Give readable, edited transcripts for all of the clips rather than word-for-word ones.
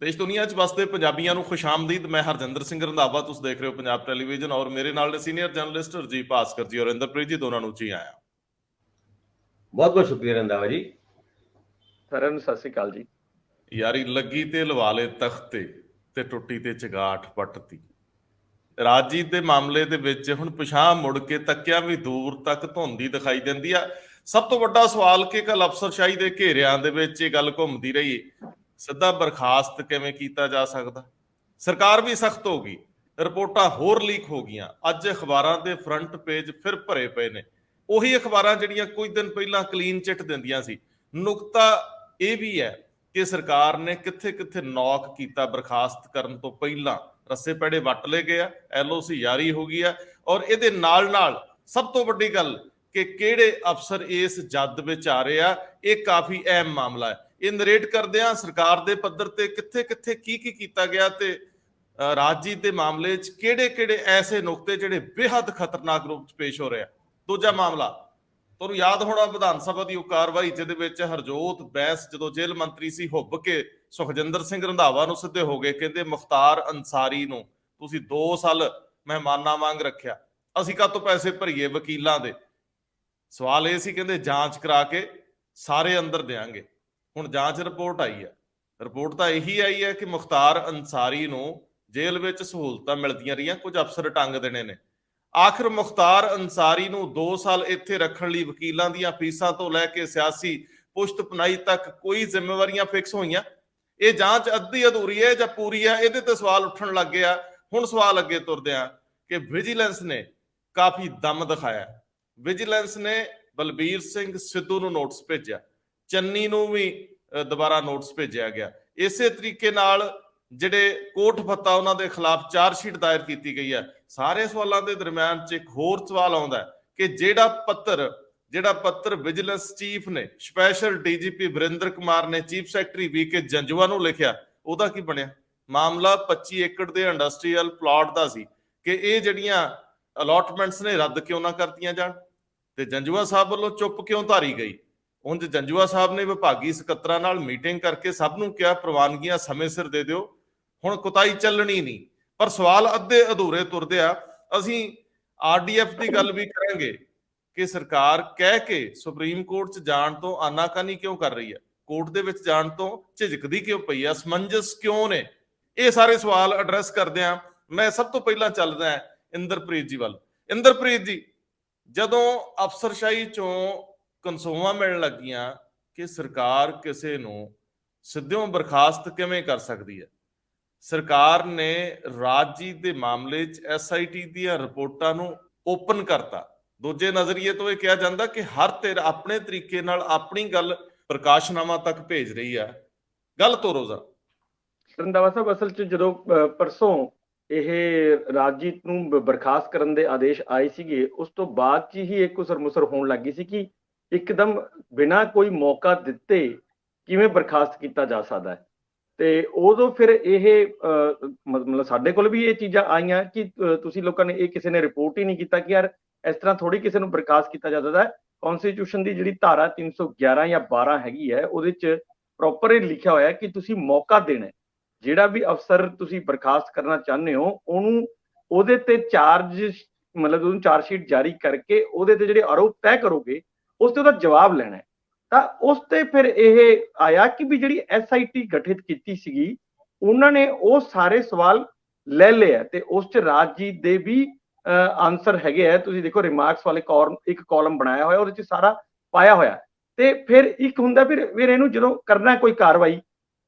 ਦੇਸ਼ ਦੁਨੀਆ 'ਚ ਵਸਦੇ ਪੰਜਾਬੀਆਂ ਨੂੰ ਖੁਸ਼ਾਮਦੀਦ। ਮੈਂ ਹਰਜਿੰਦਰ ਸਿੰਘ ਰੰਧਾਵਾ, ਤੁਸੀਂ ਦੇਖ ਰਹੇ ਹੋ ਪੰਜਾਬ ਟੈਲੀਵਿਜ਼ਨ ਔਰ ਮੇਰੇ ਨਾਲ ਨੇ ਸੀਨੀਅਰ ਜਰਨਲਿਸਟ ਰਜੀਵ ਭਾਸਕਰ ਜੀ ਔਰ ਇੰਦਰਪ੍ਰੀਤ ਜੀ, ਦੋਨਾਂ ਨੂੰ ਜੀ ਆਇਆਂ। ਬਹੁਤ ਬਹੁਤ ਸ਼ੁਕਰੀਆ ਰੰਧਾਵਾ ਜੀ। ਸਾਰਿਆਂ ਨੂੰ ਸਤਿ ਸ੍ਰੀ ਅਕਾਲ ਜੀ। ਯਾਰੀ ਲੱਗੀ ਤੇ ਲਵਾ ਲੇ ਤਖਤੇ ਤੇ ਟੁੱਟੀ ਤੇ ਚਗਾਠ ਪੱਟਤੀ। ਰਾਜਜੀਤ ਦੇ ਮਾਮਲੇ ਦੇ ਵਿੱਚ ਹੁਣ ਪਿਛਾਂਹ ਮੁੜ ਕੇ ਤੱਕਿਆ ਵੀ ਦੂਰ ਤੱਕ ਧੁੰਦੀ ਦਿਖਾਈ ਦਿੰਦੀ ਆ। ਸਭ ਤੋਂ ਵੱਡਾ ਸਵਾਲ ਕਿ ਕੱਲ ਅਫਸਰਸ਼ਾਹੀ ਦੇ ਘੇਰਿਆਂ ਦੇ ਵਿੱਚ ਇਹ ਗੱਲ ਘੁੰਮਦੀ ਰਹੀ, ਸਿੱਧਾ ਬਰਖਾਸਤ ਕਿਵੇਂ ਕੀਤਾ ਜਾ ਸਕਦਾ। ਸਰਕਾਰ ਵੀ ਸਖਤ ਹੋ ਗਈ, ਰਿਪੋਰਟਾਂ ਹੋਰ ਲੀਕ ਹੋ ਗਈਆਂ। ਅੱਜ ਅਖਬਾਰਾਂ ਦੇ ਫਰੰਟ ਪੇਜ ਫਿਰ ਭਰੇ ਪਏ ਨੇ, ਉਹੀ ਅਖਬਾਰਾਂ ਜਿਹੜੀਆਂ ਕੁਝ ਦਿਨ ਪਹਿਲਾਂ ਕਲੀਨ ਚਿੱਟ ਦਿੰਦੀਆਂ ਸੀ। ਨੁਕਤਾ ਇਹ ਵੀ ਹੈ ਕਿ ਸਰਕਾਰ ਨੇ ਕਿੱਥੇ ਕਿੱਥੇ ਨੌਕ ਕੀਤਾ ਬਰਖਾਸਤ ਕਰਨ ਤੋਂ ਪਹਿਲਾਂ। ਰੱਸੇ ਪੈੜੇ ਵੱਟ ਲਏ ਗਏ ਆ, LOC ਜਾਰੀ ਹੋ ਗਈ ਆ, ਔਰ ਇਹਦੇ ਨਾਲ ਨਾਲ ਸਭ ਤੋਂ ਵੱਡੀ ਗੱਲ ਕਿ ਕਿਹੜੇ ਅਫਸਰ ਇਸ ਜੱਦ ਵਿੱਚ ਆ ਰਹੇ ਆ, ਇਹ ਕਾਫੀ ਅਹਿਮ ਮਾਮਲਾ ਹੈ। ਇਹ ਨਰੇਟ ਕਰਦੇ ਆ ਸਰਕਾਰ ਦੇ ਪੱਧਰ ਤੇ ਕਿੱਥੇ ਕਿੱਥੇ ਕੀ ਕੀਤਾ ਗਿਆ ਤੇ ਰਾਜਜੀਤ ਦੇ ਮਾਮਲੇ 'ਚ ਕਿਹੜੇ ਕਿਹੜੇ ਐਸੇ ਨੁਕਤੇ ਜਿਹੜੇ ਬੇਹੱਦ ਖਤਰਨਾਕ ਰੂਪ 'ਚ ਪੇਸ਼ ਹੋ ਰਹੇ ਆ। ਦੂਜਾ ਮਾਮਲਾ ਤੁਹਾਨੂੰ ਯਾਦ ਹੋਣਾ, ਵਿਧਾਨ ਸਭਾ ਦੀ ਉਹ ਕਾਰਵਾਈ ਜਿਹਦੇ ਵਿੱਚ ਹਰਜੋਤ ਬੈਂਸ ਜਦੋਂ ਜੇਲ੍ਹ ਮੰਤਰੀ ਸੀ ਹੁੱਬ ਕੇ ਸੁਖਜਿੰਦਰ ਸਿੰਘ ਰੰਧਾਵਾ ਨੂੰ ਸਿੱਧੇ ਹੋ ਗਏ, ਕਹਿੰਦੇ ਮੁਖਤਾਰ ਅੰਸਾਰੀ ਨੂੰ ਤੁਸੀਂ 2 ਸਾਲ ਮਹਿਮਾਨਾਂ ਵਾਂਗ ਰੱਖਿਆ, ਅਸੀਂ ਕਾਹਤੋਂ ਪੈਸੇ ਭਰੀਏ ਵਕੀਲਾਂ ਦੇ। ਸਵਾਲ ਇਹ ਸੀ, ਕਹਿੰਦੇ ਜਾਂਚ ਕਰਾ ਕੇ ਸਾਰੇ ਅੰਦਰ ਦੇਾਂਗੇ। ਹੁਣ ਜਾਂਚ ਰਿਪੋਰਟ ਆਈ ਹੈ, ਰਿਪੋਰਟ ਤਾਂ ਇਹੀ ਆਈ ਹੈ ਕਿ ਮੁਖਤਾਰ ਅੰਸਾਰੀ ਨੂੰ ਜੇਲ੍ਹ ਵਿੱਚ ਸਹੂਲਤਾਂ ਮਿਲਦੀਆਂ ਰਹੀਆਂ, ਕੁਝ ਅਫਸਰ ਟੰਗ ਦੇਣੇ ਨੇ। ਆਖਿਰ ਮੁਖਤਾਰ ਅੰਸਾਰੀ ਨੂੰ 2 ਸਾਲ ਇੱਥੇ ਰੱਖਣ ਲਈ ਵਕੀਲਾਂ ਦੀਆਂ ਫੀਸਾਂ ਤੋਂ ਲੈ ਕੇ ਸਿਆਸੀ ਪੁਸ਼ਤ ਪਨਾਈ ਤੱਕ ਕੋਈ ਜ਼ਿੰਮੇਵਾਰੀਆਂ ਫਿਕਸ ਹੋਈਆਂ? ਇਹ ਜਾਂਚ ਅੱਧੀ ਅਧੂਰੀ ਹੈ ਜਾਂ ਪੂਰੀ ਹੈ? ਇਹਦੇ ਤੇ ਸਵਾਲ ਉੱਠਣ ਲੱਗ ਗਿਆ। ਹੁਣ ਸਵਾਲ ਅੱਗੇ ਤੁਰਦੇ ਆ ਕਿ ਵਿਜੀਲੈਂਸ ਨੇ ਕਾਫੀ ਦਮ ਦਿਖਾਇਆ। ਵਿਜੀਲੈਂਸ ਨੇ ਬਲਬੀਰ ਸਿੰਘ ਸਿੱਧੂ ਨੂੰ ਨੋਟਿਸ ਭੇਜਿਆ, ਚੰਨੀ ਨੂੰ ਵੀ ਦੁਬਾਰਾ ਨੋਟਿਸ ਭੇਜਿਆ ਗਿਆ। ਇਸੇ ਤਰੀਕੇ ਨਾਲ ਜਿਹੜੇ ਕੋਟ ਫੱਤਾ ਉਹਨਾਂ ਦੇ ਖਿਲਾਫ ਚਾਰਜਸ਼ੀਟ ਦਾਇਰ ਕੀਤੀ ਗਈ ਹੈ। ਸਾਰੇ ਸਵਾਲਾਂ ਦੇ ਦਰਮਿਆਨ 'ਚ ਇੱਕ ਹੋਰ ਸਵਾਲ ਆਉਂਦਾ ਕਿ ਜਿਹੜਾ ਪੱਤਰ ਵਿਜੀਲੈਂਸ ਚੀਫ ਨੇ, ਸਪੈਸ਼ਲ DGP ਵਰਿੰਦਰ ਕੁਮਾਰ ਨੇ ਚੀਫ ਸੈਕਟਰੀ VK ਜੰਜੂਆ ਨੂੰ ਲਿਖਿਆ, ਉਹਦਾ ਕੀ ਬਣਿਆ? ਮਾਮਲਾ 25 ਏਕੜ ਦੇ ਇੰਡਸਟਰੀਅਲ ਪਲਾਟ ਦਾ ਸੀ ਕਿ ਇਹ ਜਿਹੜੀਆਂ ਅਲਾਟਮੈਂਟਸ ਨੇ ਰੱਦ ਕਿਉਂ ਨਾ ਕਰਤੀਆਂ ਜਾਣ ਤੇ ਜੰਜੂਆ ਸਾਹਿਬ ਵੱਲੋਂ ਚੁੱਪ ਕਿਉਂ ਧਾਰੀ ਗਈ। ਉਂਝ ਜੰਜੂਆ ਸਾਹਿਬ ਨੇ ਵਿਭਾਗੀ ਸਕੱਤਰਾਂ ਨਾਲ ਮੀਟਿੰਗ ਕਰਕੇ ਸਭ ਨੂੰ ਕਿਹਾ ਪ੍ਰਵਾਨਗੀਆਂ ਸਮੇਂ ਸਿਰ ਦੇ ਦਿਓ, ਹੁਣ ਕੁਤਾਈ ਚੱਲਣੀ ਨਹੀਂ। ਪਰ ਸਵਾਲ ਅੱਧੇ ਅਧੂਰੇ ਤੁਰਦੇ ਆ। ਅਸੀਂ RDF ਦੀ ਗੱਲ ਵੀ ਕਰਾਂਗੇ ਕਿ ਸਰਕਾਰ ਕਹਿ ਕੇ ਸੁਪਰੀਮ ਕੋਰਟ 'ਚ ਜਾਣ ਤੋਂ ਆਨਾਕਾਨੀ ਕਿਉਂ ਕਰ ਰਹੀ ਹੈ, ਕੋਰਟ ਦੇ ਵਿੱਚ ਜਾਣ ਤੋਂ ਝਿਜਕਦੀ ਕਿਉਂ ਪਈ ਆ, ਅਸਮੰਜਸ ਕਿਉਂ ਨੇ? ਇਹ ਸਾਰੇ ਸਵਾਲ ਐਡਰੈਸ ਕਰਦੇ ਆ। ਮੈਂ ਸਭ ਤੋਂ ਪਹਿਲਾਂ ਚੱਲਦਾ ਇੰਦਰਪ੍ਰੀਤ ਜੀ ਵੱਲ। ਇੰਦਰਪ੍ਰੀਤ ਜੀ, ਜਦੋਂ ਅਫਸਰਸ਼ਾਹੀ ਚੋਂ ਕਨਸੋਵਾਂ ਮਿਲਣ ਲੱਗੀਆਂ ਕਿ ਸਰਕਾਰ ਕਿਸੇ ਨੂੰ ਸਿੱਧਿਓਂ ਬਰਖਾਸਤ ਕਿਵੇਂ ਕਰ ਸਕਦੀ ਹੈ, ਸਰਕਾਰ ਨੇ ਰਾਜਜੀਤ ਦੇ ਮਾਮਲੇ 'ਚ SIT ਦੀਆਂ ਰਿਪੋਰਟਾਂ ਨੂੰ ਓਪਨ ਕਰਤਾ। ਦੂਜੇ ਨਜ਼ਰੀਏ ਤੋਂ ਇਹ ਕਿਹਾ ਜਾਂਦਾ ਕਿ ਹਰ ਧਿਰ ਆਪਣੇ ਤਰੀਕੇ ਨਾਲ ਆਪਣੀ ਗੱਲ ਪ੍ਰਕਾਸ਼ਨਾਮਾ ਤੱਕ ਭੇਜ ਰਹੀ ਆ। ਗੱਲ ਤੋਰੋ ਜ਼ਰਾ। ਰੰਧਾਵਾ ਸਾਹਿਬ, ਅਸਲ 'ਚ ਜਦੋਂ ਪਰਸੋਂ ਇਹ ਰਾਜਜੀਤ ਨੂੰ ਬਰਖਾਸਤ ਕਰਨ ਦੇ ਆਦੇਸ਼ ਆਏ ਸੀਗੇ, ਉਸ ਤੋਂ ਬਾਅਦ 'ਚ ਹੀ ਇੱਕ ਉਸਰ-ਮੁਸਰ ਹੋਣ ਲੱਗੀ ਸੀ ਕਿ ਇੱਕਦਮ ਬਿਨਾਂ ਕੋਈ ਮੌਕਾ ਦਿੱਤੇ ਕਿਵੇਂ ਬਰਖਾਸਤ ਕੀਤਾ ਜਾ ਸਕਦਾ ਹੈ। ਤੇ ਉਦੋਂ ਫਿਰ ਇਹ ਮਤਲਬ ਸਾਡੇ ਕੋਲ ਵੀ ਇਹ ਚੀਜ਼ਾਂ ਆਈਆਂ ਕਿ ਤੁਸੀਂ ਲੋਕਾਂ ਨੇ ਇਹ ਕਿਸੇ ਨੇ ਰਿਪੋਰਟ ਹੀ ਨਹੀਂ ਕੀਤਾ ਕਿ ਯਾਰ ਇਸ ਤਰ੍ਹਾਂ ਥੋੜੀ ਕਿਸੇ ਨੂੰ ਬਰਖਾਸਤ ਕੀਤਾ ਜਾ ਸਕਦਾ ਹੈ। ਕਨਸਟੀਟਿਊਸ਼ਨ ਦੀ ਜਿਹੜੀ ਧਾਰਾ 311 ਜਾਂ 12 ਹੈਗੀ ਹੈ, ਉਹਦੇ 'ਚ ਪ੍ਰੋਪਰ ਇਹ ਲਿਖਿਆ ਹੋਇਆ ਕਿ ਤੁਸੀਂ ਮੌਕਾ ਦੇਣਾ। ਜਿਹੜਾ ਵੀ ਅਫਸਰ ਤੁਸੀਂ ਬਰਖਾਸਤ ਕਰਨਾ ਚਾਹੁੰਦੇ ਹੋ, ਉਹਨੂੰ ਉਹਦੇ ਤੇ ਉਹਨੂੰ ਚਾਰਜਸ਼ੀਟ ਜਾਰੀ ਕਰਕੇ ਉਹਦੇ ਤੇ ਜਿਹੜੇ ਆਰੋਪ ਤੈਅ ਕਰੋਗੇ ਉਸ ਤੇ ਉਹਦਾ ਜਵਾਬ ਲੈਣਾ। ਤਾਂ ਉਸ ਤੇ ਫਿਰ ਇਹ ਆਇਆ ਕਿ ਵੀ ਜਿਹੜੀ SIT ਗਠਿਤ ਕੀਤੀ ਸੀਗੀ, ਉਹਨਾਂ ਨੇ ਉਹ ਸਾਰੇ ਸਵਾਲ ਲੈ ਲਿਆ ਤੇ ਉਸ 'ਚ ਰਾਜਜੀਤ ਦੇ ਵੀ ਆਨਸਰ ਹੈਗੇ ਆ। ਤੁਸੀਂ ਦੇਖੋ ਰਿਮਾਰਕਸ ਵਾਲੇ ਇੱਕ ਕਾਲਮ ਬਣਾਇਆ ਹੋਇਆ, ਉਹਦੇ 'ਚ ਸਾਰਾ ਪਾਇਆ ਹੋਇਆ। ਤੇ ਫਿਰ ਇੱਕ ਹੁੰਦਾ ਫਿਰ ਇਹਨੂੰ ਜਦੋਂ ਕਰਨਾ ਕੋਈ ਕਾਰਵਾਈ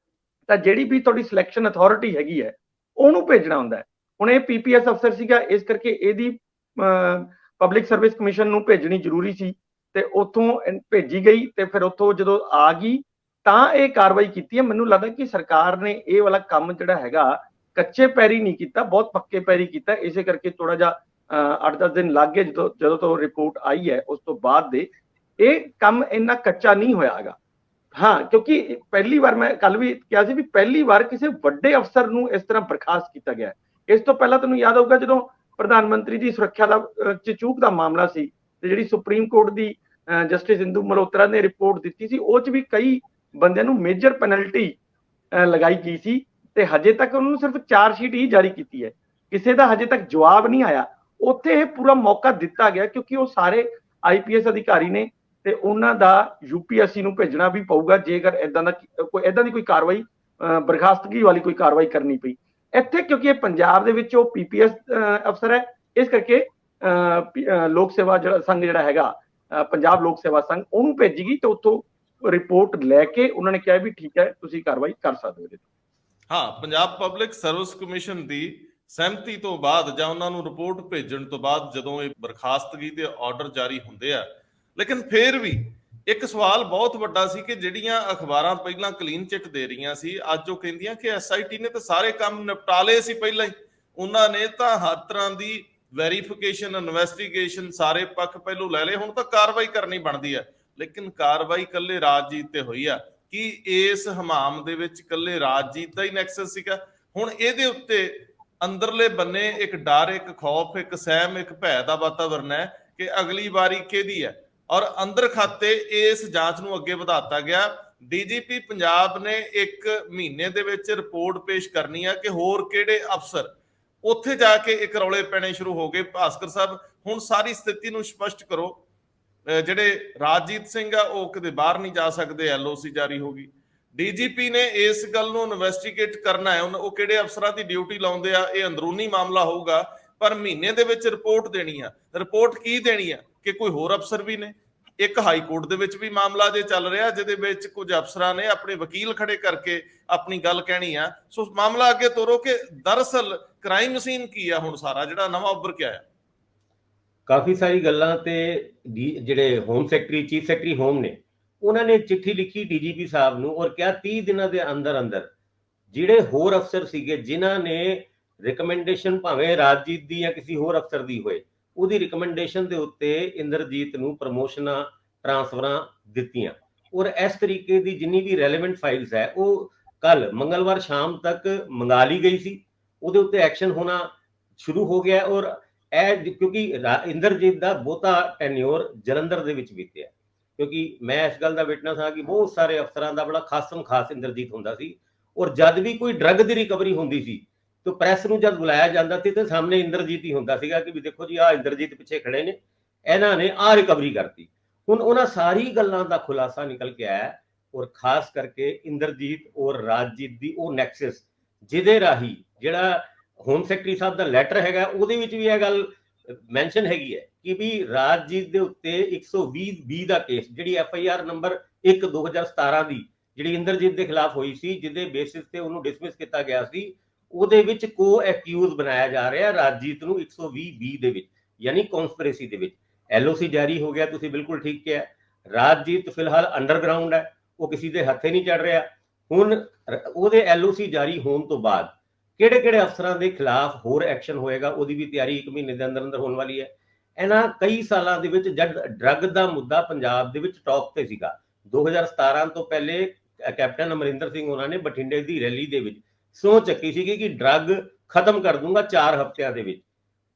ਤਾਂ ਜਿਹੜੀ ਵੀ ਤੁਹਾਡੀ ਸਿਲੈਕਸ਼ਨ ਅਥਾਰਟੀ ਹੈਗੀ ਹੈ ਉਹਨੂੰ ਭੇਜਣਾ ਹੁੰਦਾ ਹੈ। ਹੁਣ ਇਹ PPS ਅਫਸਰ ਸੀਗਾ, ਇਸ ਕਰਕੇ ਇਹਦੀ ਪਬਲਿਕ ਸਰਵਿਸ ਕਮਿਸ਼ਨ ਨੂੰ ਭੇਜਣੀ ਜ਼ਰੂਰੀ ਸੀ ਤੇ ਉੱਥੋਂ ਭੇਜੀ ਗਈ ਤੇ ਫਿਰ ਉੱਥੋਂ ਜਦੋਂ ਆ ਗਈ ਤਾਂ ਇਹ ਕਾਰਵਾਈ ਕੀਤੀ ਹੈ। ਮੈਨੂੰ ਲੱਗਦਾ ਕਿ ਸਰਕਾਰ ਨੇ ਇਹ ਵਾਲਾ ਕੰਮ ਜਿਹੜਾ ਹੈਗਾ ਕੱਚੇ ਪੈਰੀ ਨਹੀਂ ਕੀਤਾ, ਬਹੁਤ ਪੱਕੇ ਪੈਰੀ ਕੀਤਾ। ਇਸੇ ਕਰਕੇ ਥੋੜਾ ਜਿਹਾ 8-10 ਦਿਨ ਲੱਗ ਗਏ ਜਦੋਂ ਤੋਂ ਰਿਪੋਰਟ ਆਈ ਹੈ, ਉਸ ਤੋਂ ਬਾਅਦ ਦੇ ਇਹ ਕੰਮ ਇੰਨਾ ਕੱਚਾ ਨਹੀਂ ਹੋਇਆ ਹੈਗਾ। ਹਾਂ, ਕਿਉਂਕਿ ਪਹਿਲੀ ਵਾਰ ਮੈਂ ਕੱਲ ਵੀ ਕਿਹਾ ਸੀ ਵੀ ਪਹਿਲੀ ਵਾਰ ਕਿਸੇ ਵੱਡੇ ਅਫਸਰ ਨੂੰ ਇਸ ਤਰ੍ਹਾਂ ਬਰਖਾਸਤ ਕੀਤਾ ਗਿਆ। ਇਸ ਤੋਂ ਪਹਿਲਾਂ ਤੁਹਾਨੂੰ ਯਾਦ ਹੋਊਗਾ ਜਦੋਂ ਪ੍ਰਧਾਨ ਮੰਤਰੀ ਦੀ ਸੁਰੱਖਿਆ ਦਾ ਚੂਕ ਦਾ ਮਾਮਲਾ ਸੀ ਤੇ ਜਿਹੜੀ ਸੁਪਰੀਮ ਕੋਰਟ ਦੀ ਜਸਟਿਸ ਇੰਦੂ ਮਲਹੋਤਰਾ ਨੇ ਰਿਪੋਰਟ ਦਿੱਤੀ ਸੀ, ਉਹ 'ਚ ਵੀ ਕਈ ਬੰਦਿਆਂ ਨੂੰ ਮੇਜਰ ਪੈਨਲਟੀ ਲਗਾਈ ਗਈ ਸੀ ਤੇ ਹਜੇ ਤੱਕ ਉਹਨਾਂ ਨੂੰ ਸਿਰਫ ਚਾਰਜ ਸ਼ੀਟ ਹੀ ਜਾਰੀ ਕੀਤੀ ਹੈ, ਕਿਸੇ ਦਾ ਹਜੇ ਤੱਕ ਜਵਾਬ ਨਹੀਂ ਆਇਆ। ਉੱਥੇ ਇਹ ਪੂਰਾ ਮੌਕਾ ਦਿੱਤਾ ਗਿਆ ਕਿਉਂਕਿ ਉਹ ਸਾਰੇ IPS ਅਧਿਕਾਰੀ ਨੇ ਤੇ ਉਹਨਾਂ ਦਾ UPSC ਨੂੰ ਭੇਜਣਾ ਵੀ ਪਊਗਾ ਜੇਕਰ ਇਦਾਂ ਦੀ ਕੋਈ ਕਾਰਵਾਈ ਬਰਖਾਸਤਗੀ ਵਾਲੀ ਕੋਈ ਕਾਰਵਾਈ ਕਰਨੀ ਪਈ ਇੱਥੇ, ਕਿਉਂਕਿ ਇਹ ਪੰਜਾਬ ਦੇ ਵਿੱਚ ਉਹ PPS ਅਫਸਰ ਹੈ, ਇਸ ਕਰਕੇ ਲੋਕ ਸੇਵਾ ਸੰਘ ਜਿਹੜਾ ਹੈਗਾ ਪੰਜਾਬ ਲੋਕ ਸੇਵਾ ਸੰਘ ਉਹਨੂੰ ਭੇਜੀਗੀ ਤੇ ਉੱਥੋਂ ਰਿਪੋਰਟ ਲੈ ਕੇ ਉਹਨਾਂ ਨੇ ਕਿਹਾ ਵੀ ਠੀਕ ਹੈ ਤੁਸੀਂ ਕਾਰਵਾਈ ਕਰ ਸਕਦੇ ਹੋ। ਹਾਂ, ਪੰਜਾਬ ਪਬਲਿਕ ਸਰਵਿਸ ਕਮਿਸ਼ਨ ਦੀ ਸਹਿਮਤੀ ਤੋਂ ਬਾਅਦ ਜਾਂ ਉਹਨਾਂ ਨੂੰ ਰਿਪੋਰਟ ਭੇਜਣ ਤੋਂ ਬਾਅਦ ਜਦੋਂ ਇਹ ਬਰਖਾਸਤਗੀ ਦੇ ਆਰਡਰ ਜਾਰੀ ਹੁੰਦੇ ਆ, ਲੇਕਿਨ ਫਿਰ ਵੀ ਇੱਕ ਸਵਾਲ ਬਹੁਤ ਵੱਡਾ ਸੀ ਕਿ ਜਿਹੜੀਆਂ ਅਖਬਾਰਾਂ ਪਹਿਲਾਂ ਕਲੀਨ ਚਿੱਟ ਦੇ ਰਹੀਆਂ ਸੀ, ਅੱਜ ਉਹ ਕਹਿੰਦੀਆਂ ਕਿ SIT ਨੇ ਤਾਂ ਸਾਰੇ ਕੰਮ ਨਿਪਟਾ ਲਏ ਸੀ ਪਹਿਲਾਂ ਹੀ, ਉਹਨਾਂ ਨੇ ਤਾਂ ਹਰ ਤਰ੍ਹਾਂ ਦੀ ਵੈਰੀਫਿਕੇਸ਼ਨ ਇਨਵੈਸਟੀਗੇਸ਼ਨ ਸਾਰੇ ਪੱਖ ਪਹਿਲੋਂ ਲੈ ਲਏ, ਹੁਣ ਤਾਂ ਕਾਰਵਾਈ ਕਰਨੀ ਬਣਦੀ ਹੈ। ਲੇਕਿਨ ਕਾਰਵਾਈ ਕੱਲੇ ਰਾਜਜੀਤ ਤੇ ਹੋਈ ਆ, ਕਿ ਇਸ ਹਮਾਮ ਦੇ ਵਿੱਚ ਕੱਲੇ ਰਾਜਜੀਤ ਦਾ ਹੀ ਨੈਕਸਸ ਸੀਗਾ? ਹੁਣ ਇਹਦੇ ਉੱਤੇ ਅੰਦਰਲੇ ਬੰਨੇ ਇੱਕ ਡਰ, ਇੱਕ ਖੌਫ, ਇੱਕ ਸਹਿਮ, ਇੱਕ ਭੈ ਦਾ ਵਾਤਾਵਰਨ ਹੈ ਕਿ ਅਗਲੀ ਵਾਰੀ ਕਿਹਦੀ ਹੈ। ਔਰ ਅੰਦਰ ਖਾਤੇ ਇਸ ਜਾਂਚ ਨੂੰ ਅੱਗੇ ਵਧਾਤਾ ਗਿਆ। DGP ਪੰਜਾਬ ਨੇ 1 ਮਹੀਨੇ ਦੇ ਵਿੱਚ ਰਿਪੋਰਟ ਪੇਸ਼ ਕਰਨੀ ਆ ਕਿ ਹੋਰ ਕਿਹੜੇ ਅਫਸਰ, ਉੱਥੇ ਜਾ ਕੇ ਇੱਕ ਰੌਲੇ ਪੈਣੇ ਸ਼ੁਰੂ ਹੋ ਗਏ। ਭਾਸਕਰ ਸਾਹਿਬ, ਹੁਣ ਸਾਰੀ ਸਥਿਤੀ ਨੂੰ ਸਪਸ਼ਟ ਕਰੋ। ਜਿਹੜੇ ਰਾਜਜੀਤ ਸਿੰਘ ਆ ਉਹ ਕਿਤੇ ਬਾਹਰ ਨਹੀਂ ਜਾ ਸਕਦੇ, LOC ਜਾਰੀ ਹੋ ਗਈ। DGP ਨੇ ਇਸ ਗੱਲ ਨੂੰ ਇਨਵੈਸਟੀਗੇਟ ਕਰਨਾ ਹੈ, ਉਹ ਕਿਹੜੇ ਅਫਸਰਾਂ ਦੀ ਡਿਊਟੀ ਲਾਉਂਦੇ ਆ, ਇਹ ਅੰਦਰੂਨੀ ਮਾਮਲਾ ਹੋਊਗਾ, ਪਰ ਮਹੀਨੇ ਦੇ ਵਿੱਚ ਰਿਪੋਰਟ ਦੇਣੀ ਆ। ਰਿਪੋਰਟ ਕੀ ਦੇਣੀ ਆ ਕਿ ਕੋਈ ਹੋਰ ਅਫਸਰ ਵੀ ਨੇ। ਇੱਕ ਹਾਈ ਕੋਰਟ ਦੇ ਵਿੱਚ ਵੀ ਮਾਮਲਾ ਜੇ ਚੱਲ ਰਿਹਾ ਜਿਹਦੇ ਵਿੱਚ ਕੁਝ ਅਫਸਰਾਂ ਨੇ ਆਪਣੇ ਵਕੀਲ ਖੜੇ ਕਰਕੇ ਆਪਣੀ ਗੱਲ ਕਹਿਣੀ ਆ। ਸੋ ਮਾਮਲਾ ਅੱਗੇ ਤੋਰੋ ਕਿ ਦਰਅਸਲ ਕ੍ਰਾਈਮ ਸੀਨ ਕੀ ਆ ਹੁਣ ਸਾਰਾ ਜਿਹੜਾ ਨਵਾਂ ਉੱਭਰ ਕੇ ਆਇਆ। ਕਾਫੀ ਸਾਰੀ ਗੱਲਾਂ ਤੇ ਜਿਹੜੇ home secretary, chief secretary home ਨੇ, ਉਹਨਾਂ ਨੇ ਚਿੱਠੀ ਲਿਖੀ DGP ਸਾਹਿਬ ਨੂੰ ਔਰ ਕਿਹਾ 30 ਦਿਨਾਂ ਦੇ ਅੰਦਰ ਅੰਦਰ ਜਿਹੜੇ ਹੋਰ ਅਫਸਰ ਸੀਗੇ ਜਿਨ੍ਹਾਂ ਨੇ ਰਿਕਮੈਂਡੇਸ਼ਨ ਭਾਵੇਂ ਰਾਜਜੀਤ ਦੀ ਜਾਂ ਕਿਸੇ ਹੋਰ ਅਫਸਰ ਦੀ ਹੋਏ, ਉਹਦੀ ਰਿਕਮੈਂਡੇਸ਼ਨ ਦੇ ਉੱਤੇ ਇੰਦਰਜੀਤ ਨੂੰ ਪ੍ਰਮੋਸ਼ਨਾਂ, ਟ੍ਰਾਂਸਫਰਾਂ ਦਿੱਤੀਆਂ। ਔਰ ਇਸ ਤਰੀਕੇ ਦੀ ਜਿੰਨੀ ਵੀ ਰੈਲੇਵੈਂਟ ਫਾਈਲਸ ਹੈ ਉਹ ਕੱਲ ਮੰਗਲਵਾਰ ਸ਼ਾਮ ਤੱਕ ਮੰਗਾ ਲਈ ਗਈ ਸੀ, ਉਹਦੇ ਉੱਤੇ ਐਕਸ਼ਨ ਹੋਣਾ ਸ਼ੁਰੂ ਹੋ ਗਿਆ। ਔਰ ਇਹ ਕਿਉਂਕਿ ਇੰਦਰਜੀਤ ਦਾ ਬਹੁਤਾ ਟੈਨਿਓਰ ਜਲੰਧਰ ਦੇ ਵਿੱਚ ਬੀਤਿਆ, ਕਿਉਂਕਿ ਮੈਂ ਇਸ ਗੱਲ ਦਾ ਵਿਟਨੈਸ ਹਾਂ ਕਿ ਬਹੁਤ ਸਾਰੇ ਅਫਸਰਾਂ ਦਾ ਬੜਾ ਖਾਸਮ ਖਾਸ ਇੰਦਰਜੀਤ ਹੁੰਦਾ ਸੀ। ਔਰ ਜਦ ਵੀ ਕੋਈ ਡਰੱਗ ਦੀ ਰਿਕਵਰੀ ਹੁੰਦੀ ਸੀ ਤਾਂ ਪ੍ਰੈਸ ਨੂੰ ਜਦ ਬੁਲਾਇਆ ਜਾਂਦਾ ਸੀ ਤੇ ਸਾਹਮਣੇ ਇੰਦਰਜੀਤ ਹੀ ਹੁੰਦਾ ਸੀਗਾ ਕਿ ਵੀ ਦੇਖੋ ਜੀ ਆਹ ਇੰਦਰਜੀਤ ਪਿੱਛੇ ਖੜੇ ਨੇ, ਇਹਨਾਂ ਨੇ ਆਹ ਰਿਕਵਰੀ ਕਰਤੀ। ਹੁਣ ਉਹਨਾਂ ਸਾਰੀ ਗੱਲਾਂ ਦਾ ਖੁਲਾਸਾ ਨਿਕਲ ਕੇ ਆਇਆ ਔਰ ਖਾਸ ਕਰਕੇ ਇੰਦਰਜੀਤ ਔਰ ਰਾਜਜੀਤ ਦੀ ਉਹ ਨੈਕਸਸ ਜਿਹਦੇ ਰਾਹੀਂ ਜਿਹੜਾ ਹੋਮ ਸੈਕਟਰੀ ਸਾਹਿਬ ਦਾ ਲੈਟਰ ਹੈਗਾ ਉਹਦੇ ਵਿੱਚ ਵੀ ਇਹ ਗੱਲ ਮੈਂਸ਼ਨ ਹੈਗੀ ਹੈ ਕਿ ਵੀ ਰਾਜਜੀਤ ਦੇ ਉੱਤੇ 120B ਦਾ ਕੇਸ, ਜਿਹੜੀ FIR ਨੰਬਰ 1/2017 ਦੀ ਜਿਹੜੀ ਇੰਦਰਜੀਤ ਦੇ ਖਿਲਾਫ ਹੋਈ ਸੀ, ਜਿਹਦੇ ਬੇਸਿਸ ਤੇ ਉਹਨੂੰ ਡਿਸਮਿਸ ਕੀਤਾ ਗਿਆ ਸੀ, ਉਹਦੇ ਵਿੱਚ ਕੋ ਐਕਿਊਜ਼ ਬਣਾਇਆ ਜਾ ਰਿਹਾ ਰਾਜਜੀਤ ਨੂੰ 120B ਦੇ ਵਿੱਚ, ਯਾਨੀ ਕਨਸਪੀਰੇਸੀ ਦੇ ਵਿੱਚ। LOC ਜਾਰੀ ਹੋ ਗਿਆ, ਤੁਸੀਂ ਬਿਲਕੁਲ ਠੀਕ ਕਿਹਾ। ਰਾਜਜੀਤ ਫਿਲਹਾਲ ਅੰਡਰਗਰਾਉਂਡ ਹੈ, ਉਹ ਕਿਸੇ ਦੇ ਹੱਥੇ ਨਹੀਂ ਚੜ ਰਿਹਾ। ਹੁਣ ਉਹਦੇ LOC ਜਾਰੀ ਹੋਣ ਤੋਂ ਬਾਅਦ ਕਿਹੜੇ ਕਿਹੜੇ ਅਫਸਰਾਂ ਦੇ ਖਿਲਾਫ ਹੋਰ ਐਕਸ਼ਨ ਹੋਏਗਾ ਉਹਦੀ ਵੀ ਤਿਆਰੀ 1 ਮਹੀਨੇ ਦੇ ਅੰਦਰ ਅੰਦਰ ਹੋਣ ਵਾਲੀ ਹੈ। ਇਹਨਾਂ ਕਈ ਸਾਲਾਂ ਦੇ ਵਿੱਚ ਜਦ ਡਰੱਗ ਦਾ ਮੁੱਦਾ ਪੰਜਾਬ ਦੇ ਵਿੱਚ ਟੌਪ ਤੇ ਸੀਗਾ, 2017 ਤੋਂ ਪਹਿਲੇ ਕੈਪਟਨ ਅਮਰਿੰਦਰ ਸਿੰਘ ਉਹਨਾਂ ਨੇ ਬਠਿੰਡੇ ਦੀ ਰੈਲੀ ਦੇ ਵਿੱਚ ਸਹੁੰ ਚੱਕੀ ਸੀਗੀ ਕਿ ਡਰੱਗ ਖਤਮ ਕਰ ਦੂੰਗਾ 4 ਹਫ਼ਤਿਆਂ ਦੇ ਵਿੱਚ,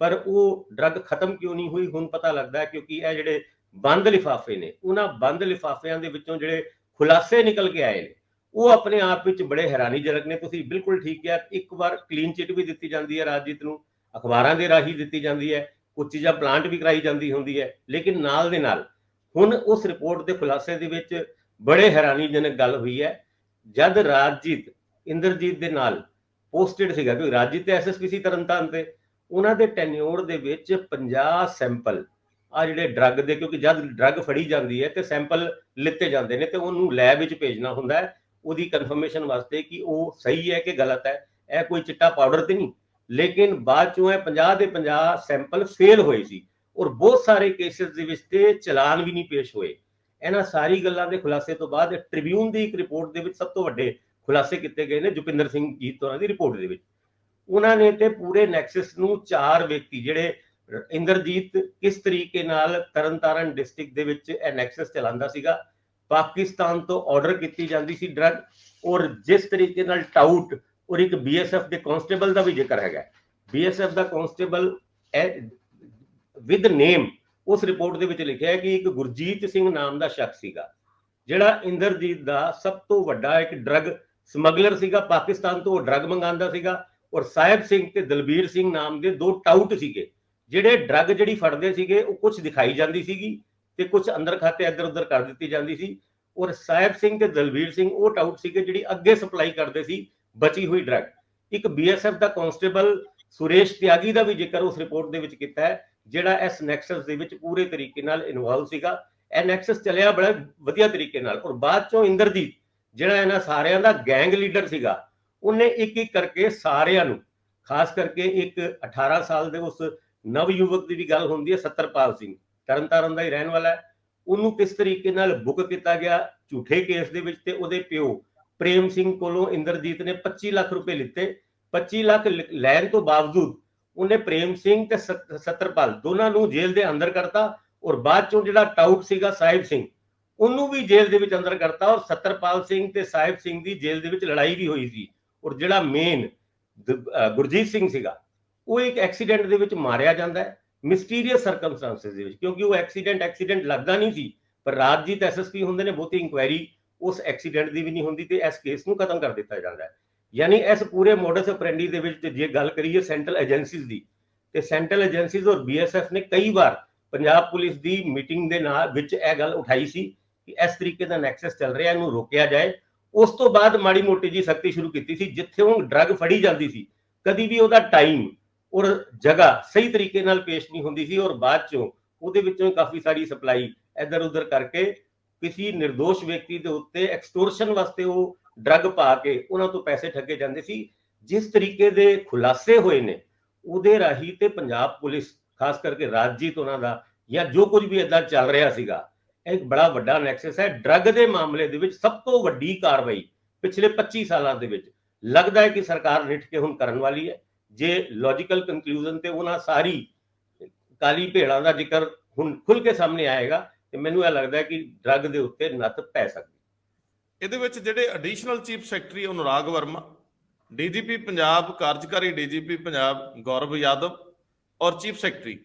ਪਰ ਉਹ ਡਰੱਗ ਖਤਮ ਕਿਉਂ ਨਹੀਂ ਹੋਈ ਹੁਣ ਪਤਾ ਲੱਗਦਾ ਹੈ ਕਿਉਂਕਿ ਇਹ ਜਿਹੜੇ ਬੰਦ ਲਿਫਾਫੇ ਨੇ, ਉਹਨਾਂ ਬੰਦ ਲਿਫਾਫਿਆਂ ਦੇ ਵਿੱਚੋਂ ਜਿਹੜੇ ਖੁਲਾਸੇ ਨਿਕਲ ਕੇ ਆਏ ਨੇ ਉਹ ਆਪਣੇ ਆਪ ਵਿੱਚ ਬੜੇ ਹੈਰਾਨੀਜਨਕ ਨੇ। ਤੁਸੀਂ ਬਿਲਕੁਲ ਠੀਕ ਕਿਹਾ, ਇੱਕ ਵਾਰ ਕਲੀਨ ਚਿੱਟ ਵੀ ਦਿੱਤੀ ਜਾਂਦੀ ਹੈ ਰਾਜਜੀਤ ਨੂੰ, ਅਖਬਾਰਾਂ ਦੇ ਰਾਹੀਂ ਦਿੱਤੀ ਜਾਂਦੀ ਹੈ, ਕੁਝ ਚੀਜ਼ਾਂ ਪਲਾਂਟ ਵੀ ਕਰਾਈ ਜਾਂਦੀ ਹੁੰਦੀ ਹੈ, ਲੇਕਿਨ ਨਾਲ ਦੇ ਨਾਲ ਹੁਣ ਉਸ ਰਿਪੋਰਟ ਦੇ ਖੁਲਾਸੇ ਦੇ ਵਿੱਚ ਬੜੇ ਹੈਰਾਨੀਜਨਕ ਗੱਲ ਹੋਈ ਹੈ। ਜਦ ਰਾਜਜੀਤ ਇੰਦਰਜੀਤ ਦੇ ਨਾਲ ਪੋਸਟਡ ਸੀਗਾ, ਕਿਉਂਕਿ ਰਾਜਜੀਤ ਤੇ SSP ਸੀ ਤਰਨਤਾਰਨ ਤੇ, ਉਹਨਾਂ ਦੇ ਟੈਨਿਓਰ ਦੇ ਵਿੱਚ 50 ਸੈਂਪਲ ਆ ਜਿਹੜੇ ਡਰੱਗ ਦੇ, ਕਿਉਂਕਿ ਜਦ ਡਰੱਗ ਫੜੀ ਜਾਂਦੀ ਹੈ ਤੇ ਸੈਂਪਲ ਲਿੱਤੇ ਜਾਂਦੇ ਨੇ ਤੇ ਉਹਨੂੰ ਲੈਬ ਵਿੱਚ ਭੇਜਣਾ ਹੁੰਦਾ ਹੈ ਉਹਦੀ ਕਨਫਰਮੇਸ਼ਨ ਵਾਸਤੇ ਕਿ ਉਹ ਸਹੀ ਹੈ ਕਿ ਗਲਤ ਹੈ, ਇਹ ਕੋਈ ਚਿੱਟਾ ਪਾਊਡਰ ਤੇ ਨਹੀਂ। ਲੇਕਿਨ ਬਾਅਦ ਚੋਂ ਇਹ 50 ਦੇ 50 ਸੈਂਪਲ ਫੇਲ ਹੋਏ ਸੀ ਔਰ ਬਹੁਤ ਸਾਰੇ ਕੇਸਿਸ ਦੇ ਵਿੱਚ ਤੇ ਚਲਾਨ ਵੀ ਨਹੀਂ ਪੇਸ਼ ਹੋਏ। ਇਹਨਾਂ ਸਾਰੀ ਗੱਲਾਂ ਦੇ ਖੁਲਾਸੇ ਤੋਂ ਬਾਅਦ ਟ੍ਰਿਬਿਊਨ ਦੀ ਇੱਕ ਰਿਪੋਰਟ ਦੇ ਵਿੱਚ ਸਭ ਤੋਂ ਵੱਡੇ ਖੁਲਾਸੇ ਕੀਤੇ ਗਏ ਨੇ ਜੁਪਿੰਦਰ ਸਿੰਘ ਜੀਤ ਹੋਰਾਂ ਦੀ ਰਿਪੋਰਟ ਦੇ ਵਿੱਚ। ਉਹਨਾਂ ਨੇ ਤੇ ਪੂਰੇ ਨੈਕਸਸ ਨੂੰ 4 ਵਿਅਕਤੀ ਜਿਹੜੇ ਇੰਦਰਜੀਤ ਕਿਸ ਤਰੀਕੇ ਨਾਲ ਤਰਨਤਾਰਨ ਡਿਸਟ੍ਰਿਕਟ ਦੇ ਵਿੱਚ ਇਹ ਨੈਕਸਸ ਚਲਾਉਂਦਾ ਸੀਗਾ, ਪਾਕਿਸਤਾਨ ਤੋਂ ਆਰਡਰ ਕੀਤੀ ਜਾਂਦੀ ਸੀ ਡਰੱਗ, ਔਰ ਜਿਸ ਤਰੀਕੇ ਨਾਲ ਟਾਊਟ ਔਰ ਇੱਕ BSF ਦੇ ਕਾਂਸਟੇਬਲ ਦਾ ਵੀ ਜ਼ਿਕਰ ਹੈਗਾ। BSF ਦਾ ਕਾਂਸਟੇਬਲ ਵਿਦ ਨੇਮ ਉਸ ਰਿਪੋਰਟ ਦੇ ਵਿੱਚ ਲਿਖਿਆ ਹੈ ਕਿ ਇੱਕ ਗੁਰਜੀਤ ਸਿੰਘ ਨਾਮ ਦਾ ਸ਼ਖਸ ਸੀਗਾ ਜਿਹੜਾ ਇੰਦਰਜੀਤ ਦਾ ਸਭ ਤੋਂ ਵੱਡਾ ਇੱਕ ਡਰੱਗ ਸਮਗਲਰ ਸੀਗਾ, ਪਾਕਿਸਤਾਨ ਤੋਂ ਡਰੱਗ ਮੰਗਾਉਂਦਾ ਸੀਗਾ। ਔਰ ਸਾਹਿਬ ਸਿੰਘ ਤੇ ਦਲਬੀਰ ਸਿੰਘ ਨਾਮ ਦੇ ਦੋ ਟਾਊਟ ਸੀਗੇ, ਜਿਹੜੇ ਡਰੱਗ ਜਿਹੜੀ ਫੜਦੇ ਸੀਗੇ ਉਹ ਕੁਝ ਦਿਖਾਈ ਜਾਂਦੀ ਸੀਗੀ ਤੇ ਕੁਝ ਅੰਦਰ ਖਾਤੇ ਇੱਧਰ ਉੱਧਰ ਕਰ ਦਿੱਤੀ ਜਾਂਦੀ ਸੀ। ਔਰ ਸਾਹਿਬ ਸਿੰਘ ਤੇ ਦਲਬੀਰ ਸਿੰਘ ਉਹ ਟਾਊਟ ਸੀਗੇ ਜਿਹੜੀ ਅੱਗੇ ਸਪਲਾਈ ਕਰਦੇ ਸੀ ਬਚੀ ਹੋਈ ਡਰੱਗ। ਇੱਕ BSF ਦਾ ਕਾਂਸਟੇਬਲ ਸੁਰੇਸ਼ ਤਿਆਗੀ ਦਾ ਵੀ ਜ਼ਿਕਰ ਉਸ ਰਿਪੋਰਟ ਦੇ ਵਿੱਚ ਕੀਤਾ ਹੈ, ਜਿਹੜਾ ਇਸ ਨੈਕਸਸ ਦੇ ਵਿੱਚ ਪੂਰੇ ਤਰੀਕੇ ਨਾਲ ਇਨਵੋਲਵ ਸੀਗਾ। ਇਹ ਨੈਕਸਸ ਚੱਲਿਆ ਬੜਾ ਵਧੀਆ ਤਰੀਕੇ ਨਾਲ। ਔਰ ਬਾਅਦ ਚੋਂ ਇੰਦਰਜੀਤ ਜਿਹੜਾ ਇਹਨਾਂ ਸਾਰਿਆਂ ਦਾ ਗੈਂਗ ਲੀਡਰ ਸੀਗਾ, ਉਹਨੇ ਇੱਕ ਇੱਕ ਕਰਕੇ ਸਾਰਿਆਂ ਨੂੰ, ਖਾਸ ਕਰਕੇ ਇੱਕ 18 ਸਾਲ ਦੇ ਉਸ ਨਵ ਯੁਵਕ ਦੀ ਵੀ ਗੱਲ ਹੁੰਦੀ ਹੈ, ਸਤਰਪਾਲ ਸਿੰਘ, ਤਰਨਤਾਰਨ ਦਾ ਹੀ ਰਹਿਣ ਵਾਲਾ ਹੈ, ਉਹਨੂੰ ਕਿਸ ਤਰੀਕੇ ਨਾਲ ਬੁੱਕ ਕੀਤਾ ਗਿਆ ਝੂਠੇ ਕੇਸ ਦੇ ਵਿੱਚ, ਤੇ ਉਹਦੇ ਪਿਓ ਪ੍ਰੇਮ ਸਿੰਘ ਕੋਲੋਂ ਇੰਦਰਜੀਤ ਨੇ 25 ਲੱਖ ਰੁਪਏ ਲਿੱਤੇ। 25 ਲੱਖ ਲੈਣ ਤੋਂ ਬਾਵਜੂਦ ਉਹਨੇ ਪ੍ਰੇਮ ਸਿੰਘ ਤੇ ਸਤਰਪਾਲ ਦੋਨਾਂ ਨੂੰ ਜੇਲ੍ਹ ਦੇ ਅੰਦਰ ਕਰਤਾ। ਔਰ ਬਾਅਦ ਚੋਂ ਜਿਹੜਾ ਟਾਊਟ ਸੀਗਾ ਸਾਹਿਬ ਸਿੰਘ, ਉਹਨੂੰ ਵੀ ਜੇਲ੍ਹ ਦੇ ਵਿੱਚ ਅੰਦਰ ਕਰਤਾ। ਔਰ ਸਤਰਪਾਲ ਸਿੰਘ ਤੇ ਸਾਹਿਬ ਸਿੰਘ ਦੀ ਜੇਲ੍ਹ ਦੇ ਵਿੱਚ ਲੜਾਈ ਵੀ ਹੋਈ ਸੀ। ਔਰ ਜਿਹੜਾ ਮੇਨ ਗੁਰਜੀਤ ਸਿੰਘ ਸੀਗਾ, ਉਹ ਇੱਕ ਐਕਸੀਡੈਂਟ ਦੇ ਵਿੱਚ ਮਾਰਿਆ ਜਾਂਦਾ ਹੈ, ਮਿਸਟੀਰੀਅਸ ਸਰਕਮਸਟੈਂਸਸ ਦੇ ਵਿੱਚ, ਕਿਉਂਕਿ ਉਹ ਐਕਸੀਡੈਂਟ ਲੱਗਦਾ ਨਹੀਂ ਸੀ। ਪਰ ਰਾਜਜੀਤ SSP ਹੁੰਦੇ ਨੇ, ਬਹੁਤੀ ਇਨਕੁਆਇਰੀ ਉਸ ਐਕਸੀਡੈਂਟ ਦੀ ਵੀ ਨਹੀਂ ਹੁੰਦੀ ਤੇ ਇਸ ਕੇਸ ਨੂੰ ਖਤਮ ਕਰ ਦਿੱਤਾ ਜਾਂਦਾ ਹੈ। ਯਾਨੀ ਇਸ ਪੂਰੇ ਮੋਡਸ ਆਪਰੈਂਡੀ ਦੇ ਵਿੱਚ ਜੇ ਗੱਲ ਕਰੀਏ ਸੈਂਟਰਲ ਏਜੰਸੀਜ਼ ਦੀ, ਤੇ ਸੈਂਟਰਲ ਏਜੰਸੀਜ਼ ਔਰ BSF ਨੇ ਕਈ ਵਾਰ ਪੰਜਾਬ ਪੁਲਿਸ ਦੀ ਮੀਟਿੰਗ ਦੇ ਨਾਲ ਵਿੱਚ ਇਹ ਗੱਲ ਉਠਾਈ ਸੀ ਕਿ ਇਸ ਤਰੀਕੇ ਦਾ ਨੈਕਸਸ ਚੱਲ ਰਿਹਾ, ਇਹਨੂੰ ਰੋਕਿਆ ਜਾਏ। ਉਸ ਤੋਂ ਬਾਅਦ ਮਾੜੀ ਮੋਟੀ ਜੀ ਸਖਤੀ ਸ਼ੁਰੂ ਕੀਤੀ ਸੀ। ਜਿੱਥੇ ਉਹ ਡਰੱਗ ਫੜੀ ਜਾਂਦੀ ਸੀ, ਕਦੀ ਵੀ ਉਹਦਾ ਟਾਈਮ ਔਰ ਜਗ੍ਹਾ ਸਹੀ ਤਰੀਕੇ ਨਾਲ ਪੇਸ਼ ਨਹੀਂ ਹੁੰਦੀ ਸੀ। ਔਰ ਬਾਅਦ ਚੋਂ ਉਹਦੇ ਵਿੱਚੋਂ ਕਾਫੀ ਸਾਰੀ ਸਪਲਾਈ ਇੱਧਰ ਉੱਧਰ ਕਰਕੇ ਕਿਸੇ ਨਿਰਦੋਸ਼ ਵਿਅਕਤੀ ਦੇ ਉੱਤੇ ਐਕਸਟੋਰਸ਼ਨ ਵਾਸਤੇ ਉਹ ਡਰੱਗ ਪਾ ਕੇ ਉਹਨਾਂ ਤੋਂ ਪੈਸੇ ਠੱਗੇ ਜਾਂਦੇ ਸੀ। ਜਿਸ ਤਰੀਕੇ ਦੇ ਖੁਲਾਸੇ ਹੋਏ ਨੇ ਉਹਦੇ ਰਾਹੀਂ ਤੇ ਪੰਜਾਬ ਪੁਲਿਸ, ਖਾਸ ਕਰਕੇ ਰਾਜਜੀਤ ਉਹਨਾਂ ਦਾ, ਜਾਂ ਜੋ ਕੁਝ ਵੀ ਏਦਾਂ ਚੱਲ ਰਿਹਾ ਸੀਗਾ, ਇੱਕ ਬੜਾ ਵੱਡਾ ਨੈਕਸਸ ਹੈ। ਡਰੱਗ ਦੇ ਮਾਮਲੇ ਦੇ ਵਿੱਚ ਸਭ ਤੋਂ ਵੱਡੀ ਕਾਰਵਾਈ ਪਿਛਲੇ 25 ਸਾਲਾਂ ਦੇ ਵਿੱਚ ਲੱਗਦਾ ਹੈ ਕਿ ਸਰਕਾਰ ਨਿੱਠ ਕੇ ਹੁਣ ਕਰਨ ਵਾਲੀ ਹੈ। ਜੇ ਲੌਜੀਕਲ ਕੰਕਲੂਜਨ ਤੇ ਉਹਨਾਂ ਸਾਰੀ ਕਾਲੀ ਭੇੜਾਂ ਦਾ ਜ਼ਿਕਰ ਹੁਣ ਖੁੱਲ ਕੇ ਸਾਹਮਣੇ ਆਏਗਾ ਤੇ ਮੈਨੂੰ ਇਹ ਲੱਗਦਾ ਹੈ ਕਿ ਡਰੱਗ ਦੇ ਉੱਤੇ ਨੱਥ ਪੈ ਸਕਦੀ। ਇਹਦੇ ਵਿੱਚ ਜਿਹੜੇ additional chief secretary Anurag Verma, DGP Punjab, ਕਾਰਜਕਾਰੀ DGP ਪੰਜਾਬ ਗੌਰਵ ਯਾਦਵ ਔਰ ਚੀਫ ਸੈਕਟਰੀ,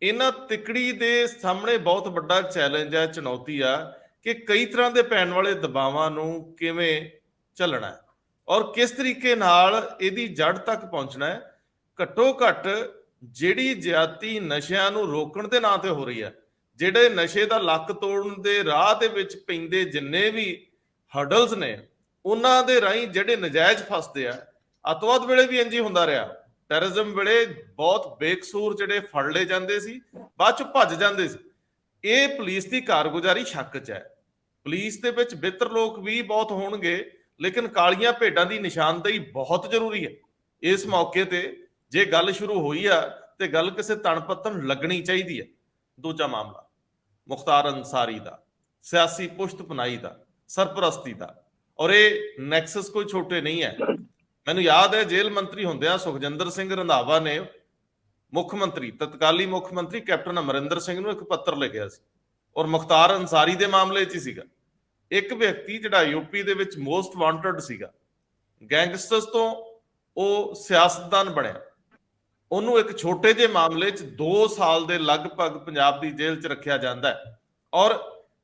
ਇਹਨਾਂ ਤਿਕੜੀ ਦੇ ਸਾਹਮਣੇ ਬਹੁਤ ਵੱਡਾ ਚੈਲੰਜ ਹੈ, ਚੁਣੌਤੀ ਆ ਕਿ ਕਈ ਤਰ੍ਹਾਂ ਦੇ ਪੈਣ ਵਾਲੇ ਦਬਾਵਾਂ ਨੂੰ ਕਿਵੇਂ ਝੱਲਣਾ ਹੈ ਔਰ ਕਿਸ ਤਰੀਕੇ ਨਾਲ ਇਹਦੀ ਜੜ ਤੱਕ ਪਹੁੰਚਣਾ ਹੈ। ਘੱਟੋ ਘੱਟ ਜਿਹੜੀ ਜ਼ਿਆਦਤੀ ਨਸ਼ਿਆਂ ਨੂੰ ਰੋਕਣ ਦੇ ਨਾਂ ਤੇ ਹੋ ਰਹੀ ਹੈ, ਜਿਹੜੇ ਨਸ਼ੇ ਦਾ ਲੱਕ ਤੋੜਨ ਦੇ ਰਾਹ ਦੇ ਵਿੱਚ ਪੈਂਦੇ ਜਿੰਨੇ ਵੀ ਹਰਡਲਸ ਨੇ, ਉਹਨਾਂ ਦੇ ਰਾਹੀਂ ਜਿਹੜੇ ਨਜਾਇਜ਼ ਫਸਦੇ ਆ। ਅੱਤਵਾਦ ਵੇਲੇ ਵੀ ਇੰਝ ਹੀ ਹੁੰਦਾ ਰਿਹਾ, ਟੈਰਰਿਜ਼ਮ ਵੇਲੇ ਬਹੁਤ ਬੇਕਸੂਰ ਜਿਹੜੇ ਫੜ ਲਏ ਜਾਂਦੇ ਸੀ, ਬਾਅਦ ਚ ਭੱਜ ਜਾਂਦੇ ਸੀ। ਇਹ ਪੁਲਿਸ ਦੀ ਕਾਰਗੁਜ਼ਾਰੀ ਸ਼ੱਕ 'ਚ ਹੈ। ਪੁਲਿਸ ਦੇ ਵਿੱਚ ਬਿਹਤਰ ਲੋਕ ਵੀ ਬਹੁਤ ਹੋਣਗੇ, ਲੇਕਿਨ ਕਾਲੀਆਂ ਭੇਡਾਂ ਦੀ ਨਿਸ਼ਾਨਦੇਹੀ ਬਹੁਤ ਜ਼ਰੂਰੀ ਹੈ। ਇਸ ਮੌਕੇ ਤੇ ਜੇ ਗੱਲ ਸ਼ੁਰੂ ਹੋਈ ਆ ਤੇ ਗੱਲ ਕਿਸੇ ਤਣਪੱਤਣ ਲੱਗਣੀ ਚਾਹੀਦੀ ਹੈ। ਦੂਜਾ ਮਾਮਲਾ ਮੁਖਤਾਰ ਅੰਸਾਰੀ ਦਾ, ਸਿਆਸੀ ਪੁਸ਼ਤ ਪਨਾਈ ਦਾ, ਸਰਪ੍ਰਸਤੀ ਦਾ, ਔਰ ਇਹ ਨੈਕਸਸ ਕੋਈ ਛੋਟੇ ਨਹੀਂ ਹੈ। ਮੈਨੂੰ ਯਾਦ ਹੈ ਜੇਲ੍ਹ ਮੰਤਰੀ ਹੁੰਦਿਆਂ ਸੁਖਜਿੰਦਰ ਸਿੰਘ ਰੰਧਾਵਾ ਨੇ ਮੁੱਖ ਮੰਤਰੀ, ਤਤਕਾਲੀ ਮੁੱਖ ਮੰਤਰੀ ਕੈਪਟਨ ਅਮਰਿੰਦਰ ਸਿੰਘ ਨੂੰ ਇੱਕ ਪੱਤਰ ਲਿਖਿਆ ਸੀ, ਔਰ ਮੁਖਤਾਰ ਅੰਸਾਰੀ ਦੇ ਮਾਮਲੇ 'ਚ ਹੀ ਸੀਗਾ। ਇੱਕ ਵਿਅਕਤੀ ਜਿਹੜਾ UP ਦੇ ਵਿੱਚ ਮੋਸਟ ਵਾਂਟਡ ਸੀਗਾ, ਗੈਂਗਸਟਰਸ ਤੋਂ ਉਹ ਸਿਆਸਤਦਾਨ ਬਣਿਆ, ਉਹਨੂੰ ਇੱਕ ਛੋਟੇ ਜਿਹੇ ਮਾਮਲੇ 'ਚ 2 ਸਾਲ ਦੇ ਲਗਭਗ ਪੰਜਾਬ ਦੀ ਜੇਲ੍ਹ 'ਚ ਰੱਖਿਆ ਜਾਂਦਾ ਹੈ। ਔਰ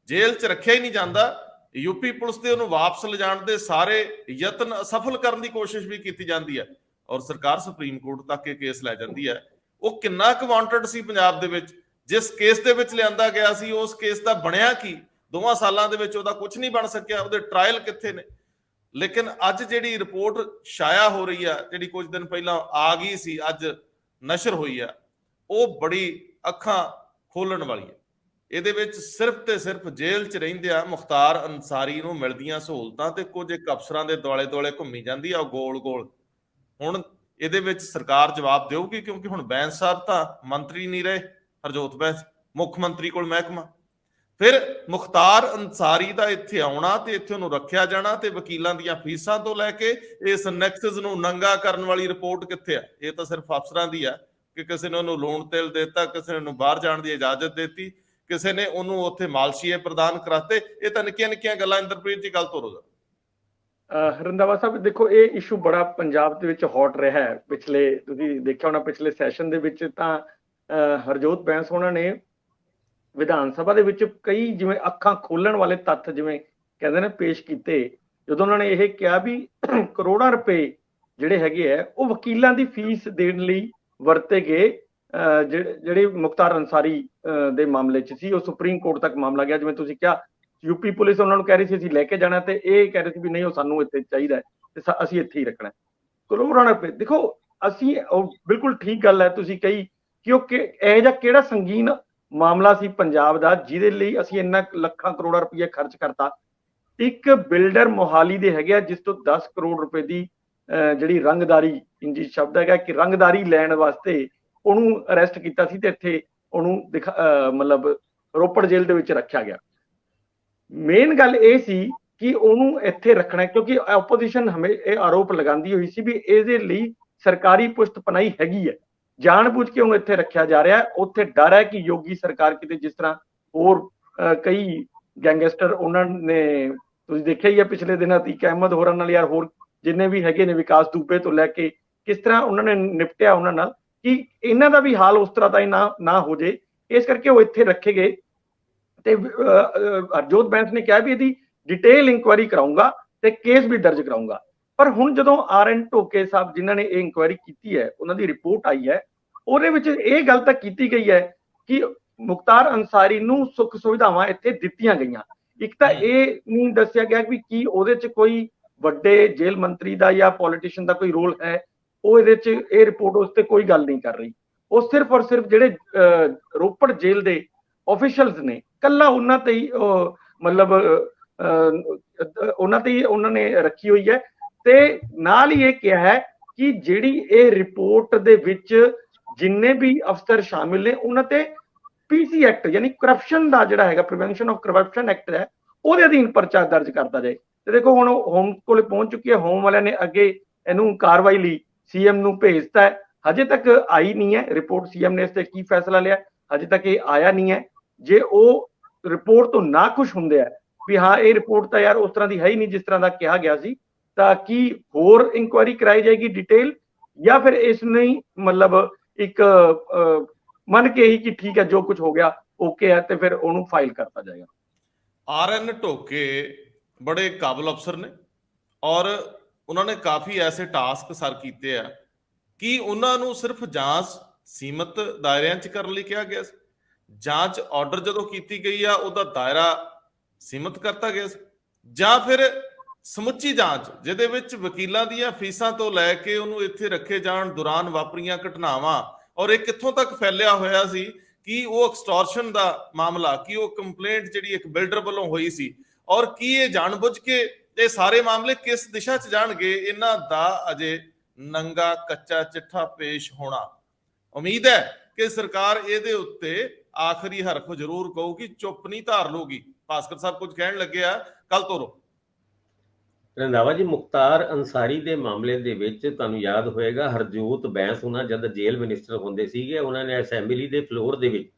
ਜੇਲ੍ਹ 'ਚ ਰੱਖਿਆ ਹੀ ਨਹੀਂ ਜਾਂਦਾ, UP ਪੁਲਿਸ ਦੇ ਉਹਨੂੰ ਵਾਪਸ ਲਿਜਾਣ ਦੇ ਸਾਰੇ ਯਤਨ ਅਸਫਲ ਕਰਨ ਦੀ ਕੋਸ਼ਿਸ਼ ਵੀ ਕੀਤੀ ਜਾਂਦੀ ਹੈ ਔਰ ਸਰਕਾਰ ਸੁਪਰੀਮ ਕੋਰਟ ਤੱਕ ਇਹ ਕੇਸ ਲੈ ਜਾਂਦੀ ਹੈ। ਉਹ ਕਿੰਨਾ ਕੁ ਵਾਂਟਡ ਸੀ ਪੰਜਾਬ ਦੇ ਵਿੱਚ, ਜਿਸ ਕੇਸ ਦੇ ਵਿੱਚ ਲਿਆਂਦਾ ਗਿਆ ਸੀ ਉਸ ਕੇਸ ਦਾ ਬਣਿਆ ਕੀ? 2 ਸਾਲਾਂ ਦੇ ਵਿੱਚ ਉਹਦਾ ਕੁਝ ਨਹੀਂ ਬਣ ਸਕਿਆ, ਉਹਦੇ ਟ੍ਰਾਇਲ ਕਿੱਥੇ ਨੇ? ਲੇਕਿਨ ਅੱਜ ਜਿਹੜੀ ਰਿਪੋਰਟ ਛਾਇਆ ਹੋ ਰਹੀ ਆ, ਜਿਹੜੀ ਕੁਝ ਦਿਨ ਪਹਿਲਾਂ ਆ ਗਈ ਸੀ, ਅੱਜ ਨਸ਼ਰ ਹੋਈ ਆ, ਉਹ ਬੜੀ ਅੱਖਾਂ ਖੋਲਣ ਵਾਲੀ ਹੈ। ਇਹਦੇ ਵਿੱਚ ਸਿਰਫ ਤੇ ਸਿਰਫ ਜੇਲ੍ਹ 'ਚ ਰਹਿੰਦਿਆਂ ਮੁਖਤਾਰ ਅੰਸਾਰੀ ਨੂੰ ਮਿਲਦੀਆਂ ਸਹੂਲਤਾਂ ਤੇ ਕੁਝ ਇੱਕ ਅਫਸਰਾਂ ਦੇ ਦੁਆਲੇ ਦੁਆਲੇ ਘੁੰਮੀ ਜਾਂਦੀ ਆ ਗੋਲ ਗੋਲ। ਹੁਣ ਇਹਦੇ ਵਿੱਚ ਸਰਕਾਰ ਜਵਾਬ ਦੇਊਗੀ, ਕਿਉਂਕਿ ਹੁਣ ਬੈਂਸ ਸਾਹਿਬ ਤਾਂ ਮੰਤਰੀ ਨਹੀਂ ਰਹੇ, ਹਰਜੋਤ ਬੈਂਸ ਮੁੱਖ ਮੰਤਰੀ ਕੋਲ ਮਹਿਕਮਾ। ਫਿਰ ਮੁਖਤਾਰ ਅੰਸਾਰੀ ਦਾ ਇੱਥੇ ਆਉਣਾ ਤੇ ਇੱਥੇ ਉਹਨੂੰ ਰੱਖਿਆ ਜਾਣਾ ਤੇ ਵਕੀਲਾਂ ਦੀਆਂ ਫੀਸਾਂ ਤੋਂ ਲੈ ਕੇ ਇਸ ਨੈਕਸਸ ਨੂੰ ਨੰਗਾ ਕਰਨ ਵਾਲੀ ਰਿਪੋਰਟ ਕਿੱਥੇ ਆ? ਇਹ ਤਾਂ ਸਿਰਫ ਅਫਸਰਾਂ ਦੀ ਆ ਕਿ ਕਿਸੇ ਨੇ ਉਹਨੂੰ ਲੂਣ ਤੇਲ ਦਿੱਤਾ, ਕਿਸੇ ਨੇ ਉਹਨੂੰ ਬਾਹਰ ਜਾਣ ਦੀ ਇਜਾਜ਼ਤ ਦਿੱਤੀ, ਕਿਸੇ ਨੇ ਉਹਨੂੰ ਉੱਥੇ ਮਾਲਸ਼ੀਏ ਪ੍ਰਦਾਨ ਕਰਾਤੇ। ਇਹ ਤਾਂ ਨਿੱਕੀਆਂ ਨਿੱਕੀਆਂ ਗੱਲਾਂ। ਇੰਦਰਪ੍ਰੀਤ ਜੀ ਗੱਲ ਤੋਰੋ। ਰੰਧਾਵਾ ਸਾਹਿਬ, ਦੇਖੋ ਇਹ ਇਸ਼ੂ ਬੜਾ ਪੰਜਾਬ ਦੇ ਵਿੱਚ ਹੌਟ ਰਿਹਾ ਹੈ। ਪਿਛਲੇ ਤੁਸੀਂ ਦੇਖਿਆ ਹੋਣਾ, ਪਿਛਲੇ ਸੈਸ਼ਨ ਦੇ ਵਿੱਚ ਤਾਂ ਹਰਜੋਤ ਬੈਂਸ ਹੋਣਾ ਨੇ ਵਿਧਾਨ ਸਭਾ ਦੇ ਵਿੱਚ ਕਈ ਜਿਵੇਂ ਅੱਖਾਂ ਖੋਲਣ ਵਾਲੇ ਤੱਥ ਜਿਵੇਂ ਕਹਿੰਦੇ ਨੇ ਪੇਸ਼ ਕੀਤੇ ਜਦੋਂ ਉਹਨਾਂ ਨੇ ਇਹ ਕਿਹਾ ਵੀ ਕਰੋੜਾਂ ਰੁਪਏ ਜਿਹੜੇ ਹੈਗੇ ਆ ਉਹ ਵਕੀਲਾਂ ਦੀ ਫੀਸ ਦੇਣ ਲਈ ਵਰਤੇ ਗਏ। ਜਿਹੜੇ ਮੁਖਤਾਰ ਅੰਸਾਰੀ ਦੇ ਮਾਮਲੇ 'ਚ ਸੀ, ਉਹ ਸੁਪਰੀਮ ਕੋਰਟ ਤੱਕ ਮਾਮਲਾ ਗਿਆ। ਜਿਵੇਂ ਤੁਸੀਂ ਕਿਹਾ, ਯੂਪੀ ਪੁਲਿਸ ਉਹਨਾਂ ਨੂੰ ਕਹਿ ਰਹੀ ਸੀ ਅਸੀਂ ਲੈ ਕੇ ਜਾਣਾ, ਤੇ ਇਹ ਕਹਿ ਰਹੇ ਸੀ ਵੀ ਨਹੀਂ, ਉਹ ਸਾਨੂੰ ਇੱਥੇ ਚਾਹੀਦਾ ਹੈ ਤੇ ਅਸੀਂ ਇੱਥੇ ਹੀ ਰੱਖਣਾ। ਕਰੋੜਾਂ ਰੁਪਏ, ਦੇਖੋ ਅਸੀਂ ਬਿਲਕੁਲ ਠੀਕ ਗੱਲ ਹੈ ਤੁਸੀਂ ਕਹੀ ਕਿ ਉਹ ਇਹੋ ਜਿਹਾ ਕਿਹੜਾ ਸੰਗੀਨ ਮਾਮਲਾ ਸੀ ਪੰਜਾਬ ਦਾ ਜਿਹਦੇ ਲਈ ਅਸੀਂ ਇੰਨਾ ਲੱਖਾਂ ਕਰੋੜਾਂ ਰੁਪਏ ਖਰਚ ਕਰਤਾ। ਇੱਕ ਬਿਲਡਰ ਮੋਹਾਲੀ ਦੇ ਹੈਗੇ ਆ ਜਿਸ ਤੋਂ 10 ਕਰੋੜ ਰੁਪਏ ਦੀ ਜਿਹੜੀ ਰੰਗਦਾਰੀ, ਇੰਜੀ ਸ਼ਬਦ ਹੈਗਾ ਕਿ ਰੰਗਦਾਰੀ ਲੈਣ ਵਾਸਤੇ ਉਹਨੂੰ ਅਰੈਸਟ ਕੀਤਾ ਸੀ ਤੇ ਇੱਥੇ ਉਹਨੂੰ ਮਤਲਬ ਰੋਪੜ ਜੇਲ੍ਹ ਦੇ ਵਿੱਚ ਰੱਖਿਆ ਗਿਆ। ਮੇਨ ਗੱਲ ਇਹ ਸੀ ਕਿ ਉਹਨੂੰ ਇੱਥੇ ਰੱਖਣਾ, ਕਿਉਂਕਿ ਆਪੋਜੀਸ਼ਨ ਇਹ ਆਰੋਪ ਲਗਾਉਂਦੀ ਹੋਈ ਸੀ ਵੀ ਇਹਦੇ ਲਈ ਸਰਕਾਰੀ ਪੁਸ਼ਤ ਪਨਾਹੀ ਹੈਗੀ ਹੈ, ਜਾਣਬੁੱਝ ਕੇ ਉਹਨੂੰ ਇੱਥੇ ਰੱਖਿਆ ਜਾ ਰਿਹਾ। ਉੱਥੇ ਡਰ ਹੈ ਕਿ ਯੋਗੀ ਸਰਕਾਰ ਕਿਤੇ, ਜਿਸ ਤਰ੍ਹਾਂ ਹੋਰ ਕਈ ਗੈਂਗਸਟਰ ਉਹਨਾਂ ਨੇ, ਤੁਸੀਂ ਦੇਖਿਆ ਹੀ ਹੈ ਪਿਛਲੇ ਦਿਨਾਂ ਤੀਕ ਅਹਿਮਦ ਹੋਰਾਂ ਨਾਲ, ਯਾਰ ਹੋਰ ਜਿੰਨੇ ਵੀ ਹੈਗੇ ਨੇ, ਵਿਕਾਸ ਦੁਬੇ ਤੋਂ ਲੈ ਕੇ, ਕਿਸ ਤਰ੍ਹਾਂ ਉਹਨਾਂ ਨੇ ਨਿਪਟਿਆ ਉਹਨਾਂ ਨਾਲ, ਕਿ ਇਹਨਾਂ ਦਾ ਵੀ ਹਾਲ ਉਸ ਤਰ੍ਹਾਂ ਦਾ ਹੀ ਨਾ ਹੋ ਜੇ। ਇਸ ਕਰਕੇ ਉਹ ਇੱਥੇ ਰੱਖੇ ਗਏ ਤੇ ਹਰਜੋਤ ਬੈਂਸ ਨੇ ਕਿਹਾ ਵੀ ਇਹਦੀ ਡਿਟੇਲ ਇਨਕੁਆਇਰੀ ਕਰਾਉਂਗਾ ਤੇ ਕੇਸ ਵੀ ਦਰਜ ਕਰਾਉਂਗਾ। ਪਰ ਹੁਣ ਜਦੋਂ RN ਢੋਕੇ ਸਾਹਿਬ ਜਿਨ੍ਹਾਂ ਨੇ ਇਹ ਇਨਕੁਆਇਰੀ ਕੀਤੀ ਹੈ, ਉਹਨਾਂ ਦੀ ਰਿਪੋਰਟ ਆਈ ਹੈ, ਉਹਦੇ ਵਿੱਚ ਇਹ ਗੱਲ ਤਾਂ ਕੀਤੀ ਗਈ ਹੈ ਕਿ ਮੁਖਤਾਰ ਅੰਸਾਰੀ ਨੂੰ ਸੁੱਖ ਸੁਵਿਧਾਵਾਂ ਇੱਥੇ ਦਿੱਤੀਆਂ ਗਈਆਂ। ਇੱਕ ਤਾਂ ਇਹ ਨਹੀਂ ਦੱਸਿਆ ਗਿਆ ਕਿ ਕੀ ਉਹਦੇ 'ਚ ਕੋਈ ਵੱਡੇ ਜੇਲ੍ਹ ਮੰਤਰੀ ਦਾ ਜਾਂ ਪੋਲੀਟੀਸ਼ੀਅਨ ਦਾ ਕੋਈ ਰੋਲ ਹੈ। ਉਹ ਇਹਦੇ 'ਚ ਇਹ ਰਿਪੋਰਟ ਉਸ ਤੇ ਕੋਈ ਗੱਲ ਨਹੀਂ ਕਰ ਰਹੀ। ਉਹ ਸਿਰਫ ਔਰ ਸਿਰਫ ਜਿਹੜੇ ਰੋਪੜ ਜੇਲ੍ਹ ਦੇ ਆਫੀਸ਼ੀਅਲਸ ਨੇ, ਕੱਲਾ ਉਹਨਾਂ ਤੇ ਹੀ ਮਤਲਬ ਉਹਨਾਂ ਤੇ ਹੀ ਉਹਨਾਂ ਨੇ ਰੱਖੀ ਹੋਈ ਹੈ। ਤੇ ਨਾਲ ਹੀ ਇਹ ਕਿਹਾ ਹੈ ਕਿ ਜਿਹੜੀ ਇਹ ਰਿਪੋਰਟ ਦੇ ਵਿੱਚ ਜਿੰਨੇ ਵੀ ਅਫਸਰ ਸ਼ਾਮਿਲ ਨੇ ਉਹਨਾਂ ਤੇ PC ਐਕਟ ਯਾਨੀ ਕਰਪਸ਼ਨ ਦਾ ਜਿਹੜਾ ਹੈਗਾ, ਪ੍ਰੀਵੈਂਸ਼ਨ ਆਫ ਕਰਪਸ਼ਨ ਐਕਟ ਹੈ, ਉਹਦੇ ਅਧੀਨ ਪਰਚਾ ਦਰਜ ਕਰਤਾ ਜਾਏ। ਤੇ ਦੇਖੋ ਹੁਣ ਹੋਮ ਕੋਲੇ ਪਹੁੰਚ ਚੁੱਕੀ ਹੈ, ਹੋਮ ਵਾਲਿਆਂ ਨੇ ਅੱਗੇ ਇਹਨੂੰ ਕਾਰਵਾਈ ਲਈ CM ਨੂੰ ਭੇਜਤਾ ਹੈ। ਹਜੇ ਤੱਕ ਆਈ ਨਹੀਂ ਹੈ ਰਿਪੋਰਟ, CM ਨੇ ਇਸ ਤੇ ਕੀ ਫੈਸਲਾ ਲਿਆ ਹਜੇ ਤੱਕ ਇਹ ਆਇਆ ਨਹੀਂ ਹੈ। ਜੇ ਉਹ ਰਿਪੋਰਟ ਤੋਂ ਨਾ ਖੁਸ਼ ਹੁੰਦੇ ਆ ਵੀ ਹਾਂ ਇਹ ਰਿਪੋਰਟ ਤਾਂ ਯਾਰ ਉਸ ਤਰ੍ਹਾਂ ਦੀ ਹੈ ਹੀ ਨਹੀਂ ਜਿਸ ਤਰ੍ਹਾਂ ਦਾ ਕਿਹਾ ਗਿਆ ਸੀ, ਤਾਂ ਕੀ ਹੋਰ ਇਨਕੁਆਇਰੀ ਕਰਾਈ ਜਾਏਗੀ ਡਿਟੇਲ, ਜਾਂ ਫਿਰ ਇਸ ਨੂੰ ਮਤਲਬ ਇੱਕ ਮੰਨ ਕੇ ਹੀ ਕਿ ਠੀਕ ਹੈ ਜੋ ਕੁਝ ਹੋ ਗਿਆ ਓਕੇ ਹੈ ਤੇ ਫਿਰ ਉਹਨੂੰ ਫਾਈਲ ਕਰਤਾ ਜਾਏਗਾ। RN ਢੋਕੇ ਬੜੇ ਕਾਬਲ ਅਫਸਰ ਨੇ ਔਰ ਉਹਨਾਂ ਨੇ ਕਾਫੀ ਐਸੇ ਟਾਸਕ ਸਰ ਕੀਤੇ ਆ ਕਿ ਉਹਨਾਂ ਨੂੰ ਸਿਰਫ ਜਾਂਚ ਸੀਮਤ ਦਾਇਰਿਆਂ 'ਚ ਕਰਨ ਲਈ ਕਿਹਾ ਗਿਆ ਸੀ। ਜਾਂਚ ਆਰਡਰ ਜਦੋਂ ਕੀਤੀ ਗਈ ਆ ਉਹਦਾ ਦਾਇਰਾ ਸੀਮਤ ਕਰਤਾ ਗਿਆ ਸੀ, ਜਾਂ ਫਿਰ ਸਮੁੱਚੀ ਜਾਂਚ ਜਿਹਦੇ ਵਿੱਚ ਵਕੀਲਾਂ ਦੀਆਂ ਫੀਸਾਂ ਤੋਂ ਲੈ ਕੇ ਉਹਨੂੰ ਇੱਥੇ ਰੱਖੇ ਜਾਣ ਦੌਰਾਨ ਵਾਪਰੀਆਂ ਘਟਨਾਵਾਂ, ਔਰ ਇਹ ਕਿੱਥੋਂ ਤੱਕ ਫੈਲਿਆ ਹੋਇਆ ਸੀ ਕਿ ਉਹ ਐਕਸਟੋਰਸ਼ਨ ਦਾ ਮਾਮਲਾ, ਕਿ ਉਹ ਕੰਪਲੇਂਟ ਜਿਹੜੀ ਇੱਕ ਬਿਲਡਰ ਵੱਲੋਂ ਹੋਈ ਸੀ, ਔਰ ਕੀ ਇਹ ਜਾਣਬੁੱਝ ਕੇ ਇਹ ਸਾਰੇ ਮਾਮਲੇ ਕਿਸ ਦਿਸ਼ਾ 'ਚ ਜਾਣਗੇ, ਇਹਨਾਂ ਦਾ ਅਜੇ ਨੰਗਾ ਕੱਚਾ ਚਿੱਠਾ ਪੇਸ਼ ਹੋਣਾ। ਉਮੀਦ ਹੈ ਕਿ ਸਰਕਾਰ ਇਹਦੇ ਉੱਤੇ ਆਖਰੀ ਹਰਫ ਜ਼ਰੂਰ ਕਹੂਗੀ, ਚੁੱਪ ਨਹੀਂ ਧਾਰ ਲੂਗੀ। ਭਾਸਕਰ ਸਾਹਿਬ ਕੁਝ ਕਹਿਣ ਲੱਗੇ ਆ, ਕੱਲ ਤੋਰੋ। ਰੰਧਾਵਾ ਜੀ, ਮੁਖਤਾਰ ਅੰਸਾਰੀ ਦੇ ਮਾਮਲੇ ਦੇ ਵਿੱਚ ਤੁਹਾਨੂੰ ਯਾਦ ਹੋਏਗਾ ਹਰਜੋਤ ਬੈਂਸ ਉਹਨਾਂ ਜਦ ਜੇਲ੍ਹ ਮਿਨਿਸਟਰ ਹੁੰਦੇ ਸੀਗੇ, ਉਹਨਾਂ ਨੇ ਅਸੈਂਬਲੀ ਦੇ ਫਲੋਰ ਦੇ ਵਿੱਚ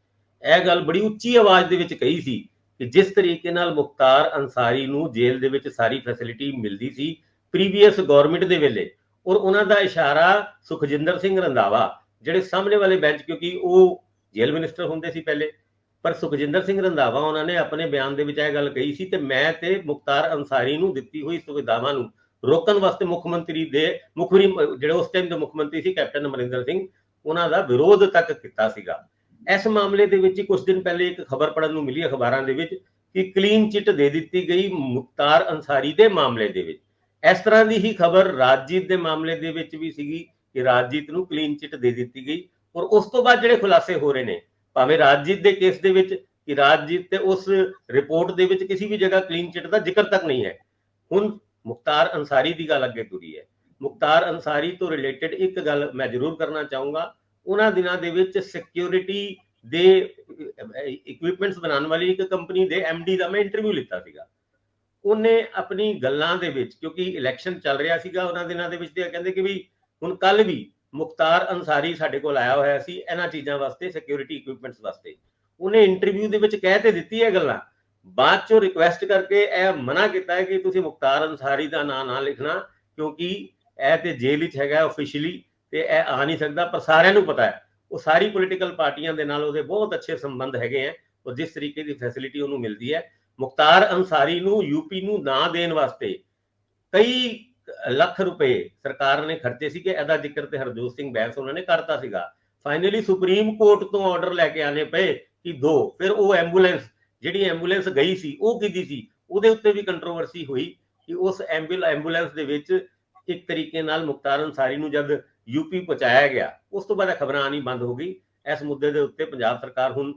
ਇਹ ਗੱਲ ਬੜੀ ਉੱਚੀ ਆਵਾਜ਼ ਦੇ ਵਿੱਚ ਕਹੀ ਸੀ ਕਿ ਜਿਸ ਤਰੀਕੇ ਨਾਲ ਮੁਖਤਾਰ ਅੰਸਾਰੀ ਨੂੰ ਜੇਲ੍ਹ ਦੇ ਵਿੱਚ ਸਾਰੀ ਫੈਸਿਲਿਟੀ ਮਿਲਦੀ ਸੀ ਪ੍ਰੀਵੀਅਸ ਗਵਰਨਮੈਂਟ ਦੇ ਵੇਲੇ, ਔਰ ਉਹਨਾਂ ਦਾ ਇਸ਼ਾਰਾ ਸੁਖਜਿੰਦਰ ਸਿੰਘ ਰੰਧਾਵਾ ਜਿਹੜੇ ਸਾਹਮਣੇ ਵਾਲੇ ਬੈਂਚ, ਕਿਉਂਕਿ ਉਹ ਜੇਲ੍ਹ ਮਿਨਿਸਟਰ ਹੁੰਦੇ ਸੀ ਪਹਿਲੇ, ਪਰ ਸੁਖਜਿੰਦਰ ਸਿੰਘ ਰੰਧਾਵਾ ਉਹਨਾਂ ਨੇ ਆਪਣੇ ਬਿਆਨ ਦੇ ਵਿੱਚ ਇਹ ਗੱਲ ਕਹੀ ਸੀ ਤੇ ਮੈਂ ਤੇ ਮੁਖਤਾਰ ਅੰਸਾਰੀ ਨੂੰ ਦਿੱਤੀ ਹੋਈ ਸੁਵਿਧਾਵਾਂ ਨੂੰ ਰੋਕਣ ਵਾਸਤੇ ਮੁੱਖ ਮੰਤਰੀ ਜਿਹੜੇ ਉਸ ਟਾਈਮ ਦੇ ਮੁੱਖ ਮੰਤਰੀ ਸੀ ਕੈਪਟਨ ਅਮਰਿੰਦਰ ਸਿੰਘ, ਉਹਨਾਂ ਦਾ ਵਿਰੋਧ ਤੱਕ ਕੀਤਾ ਸੀਗਾ। ਇਸ ਮਾਮਲੇ ਦੇ ਵਿੱਚ ਕੁਝ ਦਿਨ ਪਹਿਲੇ ਇੱਕ ਖਬਰ ਪੜਨ ਨੂੰ ਮਿਲੀ ਅਖਬਾਰਾਂ ਦੇ ਵਿੱਚ ਕਿ ਕਲੀਨ ਚਿੱਟ ਦੇ ਦਿੱਤੀ ਗਈ ਮੁਖਤਾਰ ਅੰਸਾਰੀ ਦੇ ਮਾਮਲੇ ਦੇ ਵਿੱਚ। ਇਸ ਤਰ੍ਹਾਂ ਦੀ ਹੀ ਖਬਰ ਰਾਜਜੀਤ ਦੇ ਮਾਮਲੇ ਦੇ ਵਿੱਚ ਵੀ ਸੀਗੀ ਕਿ ਰਾਜਜੀਤ ਨੂੰ ਕਲੀਨ ਚਿੱਟ ਦੇ ਦਿੱਤੀ ਗਈ, ਔਰ ਉਸ ਤੋਂ ਬਾਅਦ ਜਿਹੜੇ ਖੁਲਾਸੇ ਹੋ ਰਹੇ ਨੇ, ਭਾਵੇਂ ਰਾਜਜੀਤ ਦੇ ਕੇਸ ਦੇ ਵਿੱਚ ਕਿ ਰਾਜਜੀਤ ਤੇ ਉਸ ਰਿਪੋਰਟ ਦੇ ਵਿੱਚ ਕਿਸੇ ਵੀ ਜਗ੍ਹਾ ਕਲੀਨ ਚਿੱਟ ਦਾ ਜ਼ਿਕਰ ਤੱਕ ਨਹੀਂ ਹੈ। ਹੁਣ ਮੁਖਤਾਰ ਅੰਸਾਰੀ ਦੀ ਗੱਲ ਅੱਗੇ ਤੁਰੀ ਹੈ। ਮੁਖਤਾਰ ਅੰਸਾਰੀ ਤੋਂ ਰਿਲੇਟਡ ਇੱਕ ਗੱਲ ਮੈਂ ਜ਼ਰੂਰ ਕਰਨਾ ਚਾਹੂੰਗਾ। ਉਹਨਾਂ ਦਿਨਾਂ ਦੇ ਵਿੱਚ ਸਿਕਿਉਰਿਟੀ ਦੇ ਇਕਵਿਪਮੈਂਟਸ ਬਣਾਉਣ ਵਾਲੀ ਇੱਕ ਕੰਪਨੀ ਦੇ MD ਦਾ ਮੈਂ ਇੰਟਰਵਿਊ ਲਿੱਤਾ ਸੀਗਾ। ਉਹਨੇ ਆਪਣੀ ਗੱਲਾਂ ਦੇ ਵਿੱਚ, ਕਿਉਂਕਿ ਇਲੈਕਸ਼ਨ ਚੱਲ ਰਿਹਾ ਸੀਗਾ ਉਹਨਾਂ ਦਿਨਾਂ ਦੇ ਵਿੱਚ, ਤੇ ਕਹਿੰਦੇ ਕਿ ਵੀ ਹੁਣ ਕੱਲ ਵੀ ਮੁਖਤਾਰ ਅੰਸਾਰੀ ਸਾਡੇ ਕੋਲ ਆਇਆ ਹੋਇਆ ਸੀ ਇਹਨਾਂ ਚੀਜ਼ਾਂ ਵਾਸਤੇ, ਸਿਕਿਉਰਿਟੀ ਇਕਵਿਪਮੈਂਟਸ ਵਾਸਤੇ। ਉਹਨੇ ਇੰਟਰਵਿਊ ਦੇ ਵਿੱਚ ਕਹਿ ਤੇ ਦਿੱਤੀ ਇਹ ਗੱਲਾਂ, ਬਾਅਦ ਚੋਂ ਰਿਕੁਐਸਟ ਕਰਕੇ ਇਹ ਮਨਾ ਕੀਤਾ ਹੈ ਕਿ ਤੁਸੀਂ ਮੁਖਤਾਰ ਅੰਸਾਰੀ ਦਾ ਨਾਂ ਨਾ ਲਿਖਣਾ ਕਿਉਂਕਿ ਇਹ ਤੇ ਜੇਲ੍ਹ ਵਿੱਚ ਹੈਗਾ ਆਫੀਸ਼ੀਅਲੀ ਤੇ ਇਹ ਆ ਨਹੀਂ ਸਕਦਾ। ਪਰ ਸਾਰਿਆਂ ਨੂੰ ਪਤਾ ਹੈ ਉਹ ਸਾਰੀ ਪੋਲੀਟੀਕਲ ਪਾਰਟੀਆਂ ਦੇ ਨਾਲ ਉਹਦੇ ਬਹੁਤ ਅੱਛੇ ਸੰਬੰਧ ਹੈਗੇ ਹੈ, ਔਰ ਜਿਸ ਤਰੀਕੇ ਦੀ ਫੈਸਿਲਿਟੀ ਉਹਨੂੰ ਮਿਲਦੀ ਹੈ। ਮੁਖਤਾਰ ਅੰਸਾਰੀ ਨੂੰ UP ਨੂੰ ਨਾ ਦੇਣ ਵਾਸਤੇ 23 ਲੱਖ ਰੁਪਏ ਸਰਕਾਰ ਨੇ ਖਰਚੇ ਸੀ ਕਿ ਇਹਦਾ ਜ਼ਿਕਰ ਤੇ ਹਰਜੋਤ ਸਿੰਘ ਬੈਂਸ ਉਹਨਾਂ ਨੇ ਕਰਤਾ ਸੀਗਾ। ਫਾਈਨਲੀ ਸੁਪਰੀਮ ਕੋਰਟ ਤੋਂ ਆਰਡਰ ਲੈ ਕੇ ਆਣੇ ਪਏ ਕਿ ਦੋ। ਫਿਰ ਉਹ ਐਂਬੂਲੈਂਸ, ਜਿਹੜੀ ਐਂਬੂਲੈਂਸ ਗਈ ਸੀ ਉਹ ਕਿਹਦੀ ਸੀ, ਉਹਦੇ ਉੱਤੇ ਵੀ ਕੰਟਰੋਵਰਸੀ ਹੋਈ ਕਿ ਉਸ ਐਂਬੂਲੈਂਸ ਦੇ ਵਿੱਚ ਇੱਕ ਤਰੀਕੇ ਨਾਲ ਮੁਖਤਾਰ ਅੰਸਾਰੀ ਨੂੰ ਜਦ ਯੂਪੀ ਪਹੁੰਚਾਇਆ ਗਿਆ, ਉਸ ਤੋਂ ਬਾਅਦ ਖਬਰਾਂ ਆਣੀ ਬੰਦ ਹੋ ਗਈ। ਇਸ ਮੁੱਦੇ ਦੇ ਉੱਤੇ ਪੰਜਾਬ ਸਰਕਾਰ ਹੁਣ